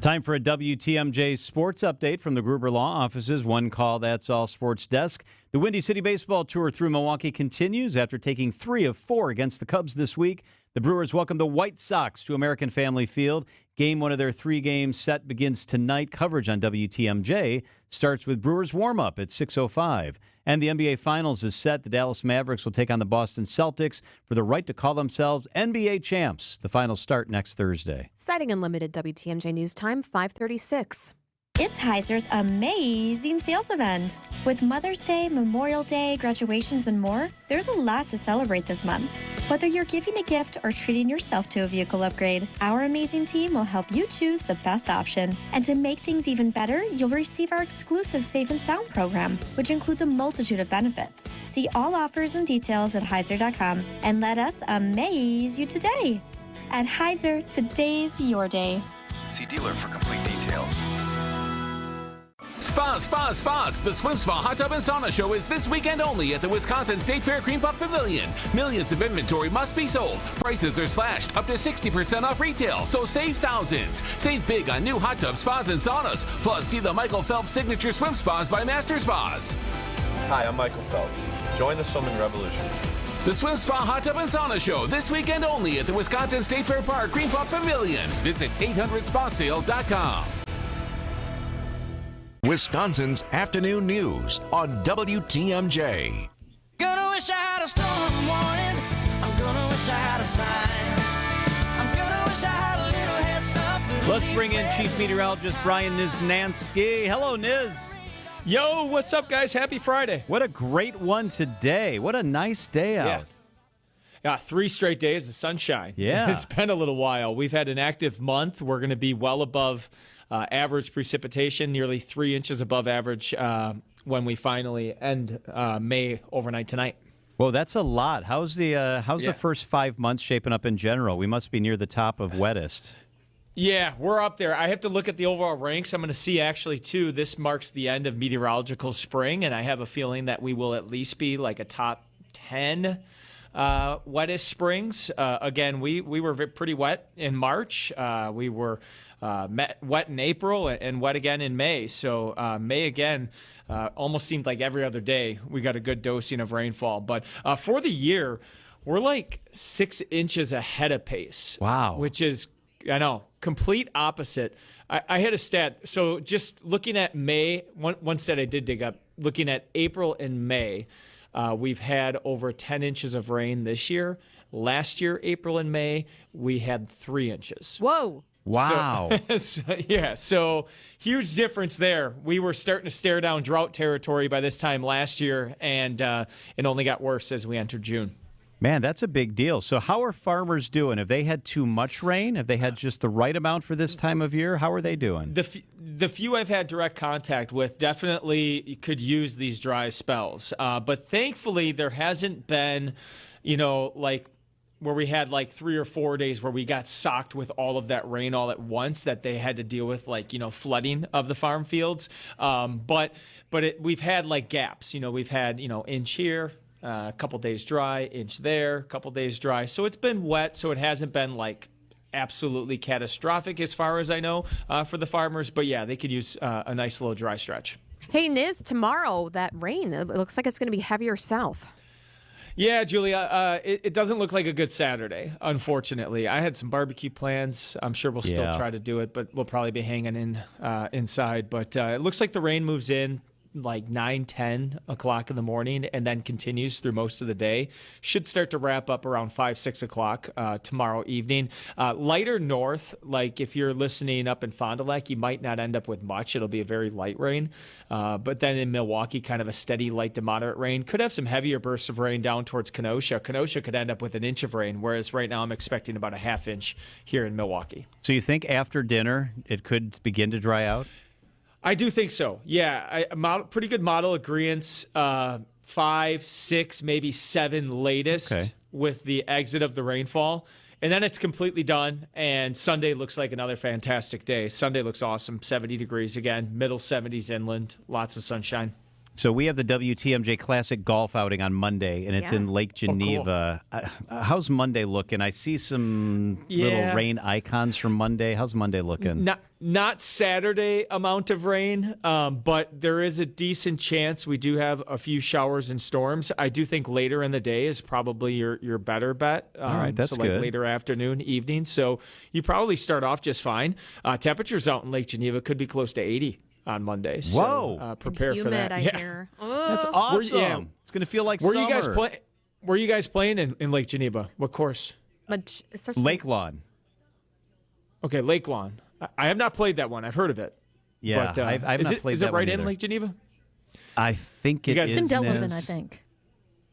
Time for a WTMJ sports update from the Gruber Law Office's One Call That's All Sports Desk. The Windy City Baseball Tour through Milwaukee continues after taking 3 of 4 against the Cubs this week. The Brewers welcome the White Sox to American Family Field. Game 1 of their 3-game set begins tonight. Coverage on WTMJ starts with Brewers warm-up at 6:05. And the NBA Finals is set. The Dallas Mavericks will take on the Boston Celtics for the right to call themselves NBA champs. The finals start next Thursday. Citing Unlimited WTMJ News Time, 5:36. It's Heiser's amazing sales event. With Mother's Day, Memorial Day, graduations, and more, there's a lot to celebrate this month. Whether you're giving a gift or treating yourself to a vehicle upgrade, our amazing team will help you choose the best option. And to make things even better, you'll receive our exclusive Save and Sound program, which includes a multitude of benefits. See all offers and details at Heiser.com and let us amaze you today. At Heiser, today's your day. See dealer for complete details. Spas, spas, spas. The Swim Spa Hot Tub and Sauna Show is this weekend only at the Wisconsin State Fair Cream Puff Pavilion. Millions of inventory must be sold. Prices are slashed up to 60% off retail, so save thousands. Save big on new hot tub spas and saunas. Plus, see the Michael Phelps Signature Swim Spas by Master Spas. Hi, I'm Michael Phelps. Join the swimming revolution. The Swim Spa Hot Tub and Sauna Show this weekend only at the Wisconsin State Fair Park Cream Puff Pavilion. Visit 800spasale.com. Wisconsin's afternoon news on WTMJ. Gonna wish I had a storm warning. I'm gonna wish I had a sign. I'm gonna wish I had a little heads up. Let's bring in Chief Meteorologist Brian Niznansky. Hello, Niz. Yo, what's up, guys? Happy Friday. What a great one today. What a nice day out. Yeah, 3 straight days of sunshine. Yeah. It's been a little while. We've had an active month. We're going to be well above average precipitation, nearly 3 inches above average when we finally end May overnight tonight. Well, that's a lot. How's the first 5 months shaping up in general? We must be near the top of wettest. Yeah, we're up there. I have to look at the overall ranks. I'm going to see actually, too, this marks the end of meteorological spring, and I have a feeling that we will at least be like a top 10 wettest springs. Again, we were pretty wet in March. We were wet in April and wet again in May. So May again almost seemed like every other day we got a good dosing of rainfall. But for the year, we're like 6 inches ahead of pace. Wow. Which is, I know, complete opposite. I had a stat. So just looking at May, one stat I did dig up, looking at April and May, we've had over 10 inches of rain this year. Last year, April and May, we had 3 inches. Whoa. Wow. So huge difference there. We were starting to stare down drought territory by this time last year, and it only got worse as we entered June. Man, that's a big deal. So how are farmers doing? Have they had too much rain? Have they had just the right amount for this time of year? How are they doing? The few I've had direct contact with definitely could use these dry spells. But thankfully, there hasn't been, like where we had like 3 or 4 days where we got socked with all of that rain all at once that they had to deal with, like, flooding of the farm fields. But we've had like gaps. We've had, inch here, a couple days dry, inch there, a couple days dry. So it's been wet, so it hasn't been like absolutely catastrophic as far as I know for the farmers. But yeah, they could use a nice little dry stretch. Hey, Niz, tomorrow, that rain, it looks like it's going to be heavier south. Yeah, Julia, it doesn't look like a good Saturday, unfortunately. I had some barbecue plans. I'm sure we'll still try to do it, but we'll probably be hanging inside. But it looks like the rain moves in like 9, 10 o'clock in the morning and then continues through most of the day. Should start to wrap up around 5, 6 o'clock tomorrow evening. Lighter north, like if you're listening up in Fond du Lac, you might not end up with much. It'll be a very light rain. But then in Milwaukee, kind of a steady light to moderate rain. Could have some heavier bursts of rain down towards Kenosha. Kenosha could end up with an inch of rain, whereas right now I'm expecting about a half inch here in Milwaukee. So you think after dinner it could begin to dry out? I do think so. Yeah, pretty good model agreeance. 5, 6, maybe 7 latest with the exit of the rainfall. And then it's completely done, and Sunday looks like another fantastic day. Sunday looks awesome, 70 degrees again, middle 70s inland, lots of sunshine. So we have the WTMJ Classic Golf outing on Monday, and it's in Lake Geneva. Oh, cool. How's Monday looking? I see some little rain icons from Monday. How's Monday looking? Not Saturday amount of rain, but there is a decent chance we do have a few showers and storms. I do think later in the day is probably your better bet. All right, that's so like good. Later afternoon, evening. So you probably start off just fine. Temperatures out in Lake Geneva could be close to 80. On Monday. So, whoa. Prepare for that. I hear. That's awesome. It's going to feel like summer. Where are you guys playing in Lake Geneva? What course? Lake Lawn. Okay, Lake Lawn. I have not played that one. I've heard of it. Yeah, but, I've not played that one. Is it right in either. Lake Geneva? I think it is. It's in Delavan, I think.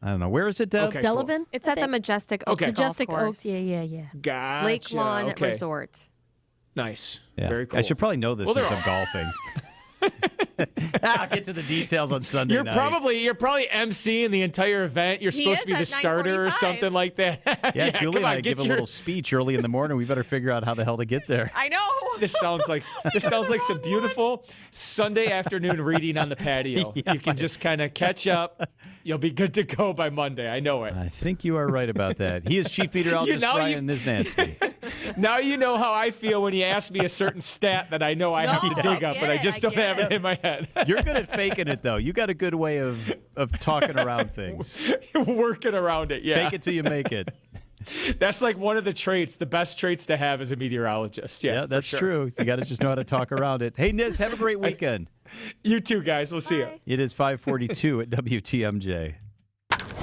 I don't know. Where is it, Deb? Okay, Delavan? Cool. It's at the Majestic Oaks Golf Majestic Course. Oaks, yeah. Gotcha. Lake Lawn Resort. Nice. Yeah. Very cool. I should probably know this since I'm golfing. I'll get to the details on Sunday night. You're probably emceeing the entire event. You're supposed to be the starter or something like that. Yeah, Julie and I give a little speech early in the morning. We better figure out how the hell to get there. I know. This sounds like some beautiful Sunday afternoon reading on the patio. You can just kind of catch up. You'll be good to go by Monday. I know it. I think you are right about that. He is Chief Meteorologist Brian Niznansky. Now you know how I feel when you ask me a certain stat that I know I have to dig up, but I just don't have it in my head. You're good at faking it, though. You got a good way of talking around things. Working around it, yeah. Fake it till you make it. That's like one of the traits, the best traits to have as a meteorologist. Yeah, that's true. You got to just know how to talk around it. Hey, Niz, have a great weekend. You too, guys. We'll see you. It is 5:42 at WTMJ.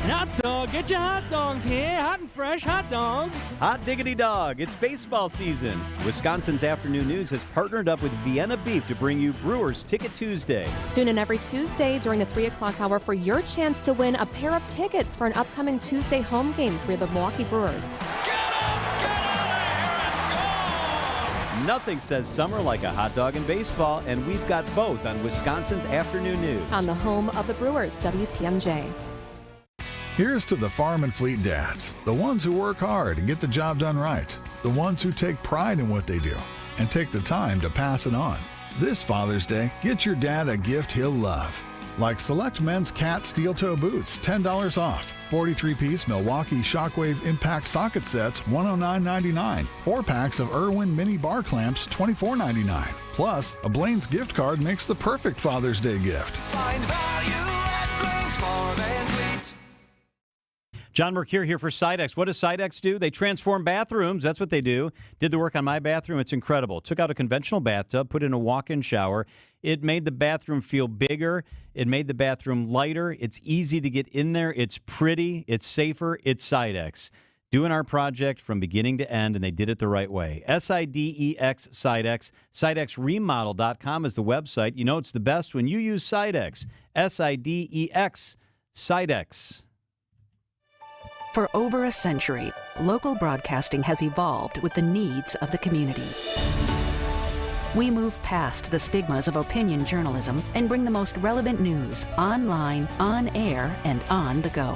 Hot dog, get your hot dogs here. Hot and fresh hot dogs. Hot diggity dog, it's baseball season. Wisconsin's Afternoon News has partnered up with Vienna Beef to bring you Brewers Ticket Tuesday. Tune in every Tuesday during the 3 o'clock hour for your chance to win a pair of tickets for an upcoming Tuesday home game for the Milwaukee Brewers. Nothing says summer like a hot dog in baseball, and we've got both on Wisconsin's Afternoon News. On the home of the Brewers, WTMJ. Here's to the farm and fleet dads, the ones who work hard and get the job done right, the ones who take pride in what they do and take the time to pass it on. This Father's Day, get your dad a gift he'll love. Like select men's cat steel toe boots, $10 off. 43-piece Milwaukee Shockwave Impact socket sets, $109.99. 4 packs of Irwin mini bar clamps, $24.99. Plus, a Blaine's gift card makes the perfect Father's Day gift. Find value at Blaine's Farm and Fleet. John Mercure here for Sidex. What does Sidex do? They transform bathrooms. That's what they do. Did the work on my bathroom. It's incredible. Took out a conventional bathtub, put in a walk-in shower. It made the bathroom feel bigger. It made the bathroom lighter. It's easy to get in there. It's pretty. It's safer. It's Sidex. Doing our project from beginning to end, and they did it the right way. SIDEX Sidex. SidexRemodel.com is the website. You know it's the best when you use Sidex. SIDEX Sidex. For over a century, local broadcasting has evolved with the needs of the community. We move past the stigmas of opinion journalism and bring the most relevant news online, on air, and on the go.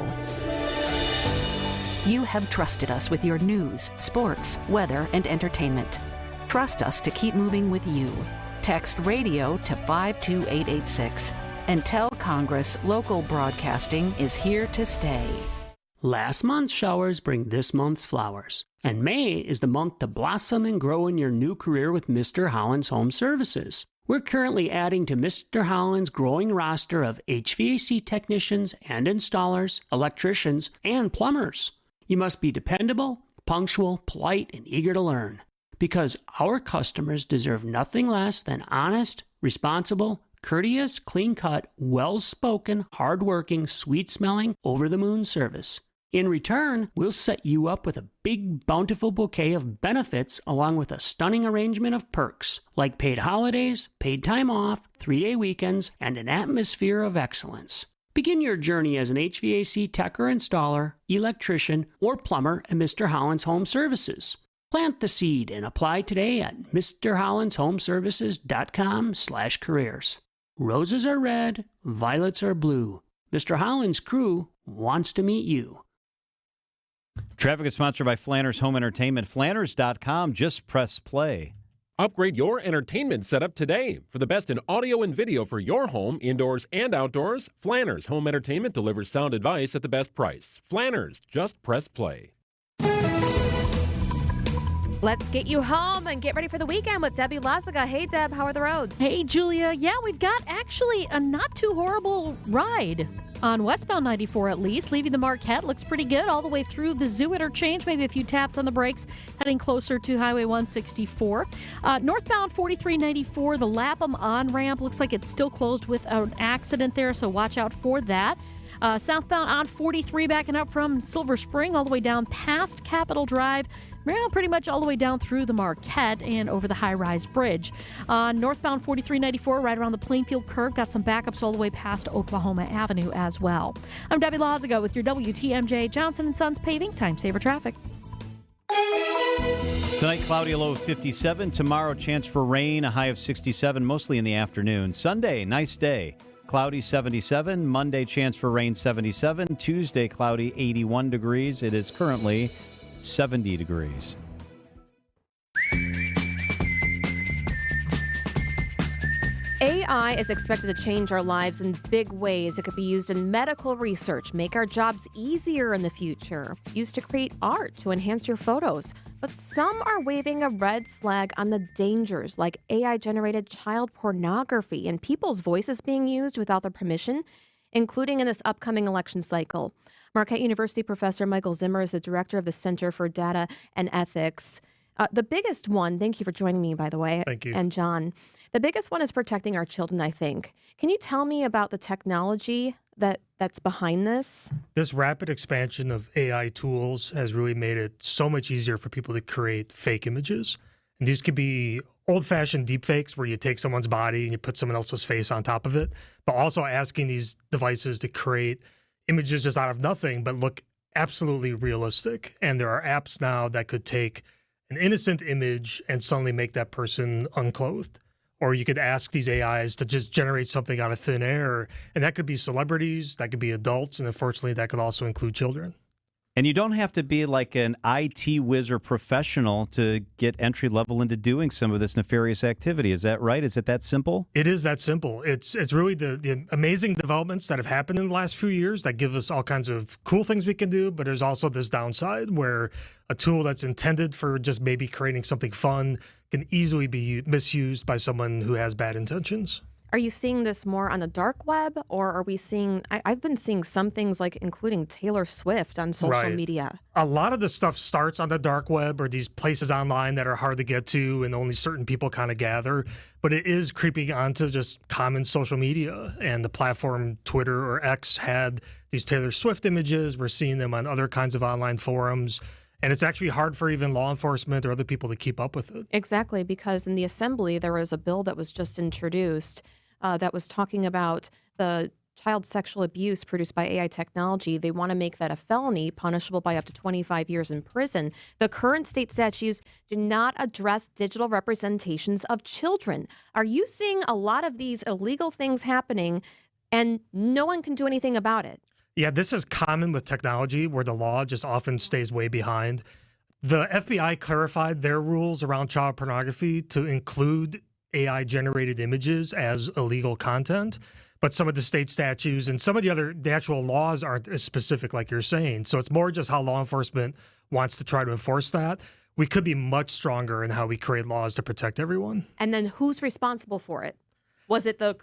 You have trusted us with your news, sports, weather, and entertainment. Trust us to keep moving with you. Text radio to 52886 and tell Congress local broadcasting is here to stay. Last month's showers bring this month's flowers, and May is the month to blossom and grow in your new career with Mr. Holland's Home Services. We're currently adding to Mr. Holland's growing roster of HVAC technicians and installers, electricians, and plumbers. You must be dependable, punctual, polite, and eager to learn, because our customers deserve nothing less than honest, responsible, courteous, clean-cut, well-spoken, hard-working, sweet-smelling, over-the-moon service. In return, we'll set you up with a big, bountiful bouquet of benefits along with a stunning arrangement of perks, like paid holidays, paid time off, 3-day weekends, and an atmosphere of excellence. Begin your journey as an HVAC tech or installer, electrician, or plumber at Mr. Holland's Home Services. Plant the seed and apply today at MrHollandsHomeservices.com/careers. Roses are red, violets are blue. Mr. Holland's crew wants to meet you. Traffic is sponsored by Flanners Home Entertainment. Flanners.com. Just press play. Upgrade your entertainment setup today. For the best in audio and video for your home, indoors and outdoors, Flanners Home Entertainment delivers sound advice at the best price. Flanners. Just press play. Let's get you home and get ready for the weekend with Debbie Lazaga. Hey, Deb, how are the roads? Hey, Julia. Yeah, we've got actually a not too horrible ride on westbound 94 at least. Leaving the Marquette looks pretty good all the way through the Zoo interchange. Maybe a few taps on the brakes heading closer to Highway 164. Northbound 4394, the Lapham on-ramp looks like it's still closed with an accident there, so watch out for that. Southbound on 43 backing up from Silver Spring all the way down past Capitol Drive. Pretty much all the way down through the Marquette and over the high-rise bridge. Northbound 4394, right around the Plainfield curve, got some backups all the way past Oklahoma Avenue as well. I'm Debbie Lazaga with your WTMJ Johnson & Sons Paving Time Saver Traffic. Tonight, cloudy, a low of 57. Tomorrow, chance for rain, a high of 67, mostly in the afternoon. Sunday, nice day. Cloudy, 77. Monday, chance for rain, 77. Tuesday, cloudy, 81 degrees. It is currently 70 degrees. AI is expected to change our lives in big ways. It could be used in medical research, make our jobs easier in the future, used to create art to enhance your photos. But some are waving a red flag on the dangers, like AI-generated child pornography and people's voices being used without their permission, including in this upcoming election cycle. Marquette University professor Michael Zimmer is the director of the Center for Data and Ethics. The biggest one, thank you for joining me, by the way. Thank you. And John. The biggest one is protecting our children, I think. Can you tell me about the technology that's behind this? This rapid expansion of AI tools has really made it so much easier for people to create fake images. And these could be old-fashioned deepfakes where you take someone's body and you put someone else's face on top of it, but also asking these devices to create images just out of nothing but look absolutely realistic. And there are apps now that could take an innocent image and suddenly make that person unclothed. Or you could ask these AIs to just generate something out of thin air. And that could be celebrities, that could be adults, and unfortunately that could also include children. And you don't have to be like an IT whiz or professional to get entry level into doing some of this nefarious activity. Is that right? Is it that simple? It is that simple. It's really the amazing developments that have happened in the last few years that give us all kinds of cool things we can do, but there's also this downside where a tool that's intended for just maybe creating something fun can easily be misused by someone who has bad intentions. Are you seeing this more on the dark web, or are we seeing, I've been seeing some things like including Taylor Swift on social media. A lot of the stuff starts on the dark web or these places online that are hard to get to and only certain people kind of gather, but it is creeping onto just common social media. And the platform Twitter or X had these Taylor Swift images. We're seeing them on other kinds of online forums. And it's actually hard for even law enforcement or other people to keep up with it. Exactly, because in the assembly, there was a bill that was just introduced that was talking about the child sexual abuse produced by AI technology. They want to make that a felony, punishable by up to 25 years in prison. The current state statutes do not address digital representations of children. Are you seeing a lot of these illegal things happening and no one can do anything about it? Yeah, this is common with technology where the law just often stays way behind. The FBI clarified their rules around child pornography to include AI-generated images as illegal content, but some of the state statutes and some of the actual laws aren't as specific like you're saying. So it's more just how law enforcement wants to try to enforce that. We could be much stronger in how we create laws to protect everyone. And then who's responsible for it? Was it the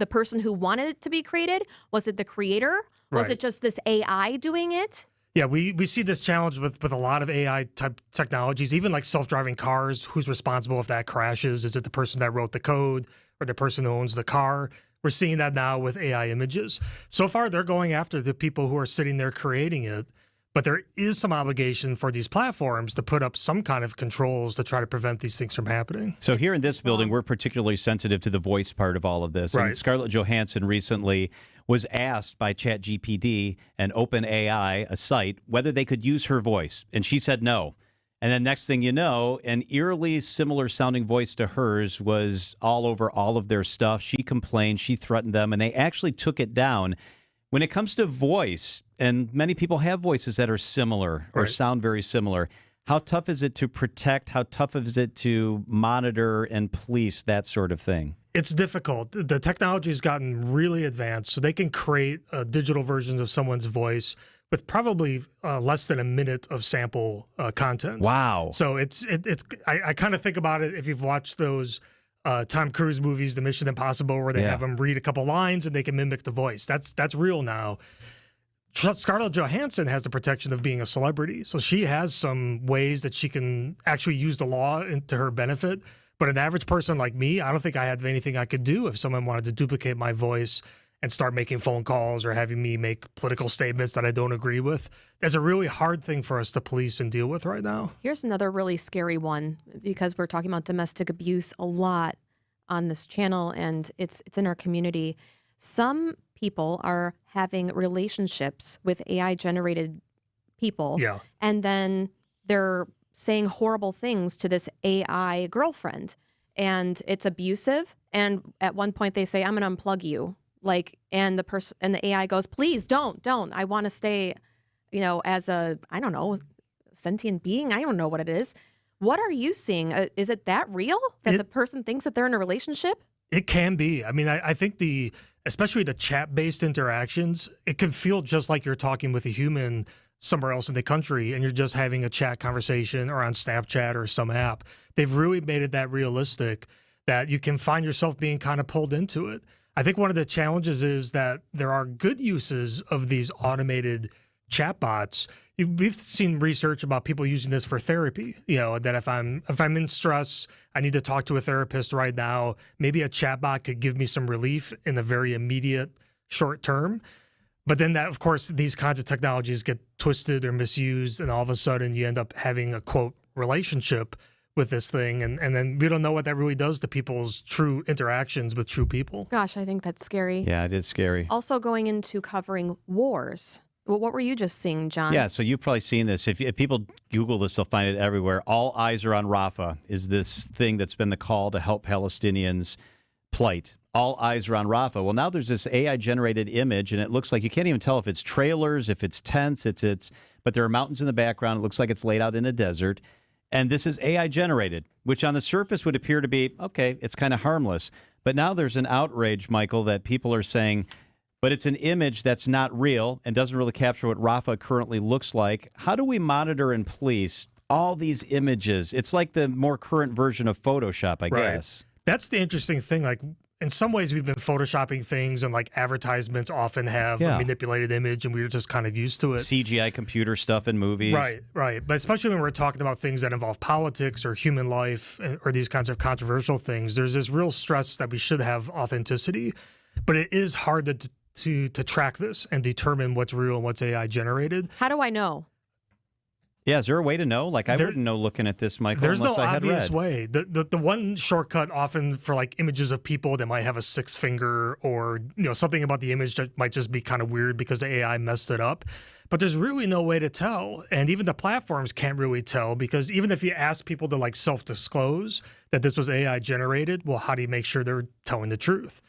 person who wanted it to be created? Was it the creator? Was it just this AI doing it? Yeah, we see this challenge with a lot of AI type technologies, even like self-driving cars. Who's responsible if that crashes? Is it the person that wrote the code or the person who owns the car? We're seeing that now with AI images. So far, they're going after the people who are sitting there creating it. But there is some obligation for these platforms to put up some kind of controls to try to prevent these things from happening. So here in this building, we're particularly sensitive to the voice part of all of this. Right. And Scarlett Johansson recently was asked by ChatGPT and OpenAI, a site, whether they could use her voice. And she said no. And then next thing you know, an eerily similar sounding voice to hers was all over all of their stuff. She complained, she threatened them, and they actually took it down. When it comes to voice, and many people have voices that are similar or sound very similar, how tough is it to protect? How tough is it to monitor and police that sort of thing? It's difficult. The technology has gotten really advanced, so they can create digital versions of someone's voice with probably less than a minute of sample content. Wow. So I kind of think about it if you've watched those Tom Cruise movies, the Mission Impossible, where they have him read a couple lines and they can mimic the voice. That's real now. Scarlett Johansson has the protection of being a celebrity, so she has some ways that she can actually use the law to her benefit. But an average person like me, I don't think I have anything I could do if someone wanted to duplicate my voice and start making phone calls or having me make political statements that I don't agree with. That's a really hard thing for us to police and deal with right now. Here's another really scary one, because we're talking about domestic abuse a lot on this channel, and it's in our community. Some people are having relationships with AI-generated people, and then they're saying horrible things to this AI girlfriend, and it's abusive. And at one point they say, "I'm going to unplug you." Like, and the AI goes, "Please don't. I want to stay, as a, I don't know, sentient being. I don't know what it is." What are you seeing? Is it that real that the person thinks that they're in a relationship? It can be. I mean, I think especially the chat-based interactions, it can feel just like you're talking with a human somewhere else in the country and you're just having a chat conversation or on Snapchat or some app. They've really made it that realistic that you can find yourself being kind of pulled into it. I think one of the challenges is that there are good uses of these automated chatbots. We've seen research about people using this for therapy. That if I'm in stress, I need to talk to a therapist right now. Maybe a chatbot could give me some relief in the very immediate short term. But then that, of course, these kinds of technologies get twisted or misused, and all of a sudden you end up having a, quote, relationship with this thing. And then we don't know what that really does to people's true interactions with true people. Gosh, I think that's scary. Yeah, it is scary. Also going into covering wars. Well, what were you just seeing, John? Yeah, so you've probably seen this. If people Google this, they'll find it everywhere. All eyes are on Rafah is this thing that's been the call to help Palestinians' plight. All eyes are on Rafah. Well, now there's this AI-generated image, and it looks like you can't even tell if it's trailers, if it's tents, but there are mountains in the background. It looks like it's laid out in a desert. And this is AI-generated, which on the surface would appear to be, okay, it's kind of harmless. But now there's an outrage, Michael, that people are saying, but it's an image that's not real and doesn't really capture what Rafah currently looks like. How do we monitor and police all these images? It's like the more current version of Photoshop, I guess. That's the interesting thing. Like, in some ways, we've been photoshopping things, and like advertisements often have a manipulated image, and we're just kind of used to it. CGI computer stuff in movies. Right. But especially when we're talking about things that involve politics or human life or these kinds of controversial things, there's this real stress that we should have authenticity. But it is hard to track this and determine what's real and what's AI generated. How do I know? Yeah, is there a way to know? Like, I wouldn't know looking at this, Michael, There's no unless I had obvious read. way. The one shortcut often for like images of people that might have a sixth finger or something about the image that might just be kind of weird because the AI messed it up. But there's really no way to tell. And even the platforms can't really tell, because even if you ask people to like self-disclose that this was AI generated, well, how do you make sure they're telling the truth?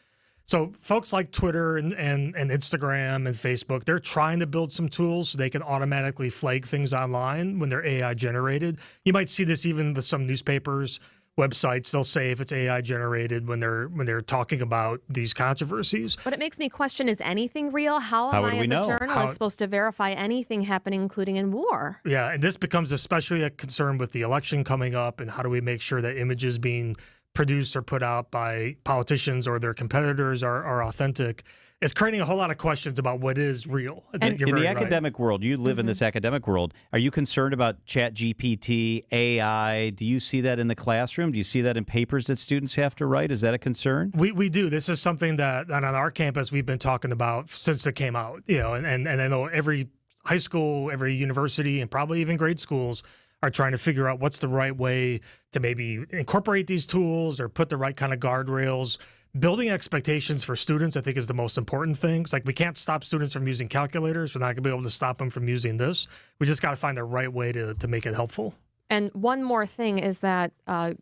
So folks like Twitter and Instagram and Facebook, they're trying to build some tools so they can automatically flag things online when they're AI generated. You might see this even with some newspapers, websites. They'll say if it's AI generated when they're talking about these controversies. But it makes me question, is anything real? How am I as a journalist supposed to verify anything happening, including in war? Yeah, and this becomes especially a concern with the election coming up, and how do we make sure that images being produced or put out by politicians or their competitors are authentic. It's creating a whole lot of questions about what is real. And in the academic world, you live in this academic world. Are you concerned about ChatGPT, AI? Do you see that in the classroom? Do you see that in papers that students have to write? Is that a concern? We do. This is something that on our campus we've been talking about since it came out. And I know every high school, every university, and probably even grade schools are trying to figure out what's the right way to maybe incorporate these tools or put the right kind of guardrails. Building expectations for students, I think, is the most important thing. It's like we can't stop students from using calculators. We're not going to be able to stop them from using this. We just got to find the right way to make it helpful. And one more thing is that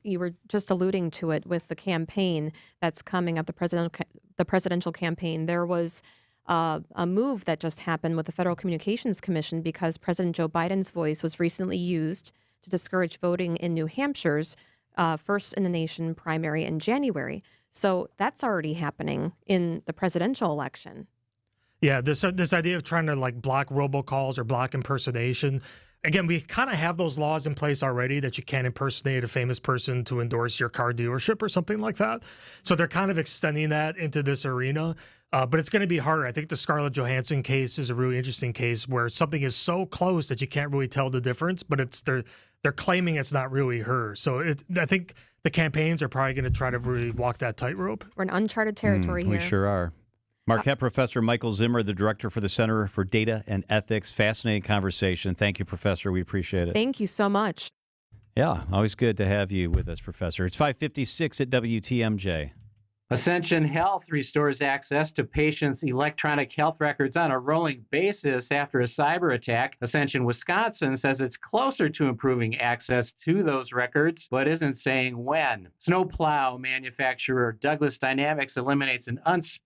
you were just alluding to it with the campaign that's coming up, the presidential campaign. There was a move that just happened with the Federal Communications Commission because President Joe Biden's voice was recently used to discourage voting in New Hampshire's first in the nation primary in January. So that's already happening in the presidential election. Yeah, this idea of trying to like block robocalls or block impersonation. Again, we kind of have those laws in place already that you can't impersonate a famous person to endorse your car dealership or something like that. So they're kind of extending that into this arena. But it's going to be harder. I think the Scarlett Johansson case is a really interesting case where something is so close that you can't really tell the difference, but they're claiming it's not really her. So I think the campaigns are probably going to try to really walk that tightrope. We're in uncharted territory here. We sure are. Marquette Professor Michael Zimmer, the Director for the Center for Data and Ethics. Fascinating conversation. Thank you, Professor. We appreciate it. Thank you so much. Yeah, always good to have you with us, Professor. It's 5:56 at WTMJ. Ascension Health restores access to patients' electronic health records on a rolling basis after a cyber attack. Ascension Wisconsin says it's closer to improving access to those records, but isn't saying when. Snowplow manufacturer Douglas Dynamics eliminates an unspecified